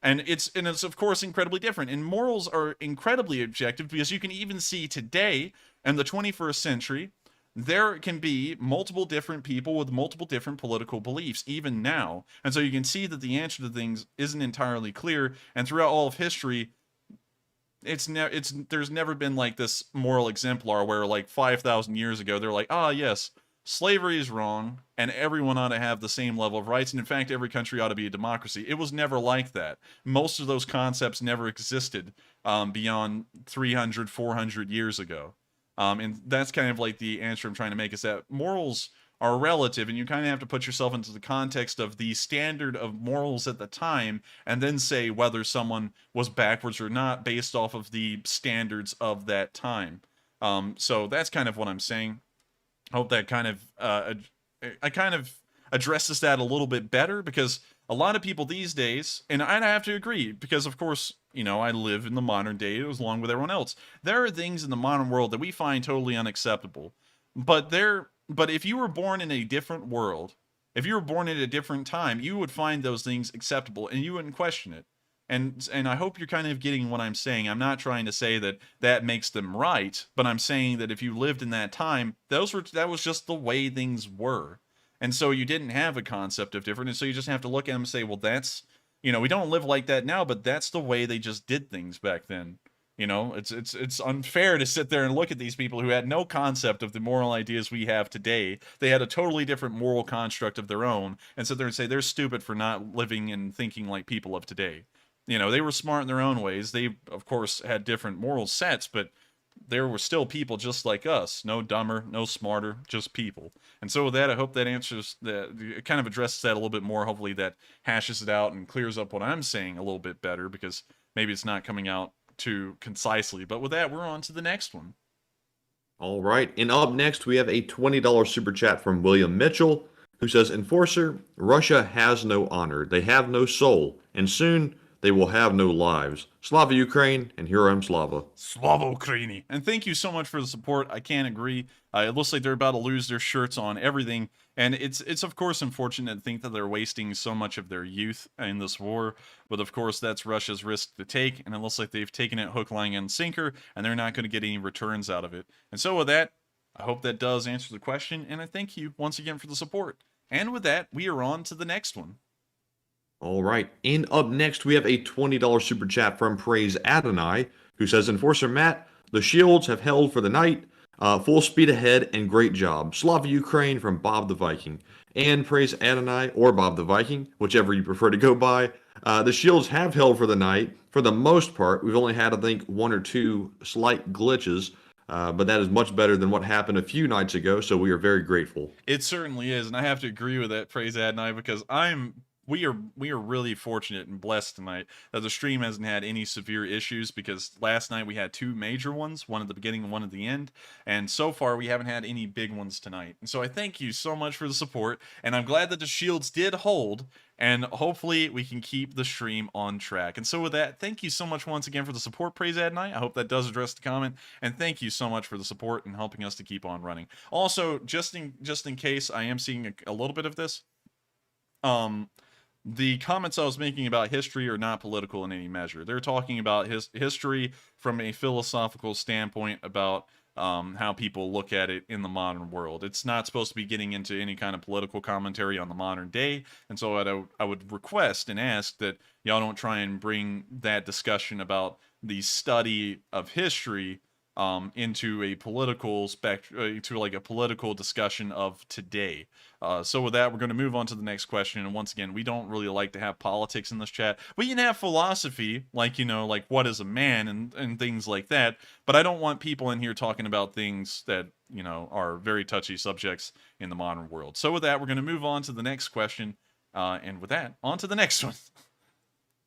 Speaker 3: And it's of course incredibly different. And morals are incredibly objective, because you can even see today in the 21st century, there can be multiple different people with multiple different political beliefs, even now. And so you can see that the answer to things isn't entirely clear. And throughout all of history, there's never been like this moral exemplar where, like, 5,000 years ago, they're like, ah, yes, slavery is wrong, and everyone ought to have the same level of rights, and in fact, every country ought to be a democracy. It was never like that. Most of those concepts never existed beyond 300, 400 years ago. And that's kind of like the answer I'm trying to make, is that morals are relative, and you kind of have to put yourself into the context of the standard of morals at the time, and then say whether someone was backwards or not based off of the standards of that time. So that's kind of what I'm saying. I hope that kind of addresses that a little bit better, because a lot of people these days, and I have to agree, because of course, you know, I live in the modern day along with everyone else. There are things in the modern world that we find totally unacceptable. But if you were born in a different world, if you were born at a different time, you would find those things acceptable and you wouldn't question it. And I hope you're kind of getting what I'm saying. I'm not trying to say that that makes them right, but I'm saying that if you lived in that time, that was just the way things were. And so you didn't have a concept of different, and so you just have to look at them and say, well, that's, you know, we don't live like that now, but that's the way they just did things back then. You know, it's unfair to sit there and look at these people who had no concept of the moral ideas we have today. They had a totally different moral construct of their own, and sit there and say they're stupid for not living and thinking like people of today. You know, they were smart in their own ways. They, of course, had different moral sets, but there were still people just like us. No dumber, no smarter, just people. And so with that, I hope that answers it kind of addresses that a little bit more. Hopefully that hashes it out and clears up what I'm saying a little bit better, because maybe it's not coming out too concisely. But with that, we're on to the next one.
Speaker 4: All right. And up next, we have a $20 super chat from William Mitchell, who says, "Enforcer, Russia has no honor. They have no soul. And soon they will have no lives. Slava Ukraine, and here I am, Slava."
Speaker 3: Slava Ukraini. And thank you so much for the support. I can't agree. It looks like they're about to lose their shirts on everything. And it's of course unfortunate to think that they're wasting so much of their youth in this war. But of course, that's Russia's risk to take. And it looks like they've taken it hook, line, and sinker. And they're not going to get any returns out of it. And so with that, I hope that does answer the question. And I thank you once again for the support. And with that, we are on to the next one.
Speaker 4: All right, and up next, we have a $20 super chat from Praise Adonai, who says, "Enforcer Matt, the shields have held for the night. Full speed ahead and great job. Slava Ukraine," from Bob the Viking. And Praise Adonai, or Bob the Viking, whichever you prefer to go by, the shields have held for the night. For the most part, we've only had, I think, one or two slight glitches, but that is much better than what happened a few nights ago, so we are very grateful.
Speaker 3: It certainly is, and I have to agree with that, Praise Adonai, because I'm we are really fortunate and blessed tonight that the stream hasn't had any severe issues, because last night we had 2 major ones, one at the beginning and one at the end, and so far we haven't had any big ones tonight. And so I thank you so much for the support, and I'm glad that the shields did hold, and hopefully we can keep the stream on track. And so with that, thank you so much once again for the support, Praise Adonai. I hope that does address the comment, and thank you so much for the support and helping us to keep on running. Also, just in case I am seeing a little bit of this, the comments I was making about history are not political in any measure. They're talking about history from a philosophical standpoint about how people look at it in the modern world. It's not supposed to be getting into any kind of political commentary on the modern day, and so I would request and ask that y'all don't try and bring that discussion about the study of history into a political to like a political discussion of today. So with that, we're going to move on to the next question. And once again, we don't really like to have politics in this chat. We can have philosophy, like, you know, like what is a man and things like that. But I don't want people in here talking about things that, you know, are very touchy subjects in the modern world. So with that, we're going to move on to the next question. And with that, on to the next one.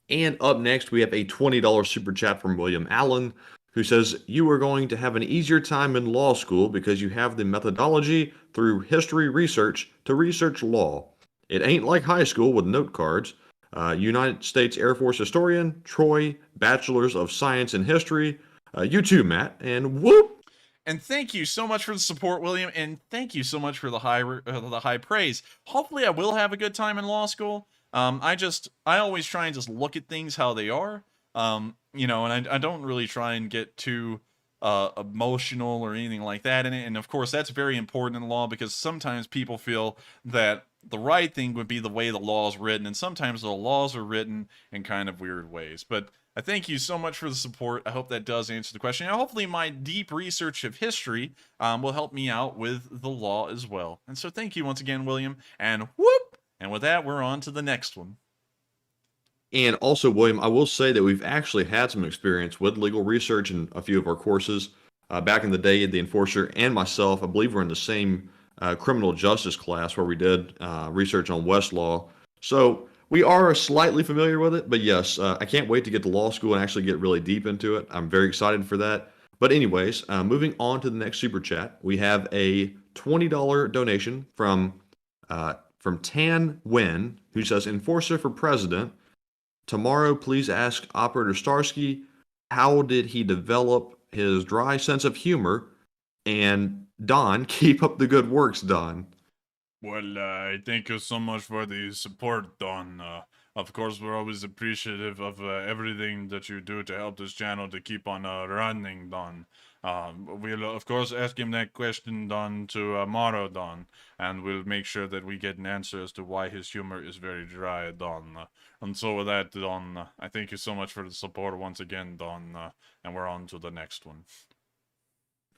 Speaker 4: And up next, we have a $20 super chat from William Allen, who says, you are going to have an easier time in law school because you have the methodology through history research to research law. It ain't like high school with note cards. United States Air Force historian, Troy, Bachelor's of Science in History. You too, Matt, and whoop!
Speaker 3: And thank you so much for the support, William, and thank you so much for the high praise. Hopefully I will have a good time in law school. I always try and just look at things how they are. You know, and I don't really try and get too emotional or anything like that in it. And of course, that's very important in law, because sometimes people feel that the right thing would be the way the law is written, and sometimes the laws are written in kind of weird ways. But I thank you so much for the support. I hope that does answer the question. And hopefully my deep research of history will help me out with the law as well. And so thank you once again, William, and whoop! And with that, we're on to the next one.
Speaker 4: And also, William, I will say that we've actually had some experience with legal research in a few of our courses. Back in the day, the enforcer and myself, I believe we're in the same criminal justice class where we did research on Westlaw. So we are slightly familiar with it, but yes, I can't wait to get to law school and actually get really deep into it. I'm very excited for that. But anyways, moving on to the next super chat, we have a $20 donation from Tan Wen, who says, enforcer for president. Tomorrow, please ask Operator Starsky, how did he develop his dry sense of humor? And Don, keep up the good works, Don.
Speaker 3: Well, thank you so much for the support, Don. Of course, we're always appreciative of everything that you do to help this channel to keep on running, Don. We'll, of course, ask him that question, Don, tomorrow, Don. And we'll make sure that we get an answer as to why his humor is very dry, Don. And so with that, Don, I thank you so much for the support once again, Don. And we're on to the next one.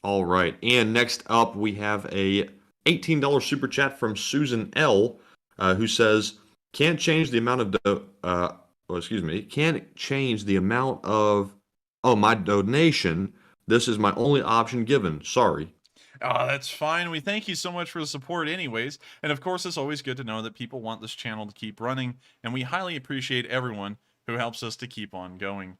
Speaker 4: All right. And next up, we have a $18 super chat from Susan L, who says, can't change the amount of can't change the amount of my donation. This is my only option given. Sorry.
Speaker 3: That's fine. We thank you so much for the support anyways. And of course, it's always good to know that people want this channel to keep running, and we highly appreciate everyone who helps us to keep on going.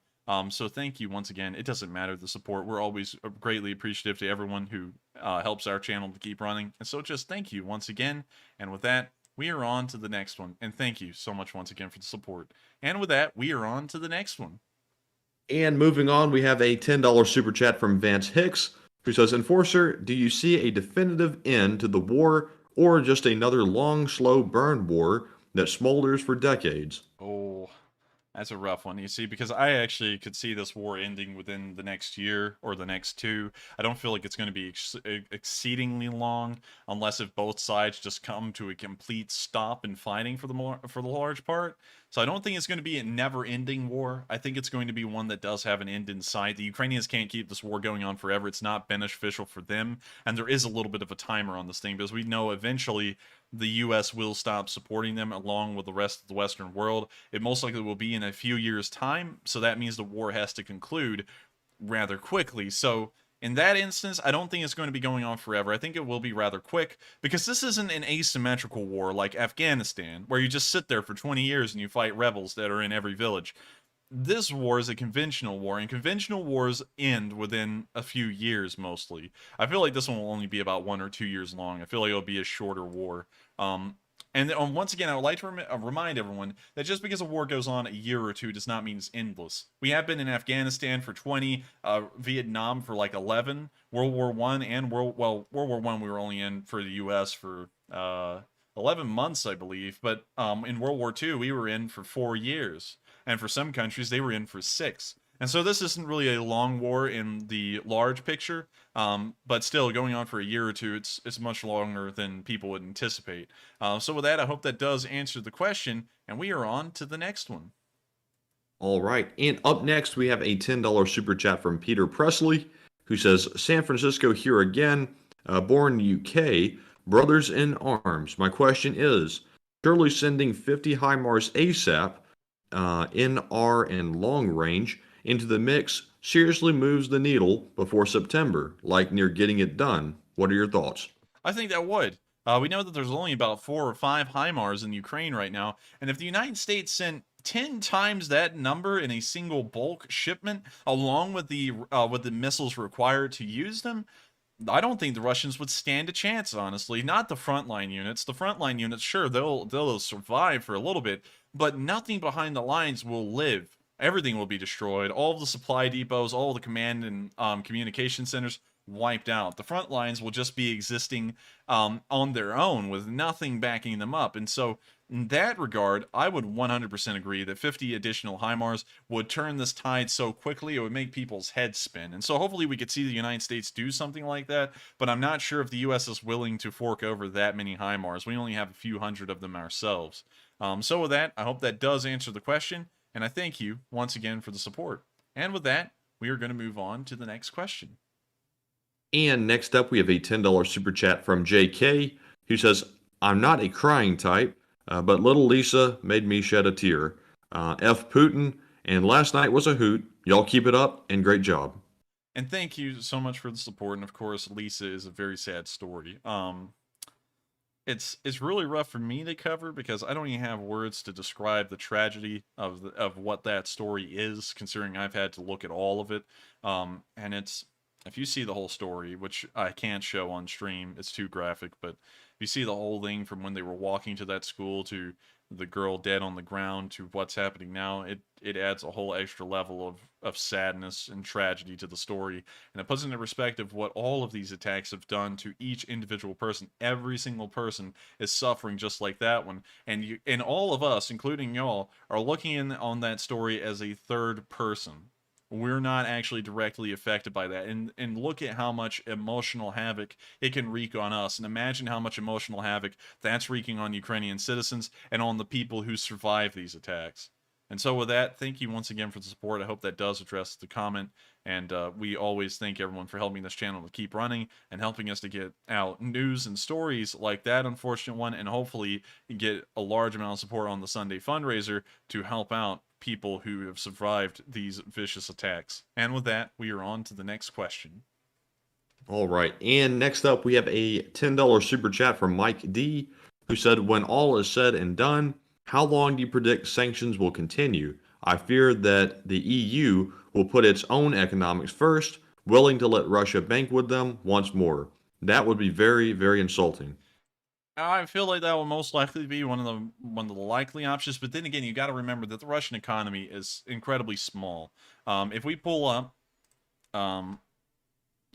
Speaker 3: So thank you once again. It doesn't matter the support. We're always greatly appreciative to everyone who helps our channel to keep running. And so just thank you once again. And with that, we are on to the next one. And thank you so much once again for the support. And with that, we are on to the next one.
Speaker 4: And moving on, we have a $10 super chat from Vance Hicks, who says, Enforcer, do you see a definitive end to the war, or just another long, slow burn war that smolders for decades?
Speaker 3: Oh, that's a rough one, you see, because I actually could see this war ending within the next year or the next 2. I don't feel like it's going to be exceedingly long, unless if both sides just come to a complete stop in fighting for the large part. So I don't think it's going to be a never-ending war. I think it's going to be one that does have an end in sight. The Ukrainians can't keep this war going on forever. It's not beneficial for them, and there is a little bit of a timer on this thing, because we know eventually the U.S. will stop supporting them along with the rest of the Western world. It most likely will be in a few years' time, so that means the war has to conclude rather quickly. So In that instance, I don't think it's going to be going on forever. I think it will be rather quick, because this isn't an asymmetrical war like Afghanistan, where you just sit there for 20 years and you fight rebels that are in every village. This war is a conventional war, and conventional wars end within a few years mostly. I feel like this one will only be about 1 or 2 years long. I feel like it'll be a shorter war. And once again, I would like to remind everyone that just because a war goes on a year or two does not mean it's endless. We have been in Afghanistan for 20, Vietnam for like 11, World War I and World War I we were only in for the U.S. for 11 months, I believe. But in World War II, we were in for 4 years. And for some countries, they were in for 6. And so this isn't really a long war in the large picture, but still going on for a year or two, it's much longer than people would anticipate. So with that, I hope that does answer the question, and we are on to the next one.
Speaker 4: All right, and up next we have a $10 super chat from Peter Presley, who says, San Francisco here again, born UK, brothers in arms. My question is, surely sending 50 HIMARS ASAP, NR and long range, into the mix seriously moves the needle before September, like near getting it done. What are your thoughts?
Speaker 3: I think that would. We know that there's only about 4 or 5 HIMARS in Ukraine right now, and if the United States sent 10 times that number in a single bulk shipment, along with the missiles required to use them, I don't think the Russians would stand a chance, honestly. Not the frontline units. The frontline units, sure, they'll survive for a little bit, but nothing behind the lines will live. Everything will be destroyed. All of the supply depots, all of the command and communication centers wiped out. The front lines will just be existing on their own with nothing backing them up. And so in that regard, I would 100% agree that 50 additional HIMARS would turn this tide so quickly it would make people's heads spin. And so hopefully we could see the United States do something like that, but I'm not sure if the U.S. is willing to fork over that many HIMARS. We only have a few hundred of them ourselves. So with that, I hope that does answer the question, and I thank you once again for the support. And with that, we are going to move on to the next question.
Speaker 4: And next up, we have a $10 super chat from JK, who says, I'm not a crying type, but little Lisa made me shed a tear. F Putin, and last night was a hoot. Y'all keep it up, and great job.
Speaker 3: And thank you so much for the support. And of course, Lisa is a very sad story. It's really rough for me to cover because I don't even have words to describe the tragedy of what that story is, considering I've had to look at all of it. And it's, if you see the whole story, which I can't show on stream, it's too graphic, but if you see the whole thing from when they were walking to that school to the girl dead on the ground to what's happening now, it adds a whole extra level of sadness and tragedy to the story. And it puts into perspective what all of these attacks have done to each individual person. Every single person is suffering just like that one. And all of us, including y'all, are looking in on that story as a third person. We're not actually directly affected by that. And look at how much emotional havoc it can wreak on us. And imagine how much emotional havoc that's wreaking on Ukrainian citizens and on the people who survive these attacks. And so with that, thank you once again for the support. I hope that does address the comment. And we always thank everyone for helping this channel to keep running and helping us to get out news and stories like that unfortunate one, and hopefully get a large amount of support on the Sunday fundraiser to help out people who have survived these vicious attacks. And with that, we are on to the next question.
Speaker 4: All right, and next up we have a $10 super chat from Mike D, who said, when all is said and done, how long do you predict sanctions will continue? I fear that the EU will put its own economics first, willing to let Russia bank with them once more. That would be very, very insulting.
Speaker 3: I feel like that will most likely be one of the likely options, but then again, you got to remember that the Russian economy is incredibly small. If we pull up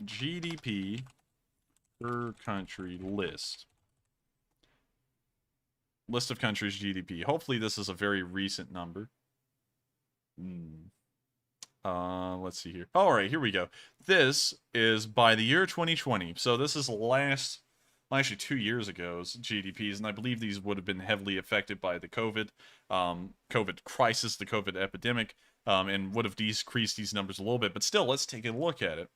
Speaker 3: GDP per country list of countries' GDP. Hopefully, this is a very recent number. Let's see here. All right, here we go. This is by the year 2020. So this is actually 2 years ago's GDPs, and I believe these would have been heavily affected by the COVID crisis, the COVID epidemic, and would have decreased these numbers a little bit. But still, let's take a look at it.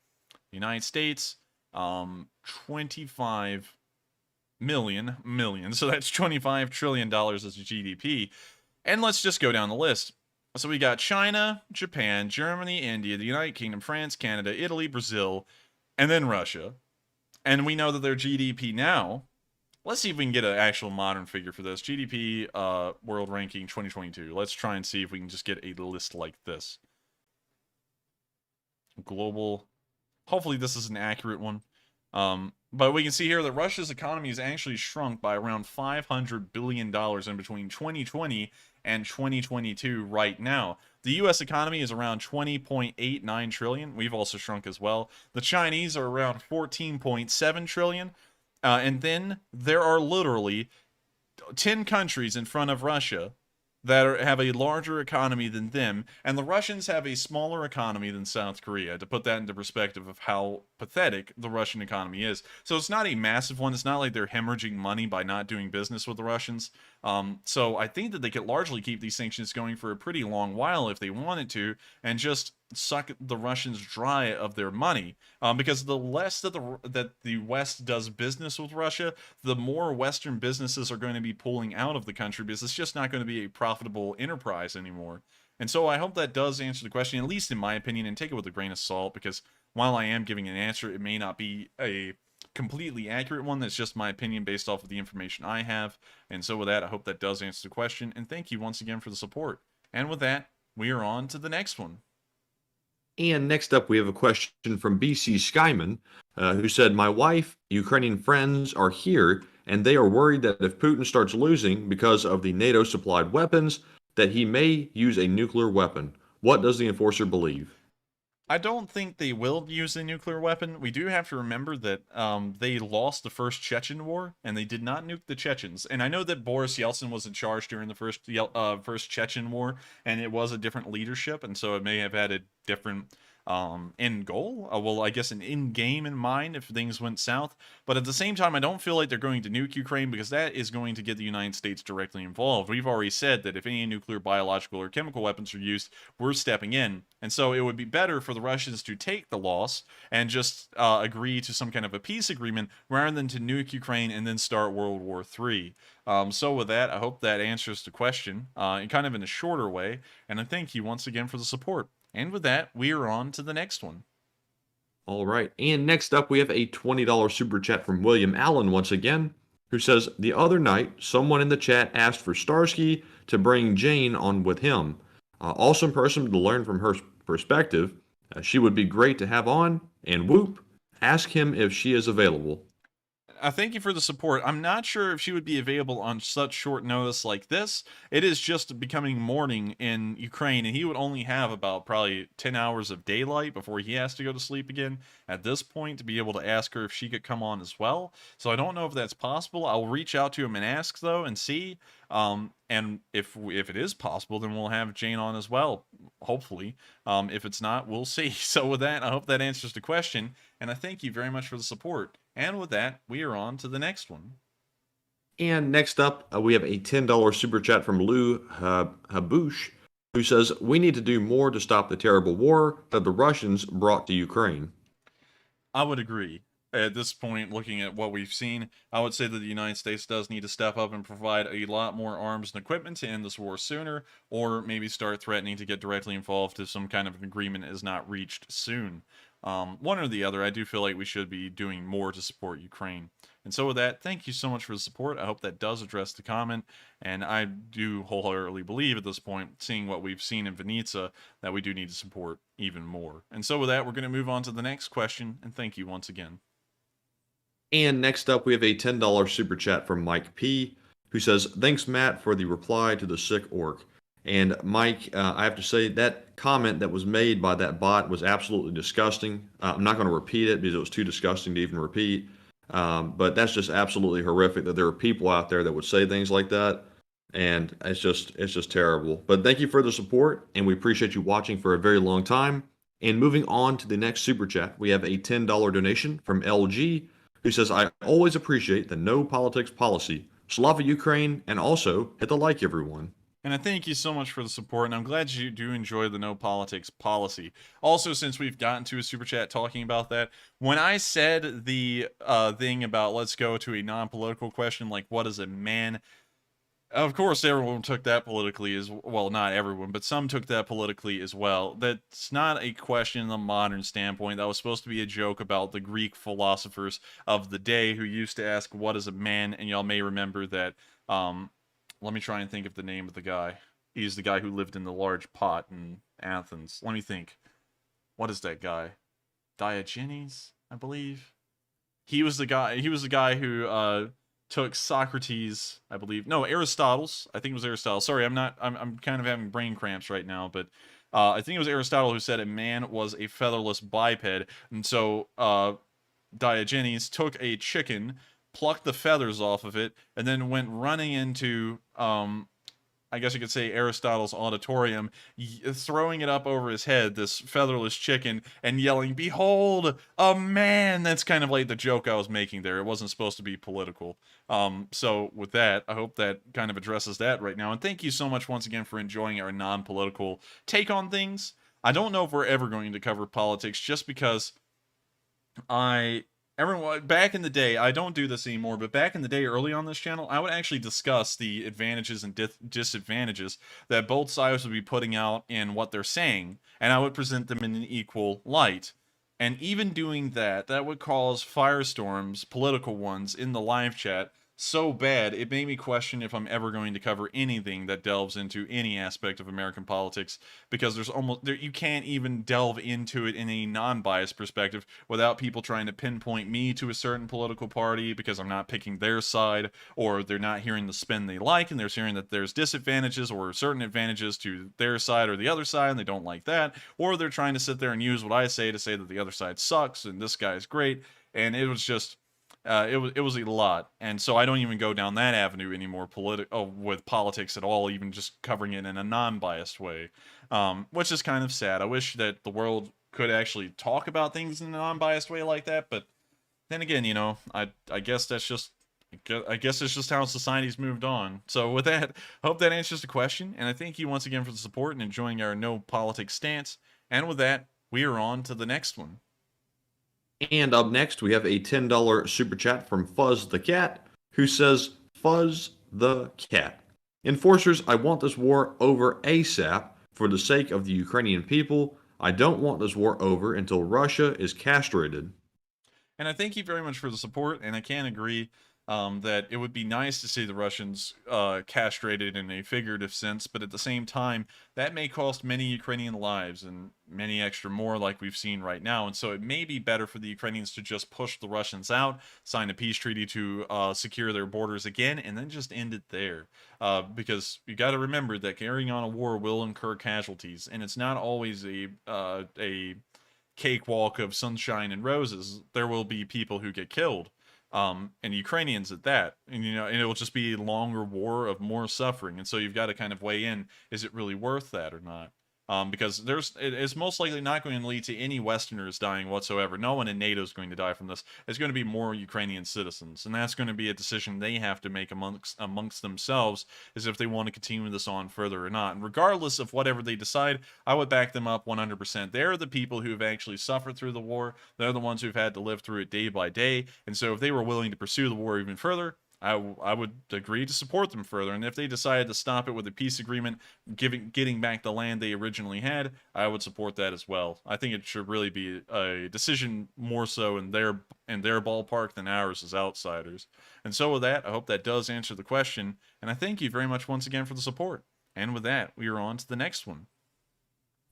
Speaker 3: The United States, 25 million, so that's $25 trillion as a GDP. And let's just go down the list. So we got China, Japan, Germany, India, the United Kingdom, France, Canada, Italy, Brazil, and then Russia. And we know that their GDP now, let's see if we can get an actual modern figure for this. GDP world ranking 2022. Let's try and see if we can just get a list like this. Global. Hopefully this is an accurate one. But we can see here that Russia's economy has actually shrunk by around $500 billion in between 2020 and 2022 right now. The U.S. economy is around 20.89 trillion. We've also shrunk as well. The Chinese are around 14.7 trillion. And then there are literally 10 countries in front of Russia that have a larger economy than them, and the Russians have a smaller economy than South Korea, to put that into perspective of how pathetic the Russian economy is. So it's not a massive one. It's not like they're hemorrhaging money by not doing business with the Russians. So I think that they could largely keep these sanctions going for a pretty long while if they wanted to, and just suck the Russians dry of their money, because the less that the West does business with Russia, the more Western businesses are going to be pulling out of the country, because it's just not going to be a profitable enterprise anymore. And so I hope that does answer the question, at least in my opinion, and take it with a grain of salt, because while I am giving an answer, it may not be a completely accurate one. That's just my opinion based off of the information I have. And so with that, I hope that does answer the question, and thank you once again for the support. And with that, we are on to the next one.
Speaker 4: And next up, we have a question from BC Skyman, who said, my wife, Ukrainian friends are here, and they are worried that if Putin starts losing because of the NATO-supplied weapons, that he may use a nuclear weapon. What does the enforcer believe?
Speaker 3: I don't think they will use a nuclear weapon. We do have to remember that they lost the first Chechen war, and they did not nuke the Chechens. And I know that Boris Yeltsin was in charge during the first Chechen war, and it was a different leadership, and so it may have had a different end goal. Well, I guess an end game in mind if things went south. But at the same time, I don't feel like they're going to nuke Ukraine, because that is going to get the United States directly involved. We've already said that if any nuclear, biological, or chemical weapons are used, we're stepping in. And so it would be better for the Russians to take the loss and just agree to some kind of a peace agreement rather than to nuke Ukraine and then start World War III. So with that, I hope that answers the question kind of in a shorter way. And I thank you once again for the support. And with that, we are on to the next one.
Speaker 4: All right. And next up, we have a $20 super chat from William Allen once again, who says, the other night, someone in the chat asked for Starsky to bring Jane on with him. Awesome person to learn from her perspective. She would be great to have on. And whoop, ask him if she is available.
Speaker 3: I thank you for the support. I'm not sure if she would be available on such short notice like this. It is just becoming morning in Ukraine, and he would only have about probably 10 hours of daylight before he has to go to sleep again at this point to be able to ask her if she could come on as well. So I don't know if that's possible. I'll reach out to him and ask, though, and see. And if it is possible, then we'll have Jane on as well, hopefully. If it's not, we'll see. So with that, I hope that answers the question, and I thank you very much for the support. And with that, we are on to the next one.
Speaker 4: And next up, we have a $10 super chat from Lou Habush, who says, we need to do more to stop the terrible war that the Russians brought to Ukraine.
Speaker 3: I would agree. At this point, looking at what we've seen, I would say that the United States does need to step up and provide a lot more arms and equipment to end this war sooner, or maybe start threatening to get directly involved if some kind of an agreement is not reached soon. One or the other, I do feel like we should be doing more to support Ukraine. And so with that, thank you so much for the support. I hope that does address the comment. And I do wholeheartedly believe at this point, seeing what we've seen in Vinnytsia, that we do need to support even more. And so with that, we're going to move on to the next question. And thank you once again.
Speaker 4: And next up, we have a $10 super chat from Mike P, who says, thanks, Matt, for the reply to the sick orc. And Mike, I have to say that comment that was made by that bot was absolutely disgusting. I'm not going to repeat it because it was too disgusting to even repeat. But that's just absolutely horrific that there are people out there that would say things like that. And it's just terrible. But thank you for the support, and we appreciate you watching for a very long time. And moving on to the next super chat, we have a $10 donation from LG, who says, I always appreciate the no politics policy. Slava Ukraine, and also hit the like, everyone.
Speaker 3: And I thank you so much for the support, and I'm glad you do enjoy the no politics policy. Also, since we've gotten to a super chat talking about that, when I said the thing about let's go to a non-political question, like what is a man, Of course, everyone took that politically as well. Not everyone, but some took that politically as well. That's not a question in the modern standpoint. That was supposed to be a joke about the Greek philosophers of the day who used to ask, "What is a man?" And y'all may remember that. Let me try and think of the name of the guy. He's the guy who lived in the large pot in Athens. Let me think. What is that guy? Diogenes, I believe. He was the guy. He was the guy who took Socrates, I believe. No, Aristotle's. I think it was Aristotle. Sorry, I'm kind of having brain cramps right now, but I think it was Aristotle who said a man was a featherless biped, and so Diogenes took a chicken, plucked the feathers off of it, and then went running into I guess you could say Aristotle's auditorium, throwing it up over his head, this featherless chicken, and yelling, "Behold, a man!" That's kind of like the joke I was making there. It wasn't supposed to be political. So with that, I hope that kind of addresses that right now. And thank you so much once again for enjoying our non-political take on things. I don't know if we're ever going to cover politics just because everyone back in the day, I don't do this anymore, but back in the day early on this channel, I would actually discuss the advantages and disadvantages that both sides would be putting out in what they're saying, and I would present them in an equal light. And even doing that, that would cause firestorms, political ones, in the live chat so bad, it made me question if I'm ever going to cover anything that delves into any aspect of American politics, because you can't even delve into it in a non-biased perspective without people trying to pinpoint me to a certain political party because I'm not picking their side, or they're not hearing the spin they like, and they're hearing that there's disadvantages or certain advantages to their side or the other side, and they don't like that, or they're trying to sit there and use what I say to say that the other side sucks and this guy's great, and it was just... it was a lot, and so I don't even go down that avenue anymore with politics at all, even just covering it in a non-biased way, which is kind of sad. I wish that the world could actually talk about things in a non-biased way like that, but then again, you know, I guess that's just... I guess it's just how society's moved on. So with that, I hope that answers the question, and I thank you once again for the support and enjoying our no politics stance. And with that, we are on to the next one.
Speaker 4: And up next, we have a $10 super chat from Fuzz the Cat, who says, "Fuzz the Cat. Enforcers, I want this war over ASAP for the sake of the Ukrainian people. I don't want this war over until Russia is castrated."
Speaker 3: And I thank you very much for the support, and I can agree that it would be nice to see the Russians castrated in a figurative sense, but at the same time, that may cost many Ukrainian lives and many extra more like we've seen right now, and so it may be better for the Ukrainians to just push the Russians out, sign a peace treaty to secure their borders again, and then just end it there. Because you got to remember that carrying on a war will incur casualties, and it's not always a cakewalk of sunshine and roses. There will be people who get killed. And Ukrainians at that, and you know, and it will just be a longer war of more suffering, and so you've got to kind of weigh in: is it really worth that or not? Because it's most likely not going to lead to any Westerners dying whatsoever. No one in NATO is going to die from this. It's going to be more Ukrainian citizens, and that's going to be a decision they have to make amongst themselves, is if they want to continue this on further or not. And regardless of whatever they decide, I would back them up 100%. They're the people who have actually suffered through the war. They're the ones who've had to live through it day by day, and so if they were willing to pursue the war even further, I would agree to support them further. And if they decided to stop it with a peace agreement, getting back the land they originally had, I would support that as well. I think it should really be a decision more so in their ballpark than ours as outsiders. And so with that, I hope that does answer the question. And I thank you very much once again for the support. And with that, we are on to the next one.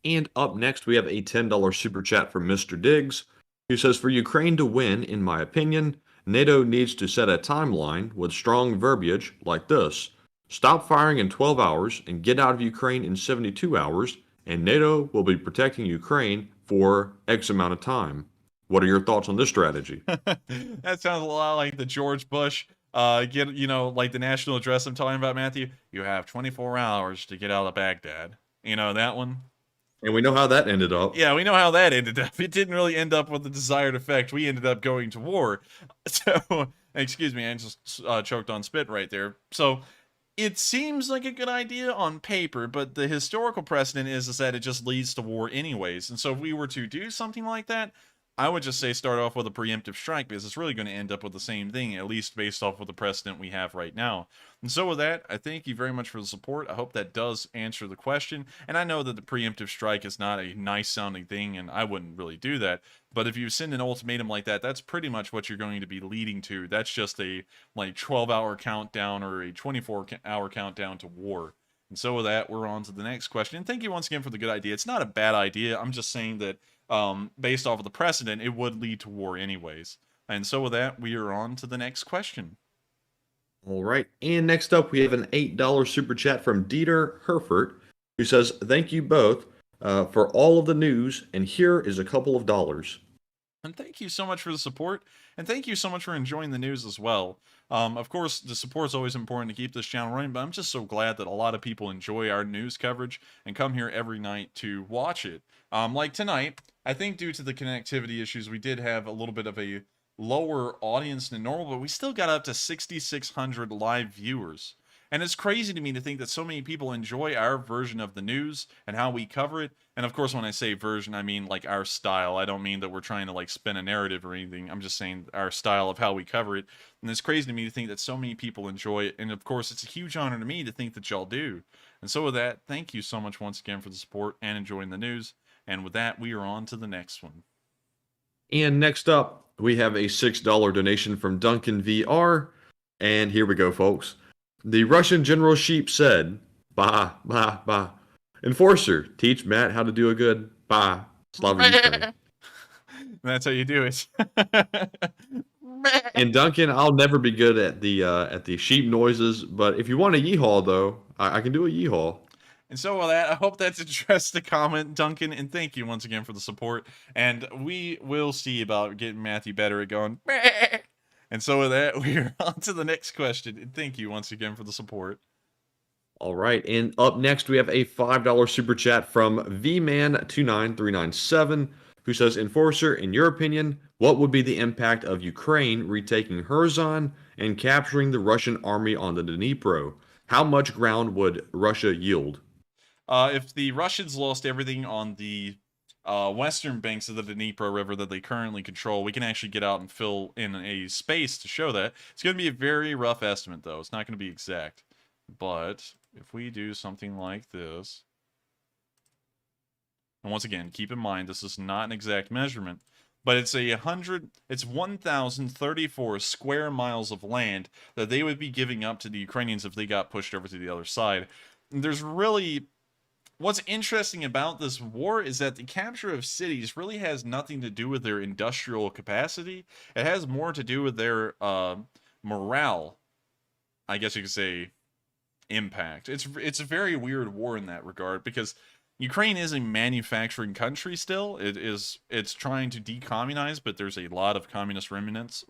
Speaker 4: And up next, we have a $10 super chat from Mr. Diggs, who says, "For Ukraine to win, in my opinion, NATO needs to set a timeline with strong verbiage like this: stop firing in 12 hours and get out of Ukraine in 72 hours, and NATO will be protecting Ukraine for X amount of time." What are your thoughts on this strategy?
Speaker 3: That sounds a lot like the George Bush, like the national address I'm talking about, Matthew. You have 24 hours to get out of Baghdad. You know, that one?
Speaker 4: And we know how that ended up.
Speaker 3: Yeah, we know how that ended up. It didn't really end up with the desired effect. We ended up going to war. So, excuse me, I just choked on spit right there. So, it seems like a good idea on paper, but the historical precedent is that it just leads to war anyways. And so if we were to do something like that, I would just say start off with a preemptive strike, because it's really going to end up with the same thing, at least based off of the precedent we have right now. And so with that, I thank you very much for the support. I hope that does answer the question. And I know that the preemptive strike is not a nice sounding thing, and I wouldn't really do that. But if you send an ultimatum like that, that's pretty much what you're going to be leading to. That's just a like 12-hour countdown or a 24-hour countdown to war. And so with that, we're on to the next question. And thank you once again for the good idea. It's not a bad idea. I'm just saying that based off of the precedent, it would lead to war anyways. And so with that, we are on to the next question.
Speaker 4: All right. And next up, we have an $8 super chat from Dieter Herfert, who says, thank you both for all of the news, and here is a couple of dollars.
Speaker 3: And thank you so much for the support, and thank you so much for enjoying the news as well. Of course, the support is always important to keep this channel running, but I'm just so glad that a lot of people enjoy our news coverage and come here every night to watch it. Like tonight, I think due to the connectivity issues, we did have a little bit of a lower audience than normal, but we still got up to 6,600 live viewers. And it's crazy to me to think that so many people enjoy our version of the news and how we cover it. And of course, when I say version, I mean like our style. I don't mean that we're trying to like spin a narrative or anything. I'm just saying our style of how we cover it. And it's crazy to me to think that so many people enjoy it. And of course, it's a huge honor to me to think that y'all do. And so with that, thank you so much once again for the support and enjoying the news. And with that, we are on to the next one.
Speaker 4: And next up, we have a $6 donation from Duncan VR. And here we go, folks. The Russian General Sheep said, bah, bah, bah. Enforcer, teach Matt how to do a good bah. Sloviansk.
Speaker 3: That's how you do it.
Speaker 4: And Duncan, I'll never be good at the sheep noises, but if you want a yeehaw, though, I can do a yeehaw.
Speaker 3: And so with that, I hope that's addressed the comment, Duncan, and thank you once again for the support. And we will see about getting Matthew better at going. And so with that, we're on to the next question. And thank you once again for the support.
Speaker 4: All right, and up next, we have a $5 super chat from VMan29397, who says, Enforcer, in your opinion, what would be the impact of Ukraine retaking Kherson and capturing the Russian army on the Dnipro? How much ground would Russia yield?
Speaker 3: If the Russians lost everything on the western banks of the Dnipro River that they currently control, we can actually get out and fill in a space to show that. It's going to be a very rough estimate, though. It's not going to be exact. But if we do something like this, and once again, keep in mind, this is not an exact measurement, but it's 1,034 square miles of land that they would be giving up to the Ukrainians if they got pushed over to the other side. And there's really... What's interesting about this war is that the capture of cities really has nothing to do with their industrial capacity. It has more to do with their morale, I guess you could say, impact. It's a very weird war in that regard, because Ukraine is a manufacturing country still. It's trying to decommunize, but there's a lot of communist remnants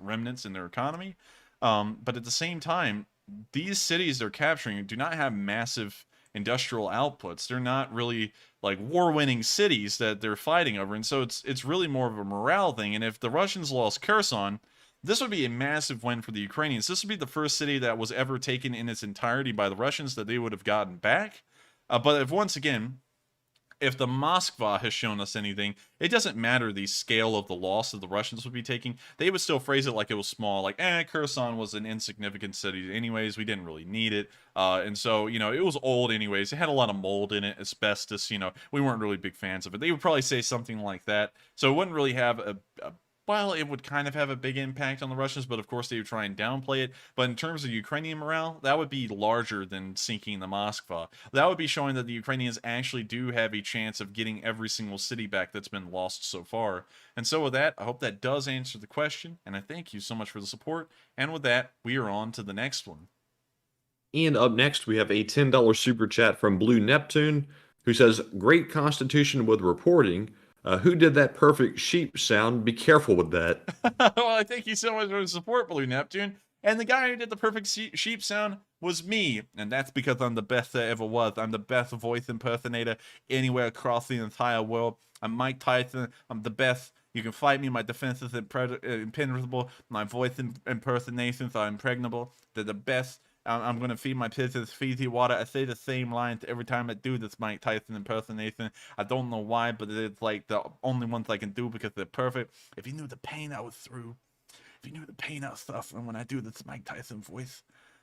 Speaker 3: in their economy. But at the same time, these cities they're capturing do not have massive industrial outputs. They're not really like war-winning cities that they're fighting over, and so it's really more of a morale thing. And if the Russians lost Kherson, this would be a massive win for the Ukrainians. This would be the first city that was ever taken in its entirety by the Russians that they would have gotten back. But if the Moskva has shown us anything, it doesn't matter the scale of the loss that the Russians would be taking. They would still phrase it like it was small, like, Kherson was an insignificant city anyways, we didn't really need it. And so, it was old anyways. It had a lot of mold in it, asbestos, we weren't really big fans of it. They would probably say something like that. So it wouldn't really have well, it would kind of have a big impact on the Russians, but of course they would try and downplay it. But in terms of Ukrainian morale, that would be larger than sinking the Moskva. That would be showing that the Ukrainians actually do have a chance of getting every single city back that's been lost so far. And so with that, I hope that does answer the question, and I thank you so much for the support. And with that, we are on to the next one.
Speaker 4: And up next, we have a $10 super chat from Blue Neptune, who says, great constitution with reporting. Who did that perfect sheep sound? Be careful with that.
Speaker 3: Well, I thank you so much for the support, Blue Neptune. And the guy who did the perfect sheep sound was me. And that's because I'm the best there ever was. I'm the best voice impersonator anywhere across the entire world. I'm Mike Tyson. I'm the best. You can fight me. My defense is impenetrable. My voice impersonations are impregnable. They're the best. I'm gonna feed my pigs this fizzy water. I say the same lines every time I do this Mike Tyson impersonation. I don't know why, but it's like the only ones I can do because they're perfect. If you knew the pain I was through, if you knew the pain I was suffering when I do this Mike Tyson voice,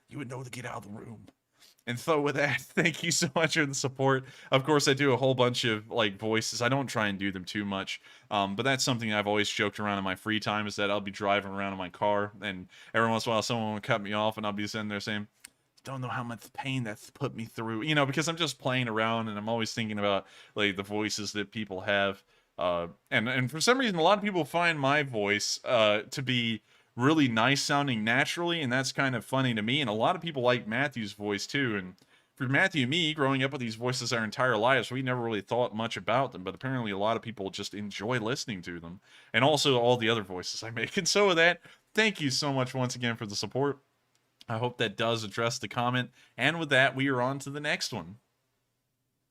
Speaker 3: you would know to get out of the room. And so with that, thank you so much for the support. Of course, I do a whole bunch of like voices. I don't try and do them too much, but that's something I've always joked around in my free time, is that I'll be driving around in my car, and every once in a while someone will cut me off, and I'll be sitting there saying, don't know how much pain that's put me through, you know, because I'm just playing around, and I'm always thinking about like the voices that people have. And for some reason, a lot of people find my voice to be really nice sounding naturally, and that's kind of funny to me. And a lot of people like Matthew's voice too. And for Matthew and me, growing up with these voices our entire lives, we never really thought much about them, but apparently a lot of people just enjoy listening to them, and also all the other voices I make. And so with that, thank you so much once again for the support. I hope that does address the comment. And with that, we are on to the next one.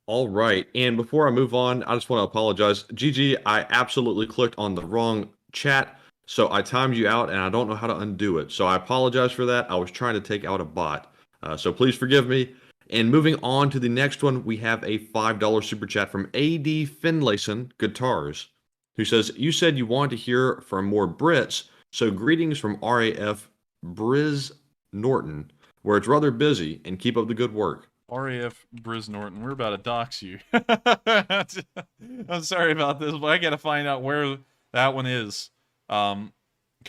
Speaker 4: All right, and before I move on, I just want to apologize. Gigi, I absolutely clicked on the wrong chat, so I timed you out, and I don't know how to undo it. So I apologize for that. I was trying to take out a bot, so please forgive me. And moving on to the next one, we have a $5 super chat from A.D. Finlayson Guitars, who says, you said you wanted to hear from more Brits, so greetings from RAF Briz Norton, where it's rather busy, and keep up the good work.
Speaker 3: RAF Briz Norton, we're about to dox you. I'm sorry about this, but I gotta find out where that one is. Come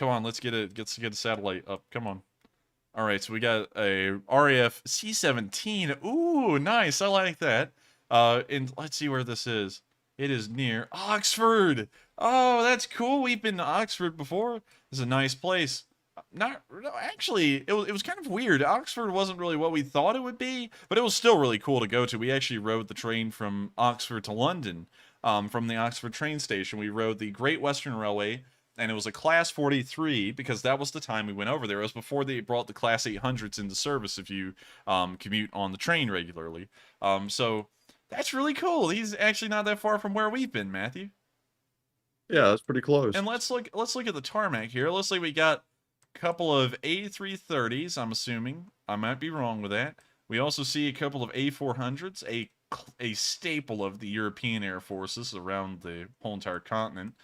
Speaker 3: on, let's get a satellite up. Come on. All right, so we got a RAF C-17. Ooh, nice. I like that. And let's see where this is. It is near Oxford. Oh, that's cool. We've been to Oxford before. It's a nice place. Actually, it was kind of weird. Oxford wasn't really what we thought it would be, but it was still really cool to go to. We actually rode the train from Oxford to London. From the Oxford train station, we rode the Great Western Railway, and it was a Class 43 because that was the time we went over there. It was before they brought the Class 800s into service if you commute on the train regularly. So that's really cool. He's actually not that far from where we've been, Matthew.
Speaker 4: Yeah, that's pretty close.
Speaker 3: And let's look at the tarmac here. Looks like we got a couple of A330s, I'm assuming. I might be wrong with that. We also see a couple of A400s, a staple of the European Air Forces around the whole entire continent.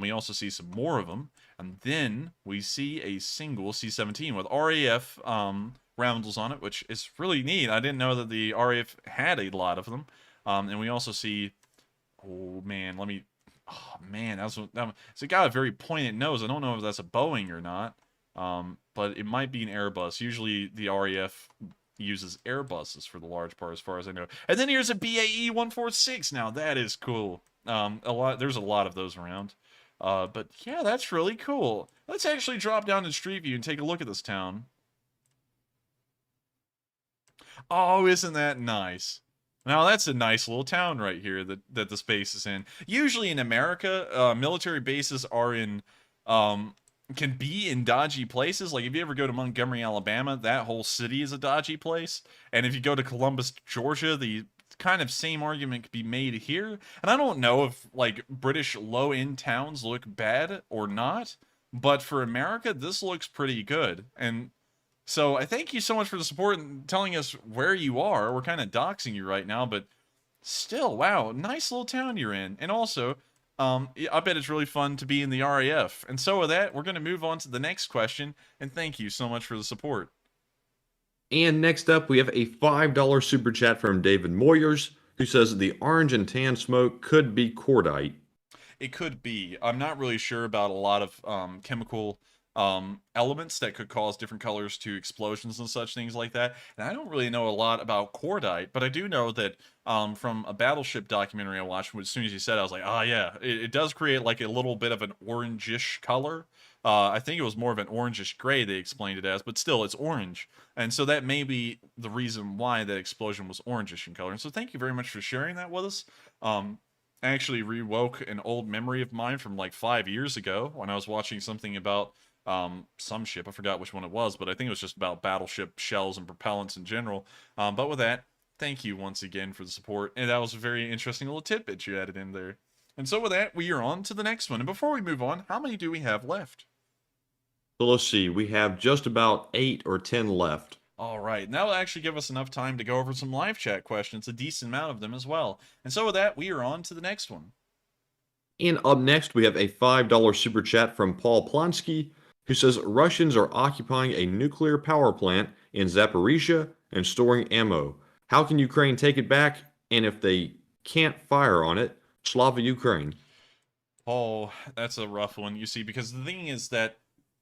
Speaker 3: We also see some more of them. And then we see a single C-17 with RAF roundels on it, which is really neat. I didn't know that the RAF had a lot of them. And we also see, oh man, it's got a very pointed nose. I don't know if that's a Boeing or not, but it might be an Airbus. Usually the RAF uses Airbuses for the large part, as far as I know. And then here's a BAE 146. Now that is cool. There's a lot of those around. But yeah, that's really cool. Let's actually drop down to Street View and take a look at this town. Oh, isn't that nice? Now that's a nice little town right here that the space is in. Usually in America, military bases are in can be in dodgy places. Like if you ever go to Montgomery, Alabama, that whole city is a dodgy place. And if you go to Columbus, Georgia, the kind of same argument could be made here. And I don't know if like British low-end towns look bad or not, but for America, this looks pretty good. And so I thank you so much for the support and telling us where you are. We're kind of doxing you right now, but still, wow, nice little town you're in. And also, I bet it's really fun to be in the RAF. And so with that, we're going to move on to the next question. And thank you so much for the support.
Speaker 4: And next up, we have a $5 super chat from David Moyers, who says the orange and tan smoke could be cordite.
Speaker 3: It could be. I'm not really sure about a lot of chemical elements that could cause different colors to explosions and such things like that. And I don't really know a lot about cordite, but I do know that from a battleship documentary I watched, as soon as you said it, I was like, oh yeah, it does create like a little bit of an orangish color. I think it was more of an orangish gray they explained it as, but still it's orange. And so that may be the reason why that explosion was orangish in color. And so thank you very much for sharing that with us. I actually rewoke an old memory of mine from like 5 years ago when I was watching something about some ship. I forgot which one it was, but I think it was just about battleship shells and propellants in general. But with that, thank you once again for the support. And that was a very interesting little tidbit you added in there. And so with that, we are on to the next one. And before we move on, how many do we have left?
Speaker 4: So let's see, we have just about 8 or 10 left.
Speaker 3: All right, and that will actually give us enough time to go over some live chat questions, a decent amount of them as well. And so with that, we are on to the next one.
Speaker 4: And up next, we have a $5 super chat from Paul Plonsky, who says Russians are occupying a nuclear power plant in Zaporizhzhia and storing ammo. How can Ukraine take it back? And if they can't fire on it, Slava Ukraine.
Speaker 3: Oh, that's a rough one, you see, because the thing is that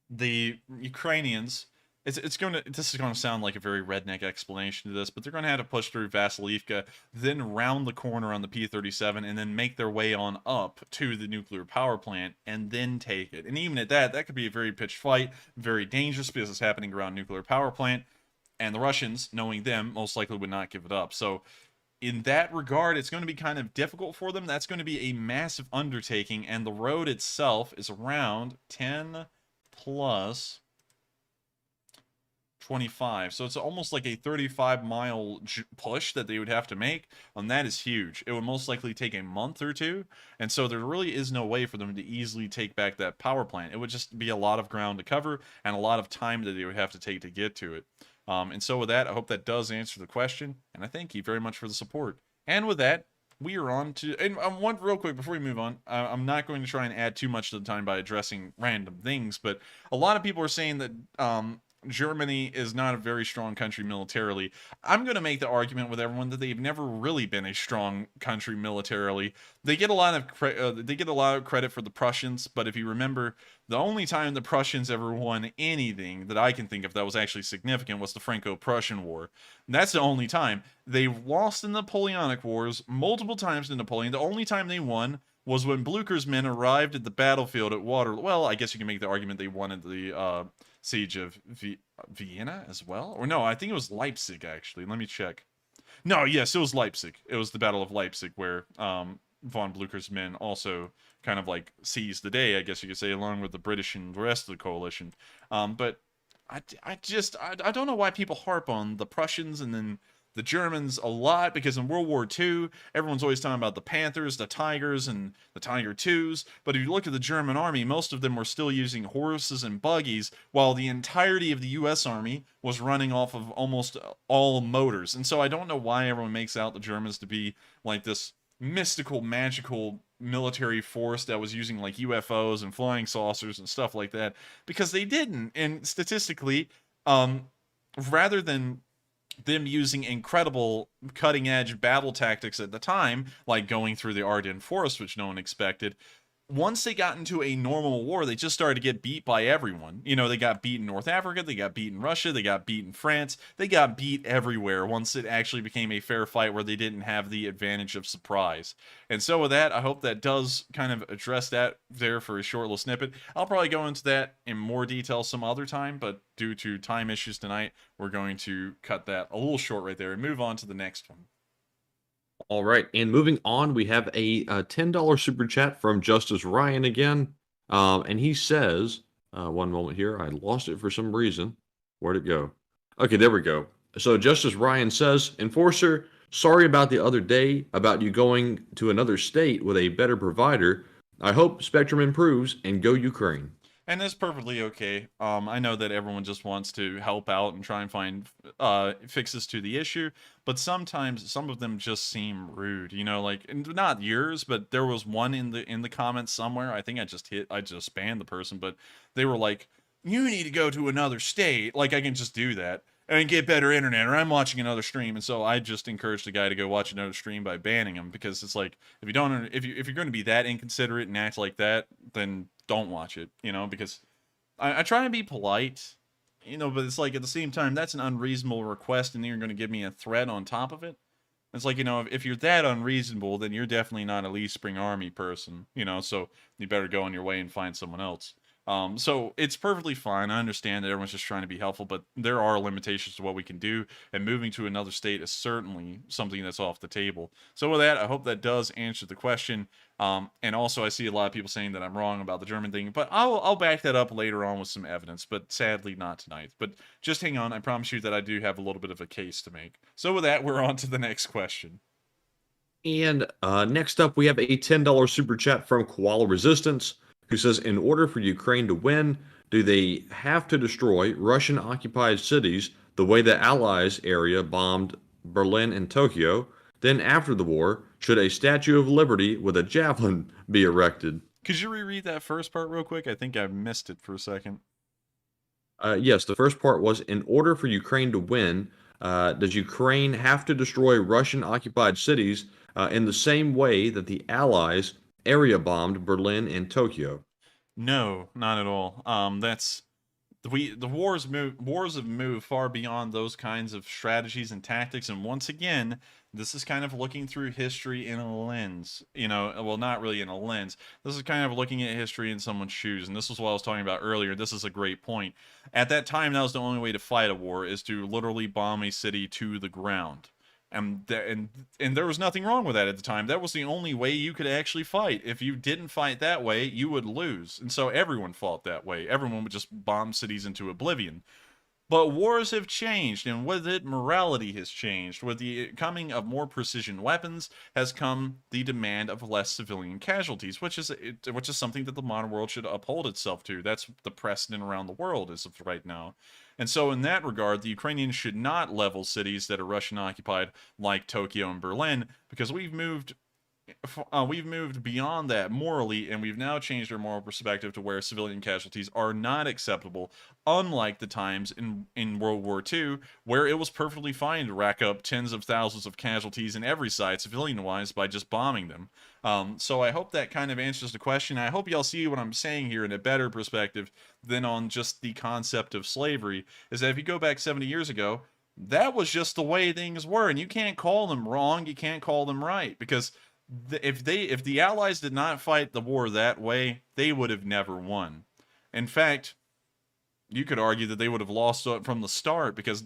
Speaker 3: the Ukrainians, this is going to sound like a very redneck explanation to this, but they're going to have to push through Vasilivka, then round the corner on the P-37, and then make their way on up to the nuclear power plant, and then take it. And even at that could be a very pitched fight, very dangerous because it's happening around nuclear power plant, and the Russians, knowing them, most likely would not give it up. So in that regard, it's going to be kind of difficult for them. That's going to be a massive undertaking, and the road itself is around 10 plus 25. So it's almost like a 35-mile push that they would have to make, and that is huge. It would most likely take a month or two, and so there really is no way for them to easily take back that power plant. It would just be a lot of ground to cover and a lot of time that they would have to take to get to it. And so with that, I hope that does answer the question, and I thank you very much for the support. And with that, we are on to, and one real quick before we move on, I'm not going to try and add too much to the time by addressing random things, but a lot of people are saying that Germany is not a very strong country militarily. I'm going to make the argument with everyone that they've never really been a strong country militarily. They get a lot of credit for the Prussians, but if you remember, the only time the Prussians ever won anything that I can think of that was actually significant was the Franco-Prussian War. And that's the only time. They lost in the Napoleonic Wars multiple times in Napoleon. The only time they won was when Blucher's men arrived at the battlefield at Waterloo. Well, I guess you can make the argument they won at the siege of Vienna as well. Or no, I think it was Leipzig, actually. Let me check. No, yes, it was Leipzig. It was the Battle of Leipzig where von Blucher's men also kind of like seized the day, I guess you could say, along with the British and the rest of the coalition. But I don't know why people harp on the Prussians and then the Germans a lot, because in World War II, everyone's always talking about the Panthers, the Tigers, and the Tiger IIs. But if you look at the German army, most of them were still using horses and buggies, while the entirety of the U.S. army was running off of almost all motors. And so I don't know why everyone makes out the Germans to be like this mystical, magical military force that was using like UFOs and flying saucers and stuff like that, because they didn't. And statistically, rather than them using incredible cutting-edge battle tactics at the time, like going through the Ardennes Forest, which no one expected, once they got into a normal war, they just started to get beat by everyone. You know, they got beat in North Africa, they got beat in Russia, they got beat in France, they got beat everywhere once it actually became a fair fight where they didn't have the advantage of surprise. And so with that, I hope that does kind of address that there for a short little snippet. I'll probably go into that in more detail some other time, but due to time issues tonight, we're going to cut that a little short right there and move on to the next one.
Speaker 4: All right, and moving on, we have a $10 super chat from Justice Ryan again, and he says, one moment here, I lost it for some reason. Where'd it go? Okay, there we go. So Justice Ryan says, Enforcer, sorry about the other day about you going to another state with a better provider. I hope Spectrum improves and go Ukraine.
Speaker 3: And that's perfectly okay. I know that everyone just wants to help out and try and find fixes to the issue, but sometimes some of them just seem rude. You know, like, not yours, but there was one in the comments somewhere. I think I just spammed the person, but they were like, "You need to go to another state." Like, I can just do that and get better internet, or I'm watching another stream. And so I just encouraged the guy to go watch another stream by banning him, because it's like, if you're going to be that inconsiderate and act like that, then don't watch it, you know, because I try and be polite, you know, but it's like, at the same time, that's an unreasonable request, and then you're going to give me a threat on top of it. It's like, you know, if you're that unreasonable, then you're definitely not a Lee Spring Army person, you know, so you better go on your way and find someone else. So it's perfectly fine. I understand that everyone's just trying to be helpful, but there are limitations to what we can do, and moving to another state is certainly something that's off the table. So with that, I hope that does answer the question. And also, I see a lot of people saying that I'm wrong about the German thing, but I'll back that up later on with some evidence, but sadly not tonight. But just hang on. I promise you that I do have a little bit of a case to make. So with that, we're on to the next question.
Speaker 4: And next up, we have a $10 super chat from Koala Resistance, who says, in order for Ukraine to win, do they have to destroy Russian-occupied cities the way the Allies area bombed Berlin and Tokyo? Then after the war, should a Statue of Liberty with a javelin be erected?
Speaker 3: Could you reread that first part real quick? I think I missed it for a second.
Speaker 4: Yes, the first part was, in order for Ukraine to win, does Ukraine have to destroy Russian-occupied cities in the same way that the Allies area bombed Berlin and Tokyo?
Speaker 3: No, not at all. The wars have moved far beyond those kinds of strategies and tactics, and once again, this is kind of looking through history in a lens. Well, not really in a lens. This is kind of looking at history in someone's shoes, and this is what I was talking about earlier. This is a great point. At that time, that was the only way to fight a war, is to literally bomb a city to the ground. And there was nothing wrong with that at the time. That was the only way you could actually fight. If you didn't fight that way, you would lose. And so everyone fought that way. Everyone would just bomb cities into oblivion. But wars have changed, and with it, morality has changed. With the coming of more precision weapons has come the demand of less civilian casualties, which is something that the modern world should uphold itself to. That's the precedent around the world as of right now. And so in that regard, the Ukrainians should not level cities that are Russian-occupied like Tokyo and Berlin, because we've moved beyond that morally, and we've now changed our moral perspective to where civilian casualties are not acceptable, unlike the times in World War II, where it was perfectly fine to rack up tens of thousands of casualties in every side, civilian-wise, by just bombing them. So I hope that kind of answers the question. I hope y'all see what I'm saying here in a better perspective than on just the concept of slavery, is that if you go back 70 years ago, that was just the way things were, and you can't call them wrong, you can't call them right, because if the Allies did not fight the war that way, they would have never won. In fact, you could argue that they would have lost from the start, because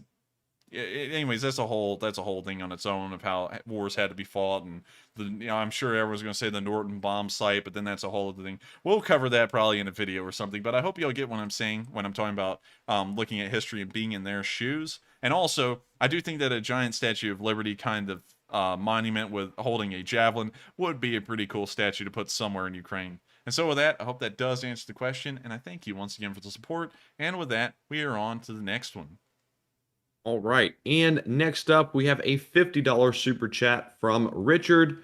Speaker 3: anyways, that's a whole thing on its own of how wars had to be fought, and I'm sure everyone's going to say the Norton bomb site, but then that's a whole other thing. We'll cover that probably in a video or something, but I hope y'all get what I'm saying when I'm talking about looking at history and being in their shoes. And also, I do think that a giant Statue of Liberty kind of monument with holding a javelin would be a pretty cool statue to put somewhere in Ukraine. And so with that, I hope that does answer the question, and I thank you once again for the support. And with that, we are on to the next one.
Speaker 4: All right, and next up, we have a $50 super chat from Richard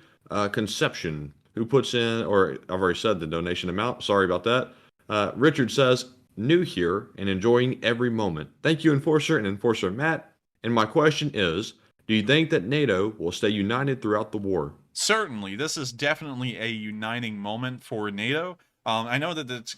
Speaker 4: Conception, who puts in, or I've already said the donation amount, sorry about that. Richard says, new here and enjoying every moment. Thank you, Enforcer and Enforcer Matt. And my question is, do you think that NATO will stay united throughout the war?
Speaker 3: Certainly. This is definitely a uniting moment for NATO. I know that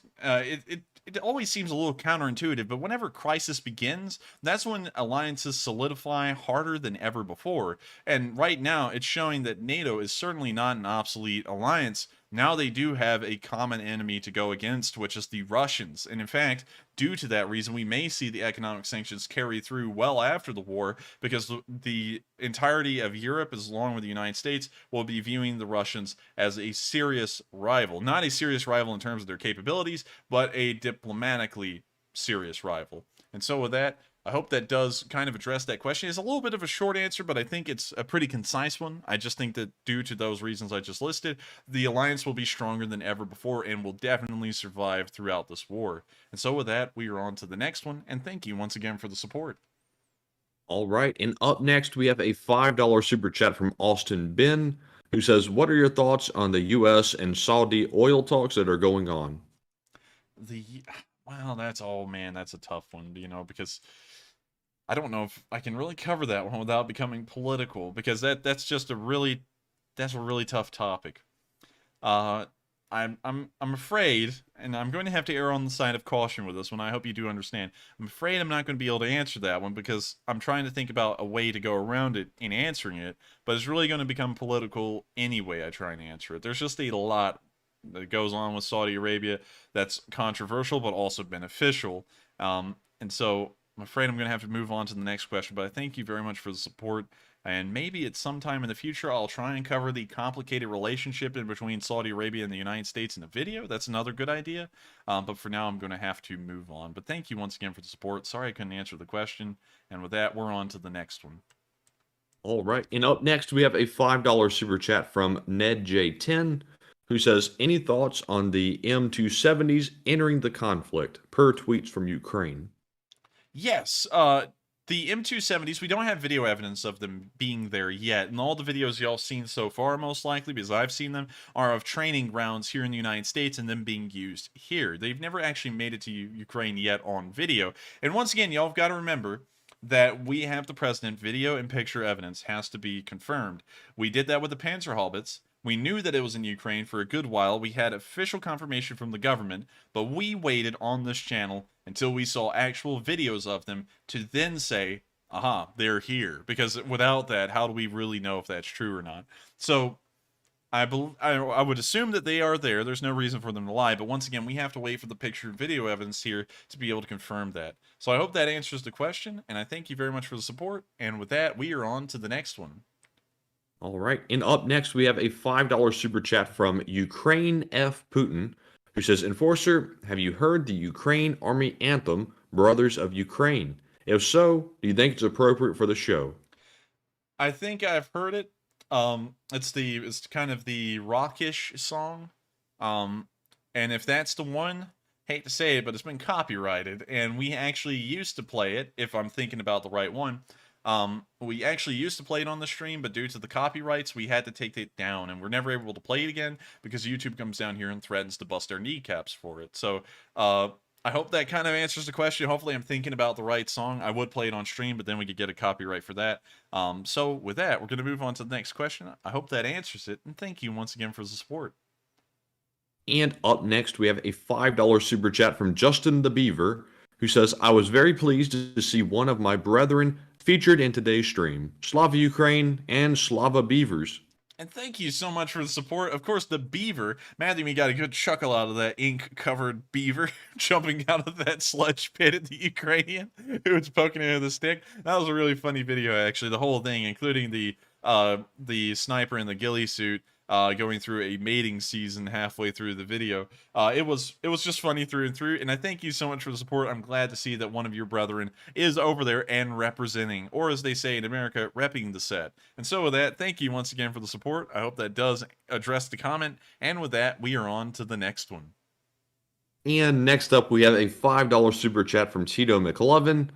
Speaker 3: it always seems a little counterintuitive, but whenever crisis begins, that's when alliances solidify harder than ever before. And right now, it's showing that NATO is certainly not an obsolete alliance. Now they do have a common enemy to go against, which is the Russians. And in fact, due to that reason, we may see the economic sanctions carry through well after the war, because the entirety of Europe, as along with the United States, will be viewing the Russians as a serious rival. Not a serious rival in terms of their capabilities, but a diplomatically serious rival. And so with that, I hope that does kind of address that question. It's a little bit of a short answer, but I think it's a pretty concise one. I just think that due to those reasons I just listed, the alliance will be stronger than ever before and will definitely survive throughout this war. And so with that, we are on to the next one, and thank you once again for the support.
Speaker 4: All right, and up next, we have a $5 super chat from Austin Ben, who says, what are your thoughts on the U.S. and Saudi oil talks that are going on?
Speaker 3: Well, that's a tough one, because I don't know if I can really cover that one without becoming political, because that's a really tough topic. I'm afraid, and I'm going to have to err on the side of caution with this one. I hope you do understand. I'm afraid I'm not going to be able to answer that one, because I'm trying to think about a way to go around it in answering it, but it's really going to become political anyway I try and answer it. There's just a lot that goes on with Saudi Arabia that's controversial but also beneficial, and so I'm afraid I'm going to have to move on to the next question, but I thank you very much for the support, and maybe at some time in the future I'll try and cover the complicated relationship in between Saudi Arabia and the United States in a video. That's another good idea, but for now I'm going to have to move on. But thank you once again for the support. Sorry I couldn't answer the question, and with that, we're on to the next one.
Speaker 4: All right, and up next we have a $5 super chat from NedJ10, who says, any thoughts on the M270s entering the conflict, per tweets from Ukraine?
Speaker 3: Yes, the M270s, we don't have video evidence of them being there yet. And all the videos y'all seen so far, most likely, because I've seen them, are of training grounds here in the United States and them being used here. They've never actually made it to Ukraine yet on video. And once again, y'all have got to remember that we have the president. Video and picture evidence has to be confirmed. We did that with the Panzerhaubitze. We knew that it was in Ukraine for a good while. We had official confirmation from the government, but we waited on this channel until we saw actual videos of them to then say, aha, they're here. Because without that, how do we really know if that's true or not? So I would assume that they are there. There's no reason for them to lie. But once again, we have to wait for the picture and video evidence here to be able to confirm that. So I hope that answers the question, and I thank you very much for the support. And with that, we are on to the next one.
Speaker 4: All right. And up next, we have a $5 super chat from Ukraine F. Putin, who says, Enforcer, have you heard the Ukraine Army anthem, Brothers of Ukraine? If so, do you think it's appropriate for the show?
Speaker 3: I think I've heard it. It's kind of the rockish song. And if that's the one, hate to say it, but it's been copyrighted. And we actually used to play it, if I'm thinking about the right one. We actually used to play it on the stream, but due to the copyrights, we had to take it down, and we're never able to play it again because YouTube comes down here and threatens to bust our kneecaps for it. So, I hope that kind of answers the question. Hopefully I'm thinking about the right song. I would play it on stream, but then we could get a copyright for that. So with that, we're going to move on to the next question. I hope that answers it, and thank you once again for the support.
Speaker 4: And up next, we have a $5 super chat from Justin the Beaver, who says, I was very pleased to see one of my brethren featured in today's stream. Slava Ukraine and Slava Beavers.
Speaker 3: And thank you so much for the support. Of course, the beaver. Matthew, we got a good chuckle out of that ink-covered beaver jumping out of that sludge pit at the Ukrainian who was poking it with a stick. That was a really funny video, actually. The whole thing, including the sniper in the ghillie suit, going through a mating season halfway through the video. It was just funny through and through, and I thank you so much for the support. I'm glad to see that one of your brethren is over there and representing, or as they say in America, repping the set. And so with that, thank you once again for the support. I hope that does address the comment, and with that, we are on to the next one.
Speaker 4: And next up, we have a $5 super chat from Tito McLovin,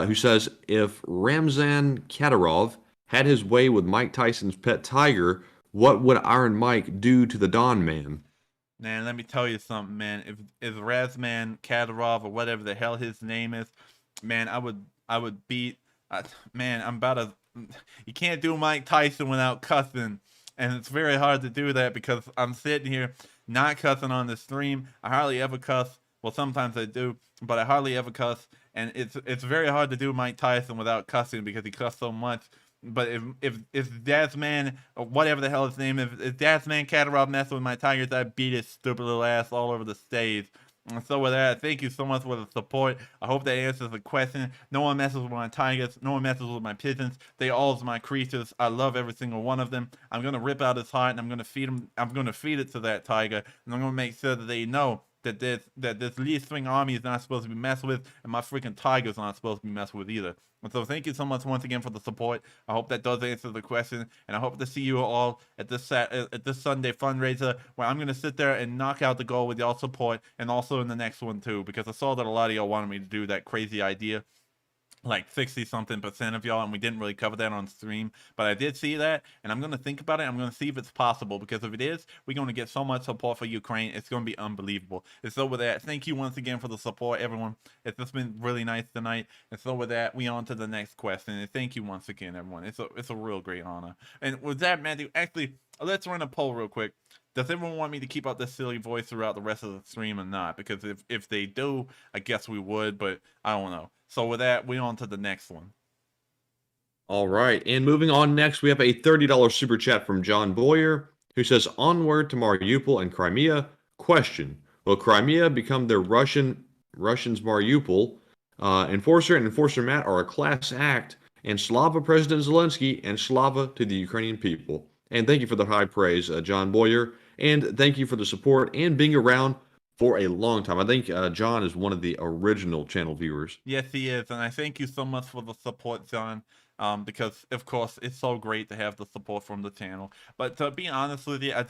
Speaker 4: who says, if Ramzan Kadyrov had his way with Mike Tyson's pet tiger, what would Iron Mike do to the Don Man?
Speaker 3: Man, let me tell you something, man. If Razman Kadyrov or whatever the hell his name is, man, I would beat. Man, I'm about to. You can't do Mike Tyson without cussing, and it's very hard to do that because I'm sitting here not cussing on the stream. I hardly ever cuss. Well, sometimes I do, but I hardly ever cuss, and it's very hard to do Mike Tyson without cussing because he cussed so much. But if Dasman, or whatever the hell his name is, if Dasman Kadyrov messed with my Tigers, I'd beat his stupid little ass all over the stage. And so with that, thank you so much for the support. I hope that answers the question. No one messes with my Tigers. No one messes with my Pigeons. They all are my creatures. I love every single one of them. I'm going to rip out his heart, and I'm going to feed him. I'm going to feed it to that tiger, and I'm going to make sure that they know that this Lee Swing army is not supposed to be messed with, and my freaking Tigers are not supposed to be messed with either. And so thank you so much once again for the support. I hope that does answer the question, and I hope to see you all at this Sunday fundraiser where I'm going to sit there and knock out the goal with y'all support, and also in the next one too, because I saw that a lot of y'all wanted me to do that crazy idea. Like 60-something% of y'all, and we didn't really cover that on stream, but I did see that, and I'm going to think about it. I'm going to see if it's possible, because if it is, we're going to get so much support for Ukraine. It's going to be unbelievable. And so with that, thank you once again for the support, everyone. It's just been really nice tonight. And so with that, we on to the next question. And thank you once again, everyone. It's a real great honor. And with that, Matthew, actually, let's run a poll real quick. Does everyone want me to keep up this silly voice throughout the rest of the stream or not? Because if they do, I guess we would, but I don't know. So with that, we're on to the next one.
Speaker 4: All right, and moving on next, we have a $30 super chat from John Boyer, who says, onward to Mariupol and Crimea. Question, will Crimea become their Russians' Mariupol? Enforcer and Enforcer Matt are a class act, and Slava President Zelenskyy, and Slava to the Ukrainian people. And thank you for the high praise, John Boyer, and thank you for the support and being around for a long time. I think John is one of the original channel viewers.
Speaker 3: Yes, he is, and I thank you so much for the support, John, because, of course, it's so great to have the support from the channel. But to be honest with you, I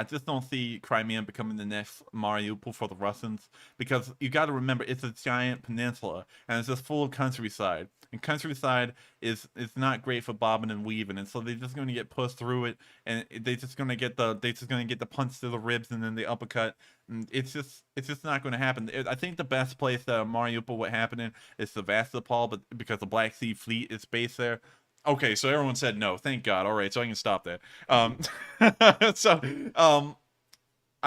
Speaker 3: I just don't see Crimea becoming the next Mariupol for the Russians, because you got to remember it's a giant peninsula and it's just full of countryside, and countryside is not great for bobbing and weaving, and so they're just going to get pushed through it, and they're just going to get the punch to the ribs and then the uppercut. And it's just not going to happen. I think the best place that Mariupol would happen in is Sevastopol, but because the Black Sea Fleet is based there. Okay, so everyone said no. Thank God. All right, so I can stop that. I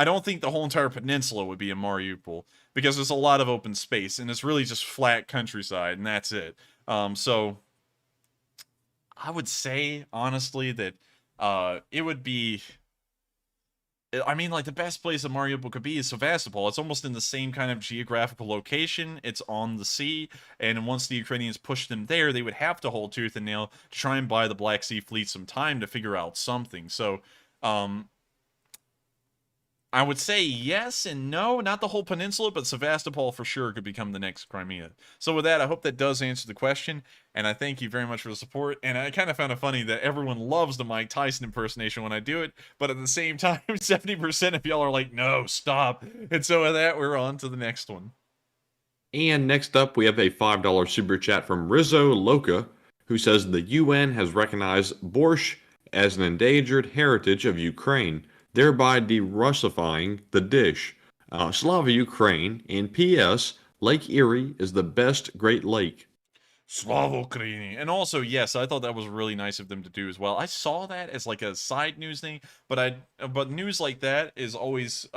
Speaker 3: don't think the whole entire peninsula would be in Mariupol, because there's a lot of open space and it's really just flat countryside and that's it. So I would say honestly that it would be. I mean, like, the best place that Mariupol could be is Sevastopol. It's almost in the same kind of geographical location. It's on the sea, and once the Ukrainians pushed them there, they would have to hold tooth and nail to try and buy the Black Sea Fleet some time to figure out something. So, I would say yes and no, not the whole peninsula, but Sevastopol for sure could become the next Crimea. So with that, I hope that does answer the question, and I thank you very much for the support. And I kind of found it funny that everyone loves the Mike Tyson impersonation when I do it, but at the same time, 70% of y'all are like, no, stop. And so with that, we're on to the next one.
Speaker 4: And next up, we have a $5 super chat from Rizzo Loca, who says the UN has recognized borscht as an endangered heritage of Ukraine, thereby de-Russifying the dish. Slava Ukraine, and P.S. Lake Erie is the best Great Lake.
Speaker 3: Slava Ukraini. And also, yes, I thought that was really nice of them to do as well. I saw that as like a side news thing, but news like that is always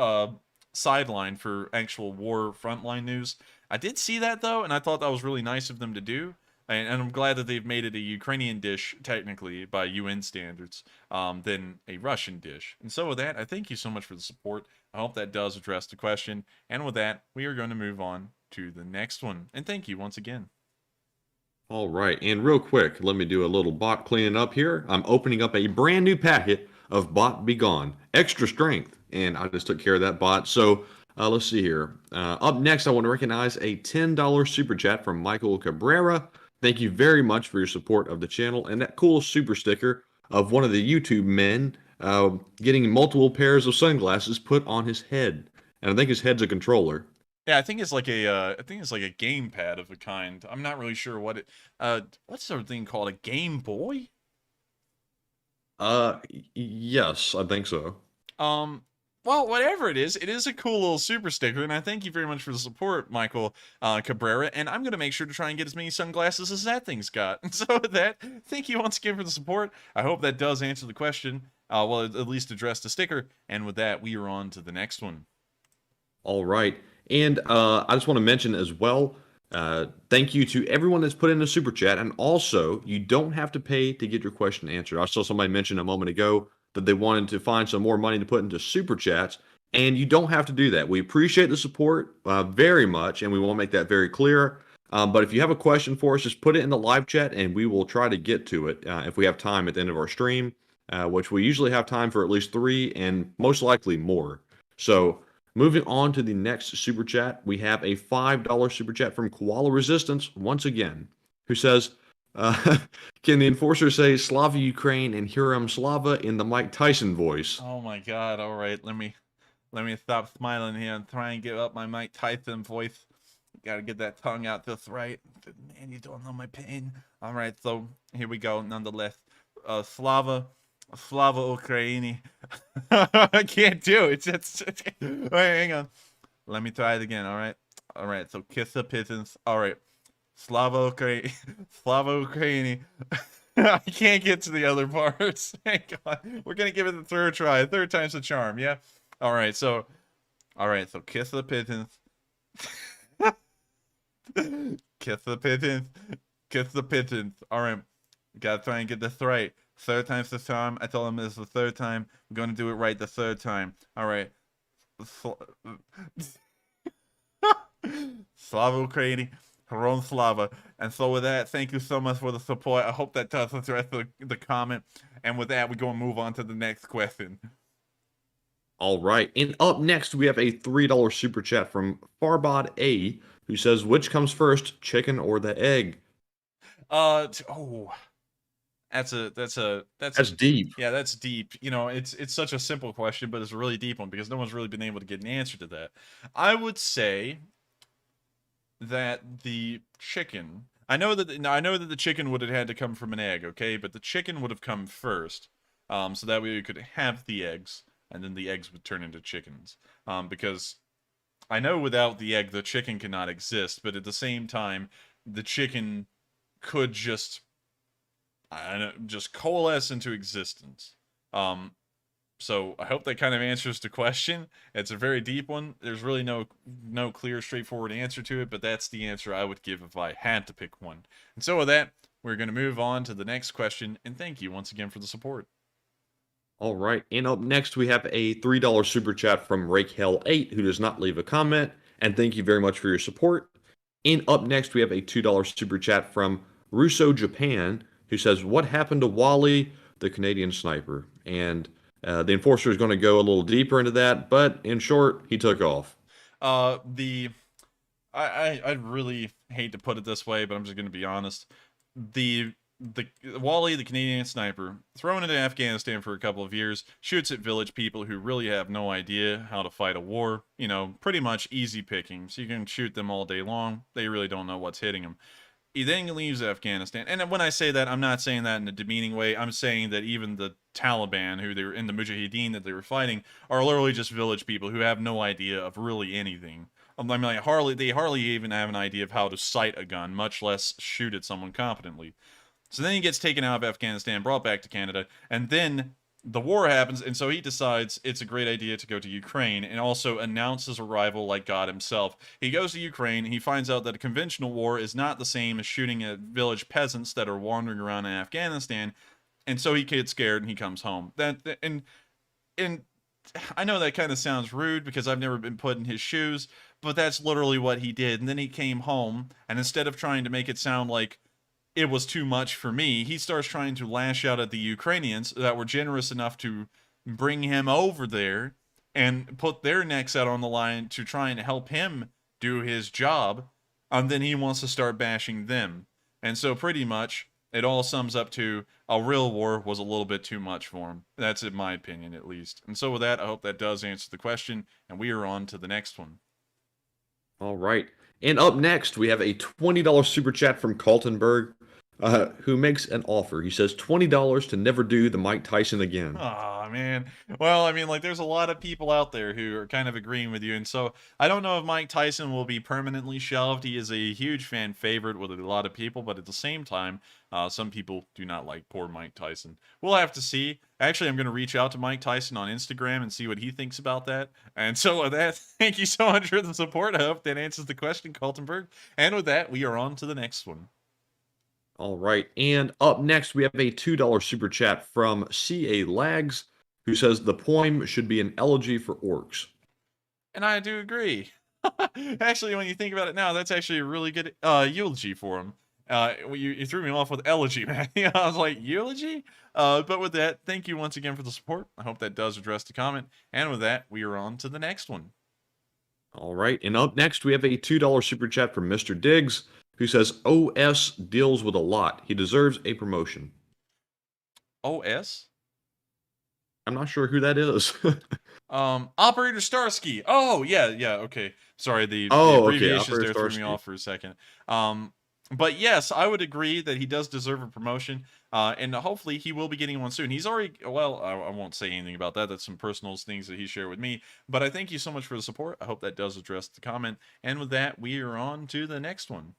Speaker 3: sidelined for actual war frontline news. I did see that though, and I thought that was really nice of them to do. And I'm glad that they've made it a Ukrainian dish, technically, by UN standards, than a Russian dish. And so with that, I thank you so much for the support. I hope that does address the question. And with that, we are going to move on to the next one. And thank you once again.
Speaker 4: All right, and real quick, let me do a little bot cleaning up here. I'm opening up a brand new packet of Bot Be Gone, extra strength, and I just took care of that bot. So let's see here. Up next, I want to recognize a $10 super chat from Michael Cabrera. Thank you very much for your support of the channel and that cool super sticker of one of the YouTube men getting multiple pairs of sunglasses put on his head. And I think his head's a controller.
Speaker 3: Yeah, I think it's like a gamepad of a kind. I'm not really sure what it. What's the thing called? A Game Boy?
Speaker 4: Yes, I think so.
Speaker 3: Well, whatever it is a cool little super sticker, and I thank you very much for the support, Michael Cabrera, and I'm going to make sure to try and get as many sunglasses as that thing's got. And so with that, thank you once again for the support. I hope that does answer the question, well, at least address the sticker, and with that, we are on to the next one.
Speaker 4: All right, and I just want to mention as well, thank you to everyone that's put in a super chat, and also, you don't have to pay to get your question answered. I saw somebody mention a moment ago that they wanted to find some more money to put into super chats, and you don't have to do that. We appreciate the support very much, and we want to make that very clear. But if you have a question for us, just put it in the live chat, and we will try to get to it if we have time at the end of our stream, which we usually have time for at least 3, and most likely more. So moving on to the next super chat, we have a $5 super chat from Koala Resistance once again, who says, can the enforcer say Slava Ukraine and Hiram Slava in the Mike Tyson voice?
Speaker 3: Oh my God! All right, let me stop smiling here and try and give up my Mike Tyson voice. Got to get that tongue out just right. Man, you don't know my pain. All right, so here we go. Nonetheless, Slava Ukraini. I can't do it. Wait, hang on. Let me try it again. All right. So kiss the pigeons. All right. Slava Ukraini. I can't get to the other parts. Thank God. We're gonna give it the third try. Third time's the charm, yeah? Alright, so kiss the pigeons. Kiss the pigeons. Kiss the pigeons. Alright. Gotta try and get this right. Third time's the charm. I told him this is the third time. We're gonna do it right the third time. Alright. Slava Ukraini. Haron Slava. And so with that, thank you so much for the support. I hope that does address the comment. And with that, we're going to move on to the next question.
Speaker 4: All right. And up next, we have a $3 super chat from Farbod A, who says, which comes first, chicken or the egg? That's deep.
Speaker 3: Yeah, that's deep. You know, it's such a simple question, but it's a really deep one because no one's really been able to get an answer to that. I would say that the chicken. I know that the chicken would have had to come from an egg, okay, but the chicken would have come first, so that way we could have the eggs, and then the eggs would turn into chickens. Because I know without the egg, the chicken cannot exist, but at the same time, the chicken could just, I don't know, just coalesce into existence. So I hope that kind of answers the question. It's a very deep one. There's really no clear, straightforward answer to it, but that's the answer I would give if I had to pick one. And so with that, we're going to move on to the next question, and thank you once again for the support.
Speaker 4: All right, and up next we have a $3 super chat from RakeHell8, who does not leave a comment, and thank you very much for your support. And up next we have a $2 super chat from Russo Japan, who says, "What happened to Wally, the Canadian sniper?" And the enforcer is going to go a little deeper into that, but in short, he took off.
Speaker 3: I really hate to put it this way, but I'm just going to be honest. The Wally, the Canadian sniper, thrown into Afghanistan for a couple of years, shoots at village people who really have no idea how to fight a war. You know, pretty much easy pickings. You can shoot them all day long. They really don't know what's hitting them. He then leaves Afghanistan. And when I say that, I'm not saying that in a demeaning way. I'm saying that even the Taliban, who they were in the Mujahideen that they were fighting, are literally just village people who have no idea of really anything. I mean, like, they hardly even have an idea of how to sight a gun, much less shoot at someone competently. So then he gets taken out of Afghanistan, brought back to Canada, and then the war happens, and so he decides it's a great idea to go to Ukraine, and also announce his arrival like God himself. He goes to Ukraine, he finds out that a conventional war is not the same as shooting at village peasants that are wandering around in Afghanistan, and so he gets scared and he comes home. And I know that kind of sounds rude because I've never been put in his shoes, but that's literally what he did. And then he came home, and instead of trying to make it sound like it was too much for me, he starts trying to lash out at the Ukrainians that were generous enough to bring him over there and put their necks out on the line to try and help him do his job, and then he wants to start bashing them. And so pretty much it all sums up to a real war was a little bit too much for him. That's in my opinion, at least. And so with that, I hope that does answer the question, and we are on to the next one.
Speaker 4: All right. And up next, we have a $20 super chat from Kaltenberg, who makes an offer. He says $20 to never do the Mike Tyson again.
Speaker 3: Aw, man. Well, I mean, like, there's a lot of people out there who are kind of agreeing with you, and so I don't know if Mike Tyson will be permanently shelved. He is a huge fan favorite with a lot of people, but at the same time, some people do not like poor Mike Tyson. We'll have to see. Actually, I'm going to reach out to Mike Tyson on Instagram and see what he thinks about that. And so with that, thank you so much for the support. I hope that answers the question, Kaltenberg. And with that, we are on to the next one.
Speaker 4: All right, and up next we have a $2 super chat from CA Lags, who says the poem should be an elegy for orcs.
Speaker 3: And I do agree. Actually, when you think about it now, that's actually a really good eulogy for him. You threw me off with elegy, man. I was like, eulogy? But with that, thank you once again for the support. I hope that does address the comment. And with that, we are on to the next one.
Speaker 4: All right, and up next we have a $2 super chat from Mr. Diggs, who says OS deals with a lot. He deserves a promotion.
Speaker 3: OS?
Speaker 4: I'm not sure who that is.
Speaker 3: Operator Starsky. Oh, yeah, okay. Sorry, the abbreviations
Speaker 4: okay.
Speaker 3: there threw me off for a second. But yes, I would agree that he does deserve a promotion, and hopefully he will be getting one soon. He's already, well, I won't say anything about that. That's some personal things that he shared with me. But I thank you so much for the support. I hope that does address the comment. And with that, we are on to the next one.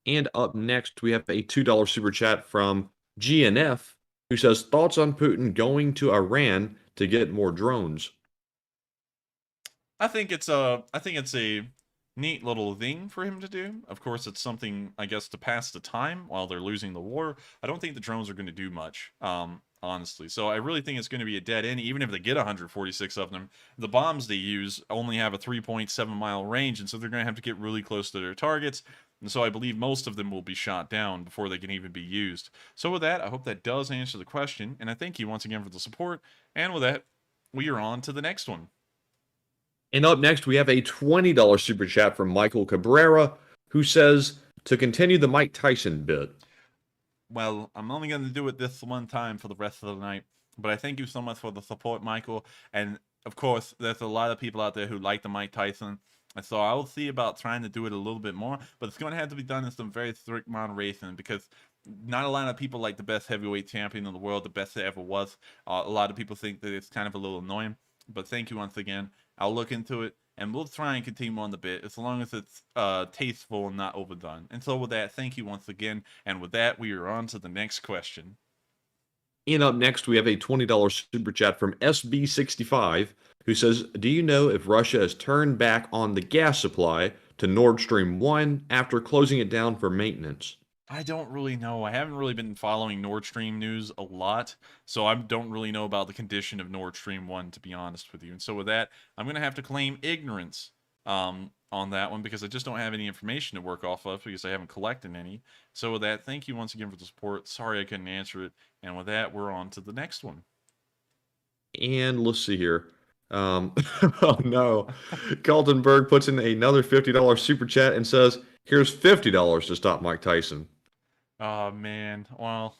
Speaker 4: And up next, we have a $2 super chat from GNF, who says, thoughts on Putin going to Iran to get more drones?
Speaker 3: I think it's a neat little thing for him to do. Of course, it's something, I guess, to pass the time while they're losing the war. I don't think the drones are going to do much, honestly. So I really think it's going to be a dead end, even if they get 146 of them. The bombs they use only have a 3.7-mile range, and so they're going to have to get really close to their targets. And so I believe most of them will be shot down before they can even be used. So with that, I hope that does answer the question, and I thank you once again for the support. And with that, we are on to the next one.
Speaker 4: And up next, we have a $20 super chat from Michael Cabrera, who says, to continue the Mike Tyson bit.
Speaker 3: well, I'm only going to do it this one time for the rest of the night. But I thank you so much for the support, Michael. And of course, there's a lot of people out there who like the Mike Tyson. And so I will see about trying to do it a little bit more. But it's going to have to be done in some very strict moderation because not a lot of people like the best heavyweight champion in the world, the best there ever was. A lot of people think that it's kind of a little annoying. But thank you once again. I'll look into it. And we'll try and continue on the bit as long as it's tasteful and not overdone. And so with that, thank you once again. And with that, we are on to the next question.
Speaker 4: And up next, we have a $20 super chat from SB65, who says, do you know if Russia has turned back on the gas supply to Nord Stream 1 after closing it down for maintenance?
Speaker 3: I don't really know. I haven't really been following Nord Stream news a lot, so I don't really know about the condition of Nord Stream 1, to be honest with you. And so with that, I'm going to have to claim ignorance on that one because I just don't have any information to work off of because I haven't collected any. So with that, thank you once again for the support. Sorry I couldn't answer it. And with that, we're on to the next one.
Speaker 4: And let's see here. Oh no. Kaltenberg puts in another $50 super chat and says, here's $50 to stop Mike Tyson.
Speaker 3: Oh man, well,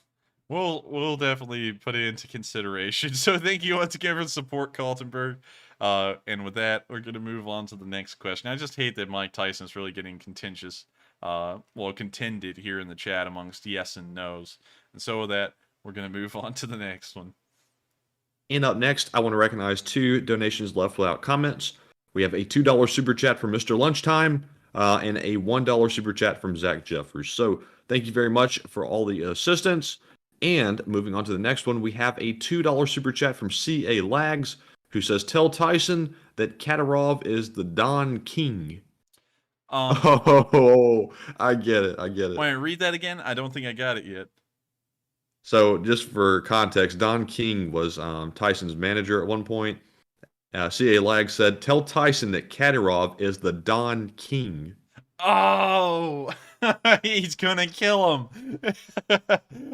Speaker 3: we'll definitely put it into consideration. So thank you once again for the support, Kaltenberg. And with that, we're gonna move on to the next question. I just hate that Mike Tyson's really getting contentious, contended here in the chat amongst yes and no's. And so with that, we're gonna move on to the next one.
Speaker 4: And up next, I want to recognize 2 donations left without comments. We have a $2 super chat from Mr. Lunchtime and a $1 super chat from Zach Jeffers. So thank you very much for all the assistance. And moving on to the next one, we have a $2 super chat from CA Lags, who says, tell Tyson that Kadyrov is the Don King. Oh, I get it.
Speaker 3: Wait, read that again? I don't think I got it yet.
Speaker 4: So just for context, Don King was Tyson's manager at one point. CA Lag said, tell Tyson that Kadyrov is the Don King.
Speaker 3: Oh, he's gonna kill him.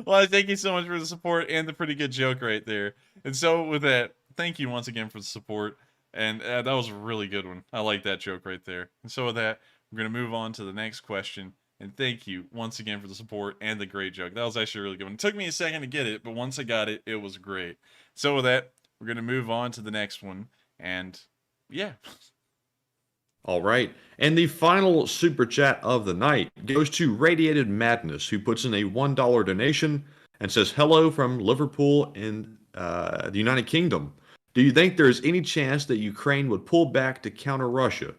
Speaker 3: Well, thank you so much for the support and the pretty good joke right there. And so with that, thank you once again for the support. And that was a really good one. I like that joke right there. And so with that, we're going to move on to the next question. And thank you once again for the support and the great joke. That was actually a really good one. It took me a second to get it, but once I got it, it was great. So with that, we're going to move on to the next one. And yeah.
Speaker 4: All right. And the final super chat of the night goes to Radiated Madness, who puts in a $1 donation and says, hello from Liverpool in the United Kingdom. Do you think there's any chance that Ukraine would pull back to counter Russia?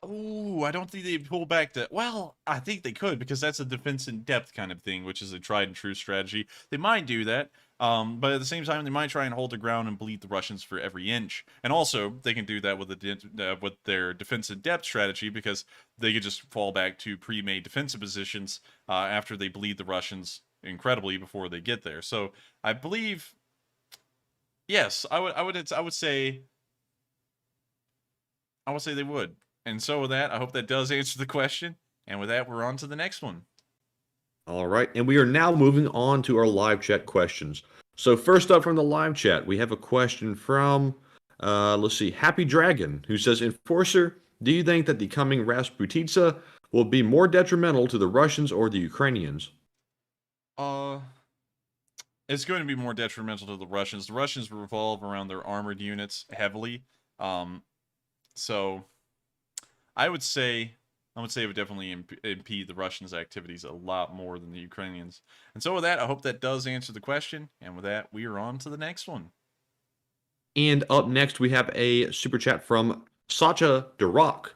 Speaker 3: Oh, I don't think they'd pull back to... Well, I think they could, because that's a defense in depth kind of thing, which is a tried and true strategy. They might do that, but at the same time, they might try and hold the ground and bleed the Russians for every inch. And also, they can do that with their defense in depth strategy, because they could just fall back to pre-made defensive positions after they bleed the Russians incredibly before they get there. So I believe... Yes, I would say they would. And so with that, I hope that does answer the question. And with that, we're on to the next one.
Speaker 4: All right, and we are now moving on to our live chat questions. So first up from the live chat, we have a question from, let's see, Happy Dragon, who says, Enforcer, do you think that the coming Rasputitsa will be more detrimental to the Russians or the Ukrainians?
Speaker 3: It's going to be more detrimental to the Russians. The Russians revolve around their armored units heavily. So I would say it would definitely impede the Russians' activities a lot more than the Ukrainians. And so with that, I hope that does answer the question. And with that, we are on to the next one.
Speaker 4: And up next, we have a super chat from Sacha Duroc,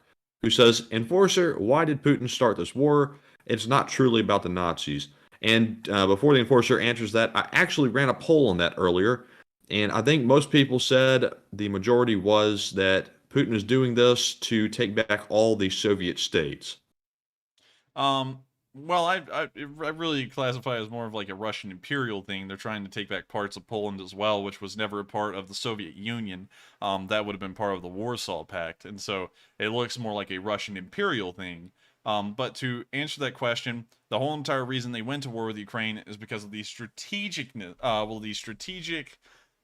Speaker 4: who says, Enforcer, why did Putin start this war? It's not truly about the Nazis. And before the Enforcer answers that, I actually ran a poll on that earlier. And I think most people said the majority was that Putin is doing this to take back all the Soviet states.
Speaker 3: Well, I really classify it as more of like a Russian imperial thing. They're trying to take back parts of Poland as well, which was never a part of the Soviet Union. That would have been part of the Warsaw Pact. And so it looks more like a Russian imperial thing. But to answer that question, the whole entire reason they went to war with Ukraine is because of the strategic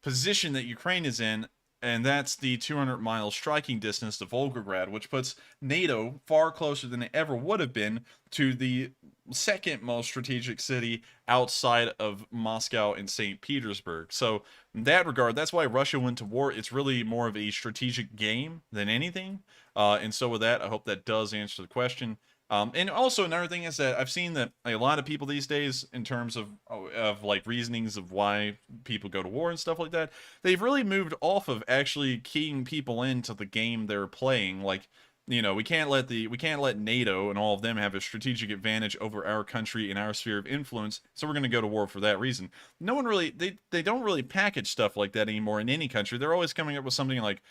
Speaker 3: position that Ukraine is in and that's the 200-mile striking distance to Volgograd, which puts NATO far closer than it ever would have been to the second most strategic city outside of Moscow and St. Petersburg. So in that regard, that's why Russia went to war. It's really more of a strategic game than anything. And so with that, I hope that does answer the question. And also another thing is that I've seen that a lot of people these days, in terms of like reasonings of why people go to war and stuff like that, they've really moved off of actually keying people into the game they're playing. Like, you know, we can't let NATO and all of them have a strategic advantage over our country and our sphere of influence, so we're going to go to war for that reason. No one really, they don't really package stuff like that anymore in any country. They're always coming up with something like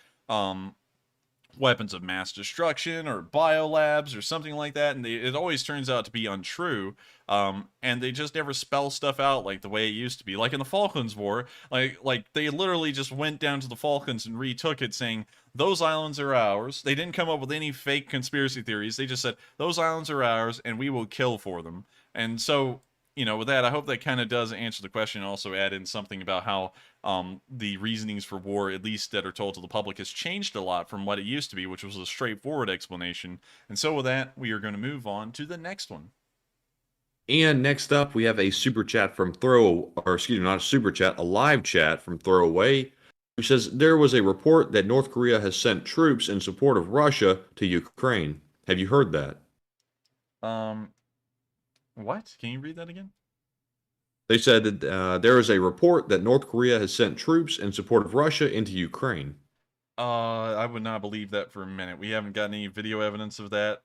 Speaker 3: weapons of mass destruction or biolabs or something like that, and it always turns out to be untrue. And they just never spell stuff out like the way it used to be. Like in the Falklands War, like they literally just went down to the Falklands and retook it, saying those islands are ours. They didn't come up with any fake conspiracy theories. They just said those islands are ours and we will kill for them. And so, you know, with that, I hope that kind of does answer the question, and also add in something about how the reasonings for war, at least that are told to the public, has changed a lot from what it used to be, which was a straightforward explanation. And so with that, we are going to move on to the next one.
Speaker 4: And next up, we have a super chat from not a super chat, a live chat from Throwaway, who says there was a report that North Korea has sent troops in support of Russia to Ukraine. Have you heard that?
Speaker 3: What? Can you read that again?
Speaker 4: They said that there is a report that North Korea has sent troops in support of Russia into Ukraine.
Speaker 3: I would not believe that for a minute. We haven't got any video evidence of that.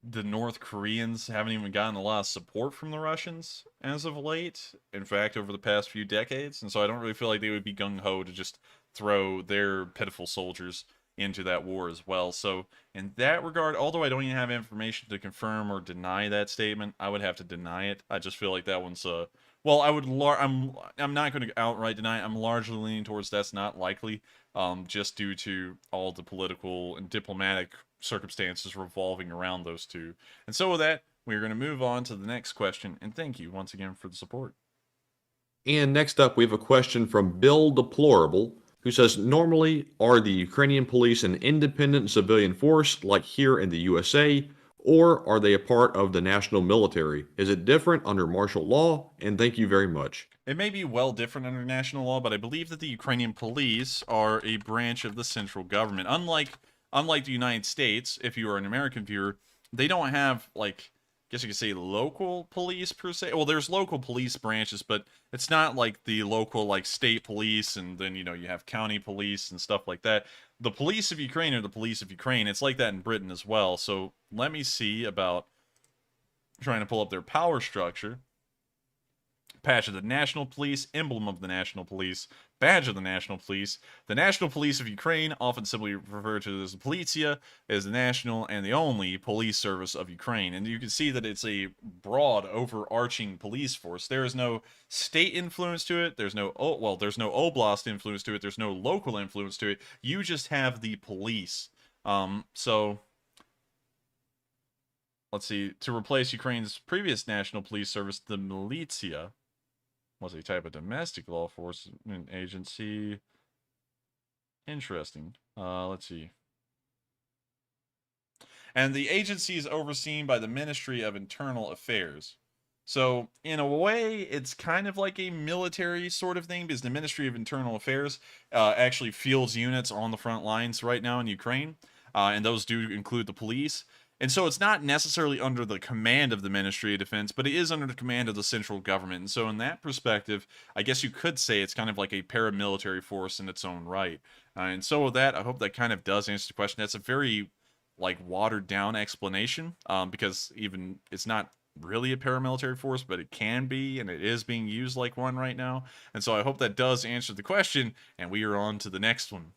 Speaker 3: The North Koreans haven't even gotten a lot of support from the Russians as of late. In fact, over the past few decades. And so I don't really feel like they would be gung-ho to just throw their pitiful soldiers into that war as well. So in that regard, although I don't even have information to confirm or deny that statement, I would have to deny it. I just feel like that one's well, I'm not going to outright deny it. I'm largely leaning towards that's not likely, just due to all the political and diplomatic circumstances revolving around those two. And so with that, we're going to move on to the next question, and thank you once again for the support.
Speaker 4: And next up, we have a question from Bill Deplorable, who says, normally, are the Ukrainian police an independent civilian force like here in the USA, or are they a part of the national military? Is it different under martial law? And thank you very much.
Speaker 3: It may be well different under national law, but I believe that the Ukrainian police are a branch of the central government. Unlike the United States, if you are an American viewer, they don't have, like, I guess you could say local police per se. Well, there's local police branches, but it's not like the local, like, state police, and then, you know, you have county police and stuff like that. The police of Ukraine are the police of Ukraine. It's like that in Britain as well. So let me see about trying to pull up their power structure. Patch of the National Police, emblem of the National Police, badge of the National Police. The National Police of Ukraine, often simply referred to as the Vinnytsia, is the national and the only police service of Ukraine. And you can see that it's a broad, overarching police force. There is no state influence to it. There's no, there's no oblast influence to it. There's no local influence to it. You just have the police. So let's see. To replace Ukraine's previous national police service, the Militia was a type of domestic law enforcement agency. Interesting. Let's see. And the agency is overseen by the Ministry of Internal Affairs. So, in a way, it's kind of like a military sort of thing, because the Ministry of Internal Affairs actually fields units on the front lines right now in Ukraine. And those do include the police. And so it's not necessarily under the command of the Ministry of Defense, but it is under the command of the central government. And so in that perspective, I guess you could say it's kind of like a paramilitary force in its own right. And so with that, I hope that kind of does answer the question. That's a very, like, watered down explanation, because even it's not really a paramilitary force, but it can be, and it is being used like one right now. And so I hope that does answer the question, and we are on to the next one.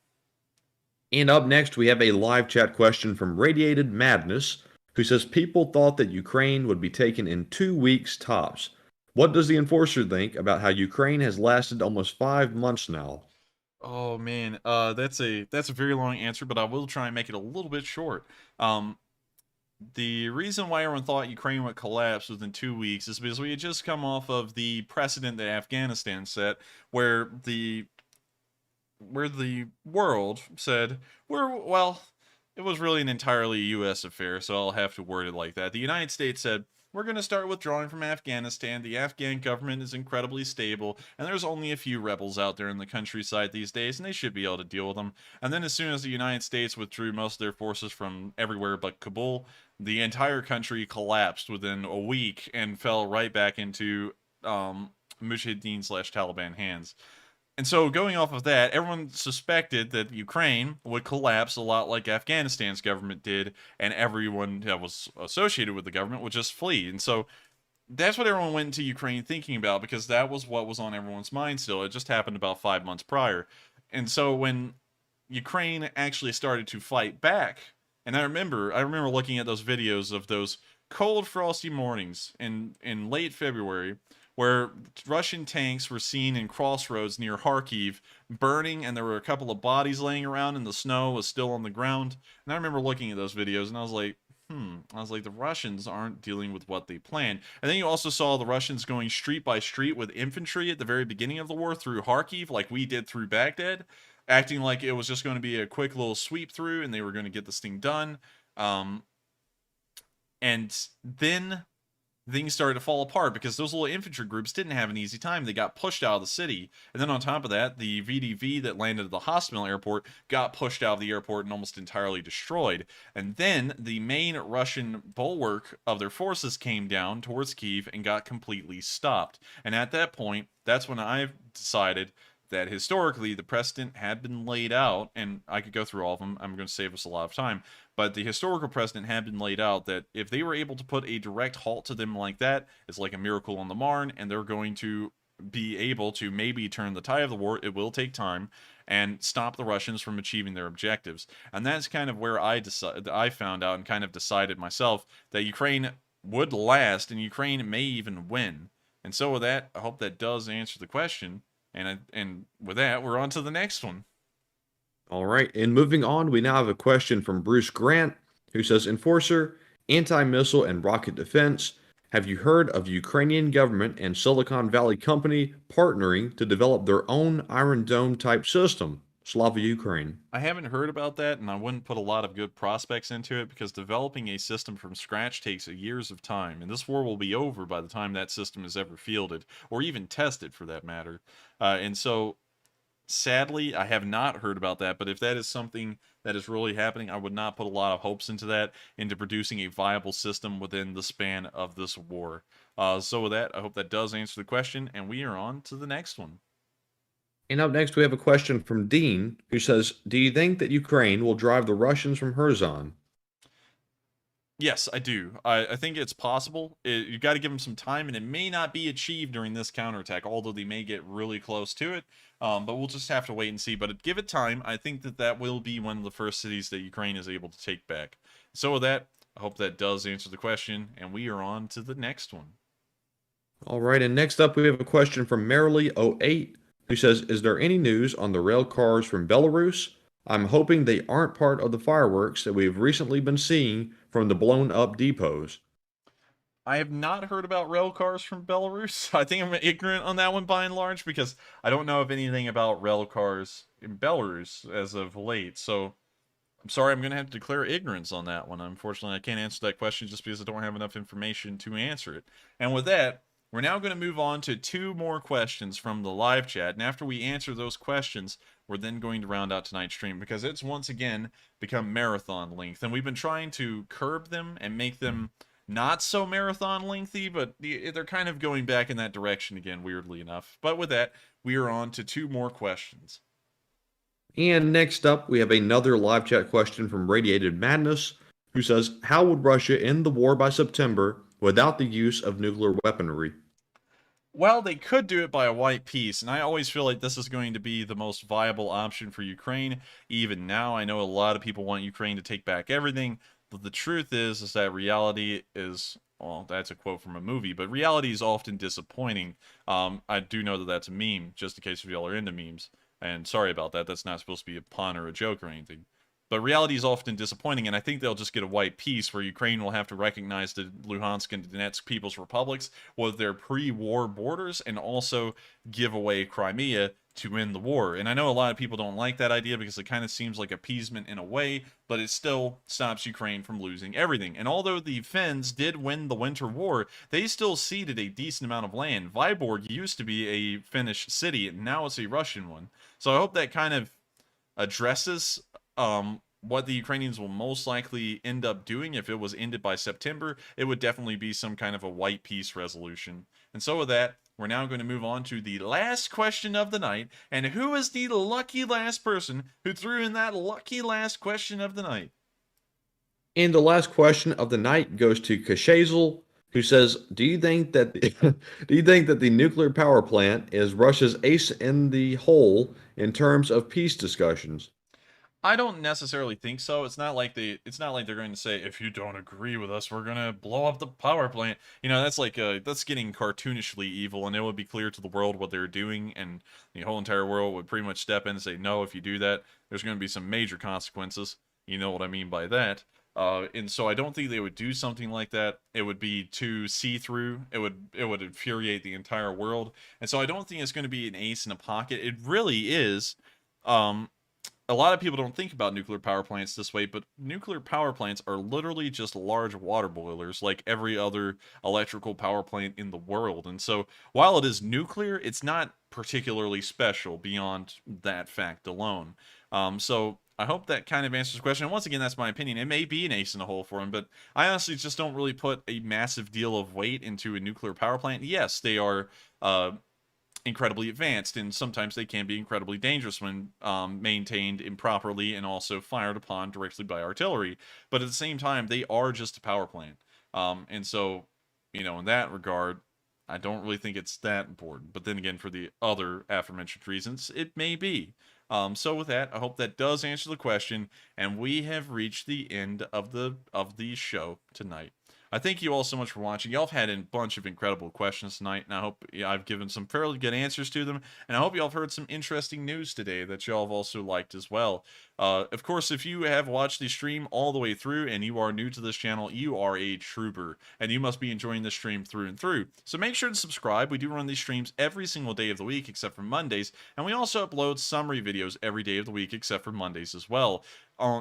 Speaker 4: And up next, we have a live chat question from Radiated Madness, who says people thought that Ukraine would be taken in 2 weeks tops. What does the enforcer think about how Ukraine has lasted almost 5 months now?
Speaker 3: Oh man, that's a very long answer, but I will try and make it a little bit short. The reason why everyone thought Ukraine would collapse within 2 weeks is because we had just come off of the precedent that Afghanistan set, where the world said, well, it was really an entirely U.S. affair, so I'll have to word it like that. The United States said, we're going to start withdrawing from Afghanistan. The Afghan government is incredibly stable, and there's only a few rebels out there in the countryside these days, and they should be able to deal with them. And then as soon as the United States withdrew most of their forces from everywhere but Kabul, the entire country collapsed within a week and fell right back into Mujahideen/Taliban hands. And so going off of that, everyone suspected that Ukraine would collapse a lot like Afghanistan's government did, and everyone that was associated with the government would just flee. And so that's what everyone went into Ukraine thinking about, because that was what was on everyone's mind still. It just happened about 5 months prior. And so when Ukraine actually started to fight back, and I remember looking at those videos of those cold, frosty mornings in late February, where Russian tanks were seen in crossroads near Kharkiv burning, and there were a couple of bodies laying around, and the snow was still on the ground. And I remember looking at those videos, and I was like, the Russians aren't dealing with what they planned. And then you also saw the Russians going street by street with infantry at the very beginning of the war through Kharkiv, like we did through Baghdad, acting like it was just going to be a quick little sweep through, and they were going to get this thing done. And then things started to fall apart because those little infantry groups didn't have an easy time. They got pushed out of the city. And then on top of that, the VDV that landed at the hospital airport got pushed out of the airport and almost entirely destroyed. And then the main Russian bulwark of their forces came down towards Kyiv and got completely stopped. And at that point, that's when I decided that historically the precedent had been laid out, and I could go through all of them. I'm going to save us a lot of time. But the historical precedent had been laid out that if they were able to put a direct halt to them like that, it's like a miracle on the Marne, and they're going to be able to maybe turn the tide of the war. It will take time, and stop the Russians from achieving their objectives. And that's kind of where I found out and kind of decided myself that Ukraine would last, and Ukraine may even win. And so with that, I hope that does answer the question. And with that, we're on to the next one.
Speaker 4: All right, and moving on, we now have a question from Bruce Grant, who says, Enforcer, anti-missile and rocket defense, have you heard of Ukrainian government and Silicon Valley company partnering to develop their own Iron Dome type system? Slava Ukraine.
Speaker 3: I haven't heard about that, and I wouldn't put a lot of good prospects into it, because developing a system from scratch takes years of time, and this war will be over by the time that system is ever fielded, or even tested for that matter. And so, sadly, I have not heard about that, but if that is something that is really happening, I would not put a lot of hopes into producing a viable system within the span of this war. So with that, I hope that does answer the question, and we are on to the next one.
Speaker 4: And up next, we have a question from Dean, who says, do you think that Ukraine will drive the Russians from Kherson?
Speaker 3: Yes, I do. I think it's possible. You got to give them some time, and it may not be achieved during this counterattack, although they may get really close to it. But we'll just have to wait and see. But give it time. I think that will be one of the first cities that Ukraine is able to take back. So with that, I hope that does answer the question, and we are on to the next one.
Speaker 4: All right, and next up, we have a question from Merrily08, who says, is there any news on the rail cars from Belarus? I'm hoping they aren't part of the fireworks that we've recently been seeing from the blown up depots.
Speaker 3: I have not heard about rail cars from Belarus. I think I'm ignorant on that one by and large, because I don't know of anything about rail cars in Belarus as of late. So I'm sorry, I'm going to have to declare ignorance on that one. Unfortunately, I can't answer that question just because I don't have enough information to answer it. And with that, we're now going to move on to 2 more questions from the live chat. And after we answer those questions, we're then going to round out tonight's stream, because it's once again become marathon length. And we've been trying to curb them and make them not so marathon lengthy, but they're kind of going back in that direction again, weirdly enough. But with that, we are on to 2 more questions.
Speaker 4: And next up, we have another live chat question from Radiated Madness, who says, how would Russia end the war by September without the use of nuclear weaponry?
Speaker 3: Well, they could do it by a white peace, and I always feel like this is going to be the most viable option for Ukraine. Even now, I know a lot of people want Ukraine to take back everything, but the truth is that reality is, well, that's a quote from a movie, but reality is often disappointing. I do know that that's a meme, just in case if y'all are into memes, and sorry about that, that's not supposed to be a pun or a joke or anything. But reality is often disappointing, and I think they'll just get a white peace where Ukraine will have to recognize the Luhansk and Donetsk People's Republics with their pre-war borders and also give away Crimea to end the war. And I know a lot of people don't like that idea because it kind of seems like appeasement in a way, but it still stops Ukraine from losing everything. And although the Finns did win the Winter War, they still ceded a decent amount of land. Vyborg used to be a Finnish city, and now it's a Russian one. So I hope that kind of addresses what the Ukrainians will most likely end up doing. If it was ended by September, it would definitely be some kind of a white peace resolution. And so with that, we're now going to move on to the last question of the night. And who is the lucky last person who threw in that lucky last question of the night?
Speaker 4: And the last question of the night goes to Kashazel, who says, do you think that the nuclear power plant is Russia's ace in the hole in terms of peace discussions?
Speaker 3: I don't necessarily think so. It's not like they're going to say, if you don't agree with us, we're going to blow up the power plant. You know, that's like that's getting cartoonishly evil, and it would be clear to the world what they're doing, and the whole entire world would pretty much step in and say, no, if you do that, there's going to be some major consequences. You know what I mean by that. And so I don't think they would do something like that. It would be too see-through. It would infuriate the entire world. And so I don't think it's going to be an ace in a pocket. It really is. A lot of people don't think about nuclear power plants this way, but nuclear power plants are literally just large water boilers like every other electrical power plant in the world. And so while it is nuclear, it's not particularly special beyond that fact alone. So I hope that kind of answers the question. And once again, that's my opinion. It may be an ace in the hole for them, but I honestly just don't really put a massive deal of weight into a nuclear power plant. Yes, they are incredibly advanced, and sometimes they can be incredibly dangerous when maintained improperly and also fired upon directly by artillery. But at the same time, they are just a power plant. And so, you know, in that regard, I don't really think it's that important. But then again, for the other aforementioned reasons, it may be. So with that, I hope that does answer the question, and we have reached the end of the show tonight. I thank you all so much for watching. Y'all have had a bunch of incredible questions tonight, and I hope I've given some fairly good answers to them, and I hope y'all have heard some interesting news today that y'all have also liked as well. Of course, if you have watched the stream all the way through and you are new to this channel, you are a trooper, and you must be enjoying this stream through and through. So make sure to subscribe. We do run these streams every single day of the week except for Mondays, and we also upload summary videos every day of the week except for Mondays as well.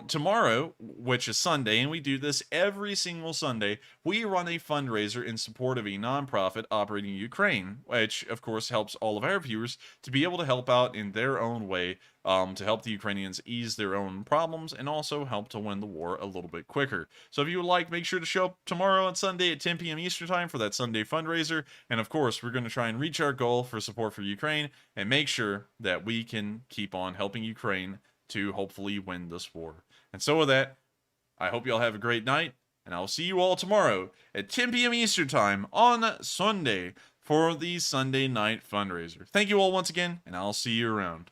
Speaker 3: Tomorrow, which is Sunday, and we do this every single Sunday, we run a fundraiser in support of a nonprofit operating in Ukraine, which of course helps all of our viewers to be able to help out in their own way, to help the Ukrainians ease their own problems and also help to win the war a little bit quicker. So if you would like, make sure to show up tomorrow on Sunday at 10 p.m. Eastern Time for that Sunday fundraiser. And of course, we're going to try and reach our goal for support for Ukraine and make sure that we can keep on helping Ukraine to hopefully win this war. And so with that, I hope y'all have a great night, and I'll see you all tomorrow at 10 p.m. Eastern Time on Sunday for the Sunday night fundraiser. Thank you all once again, and I'll see you around.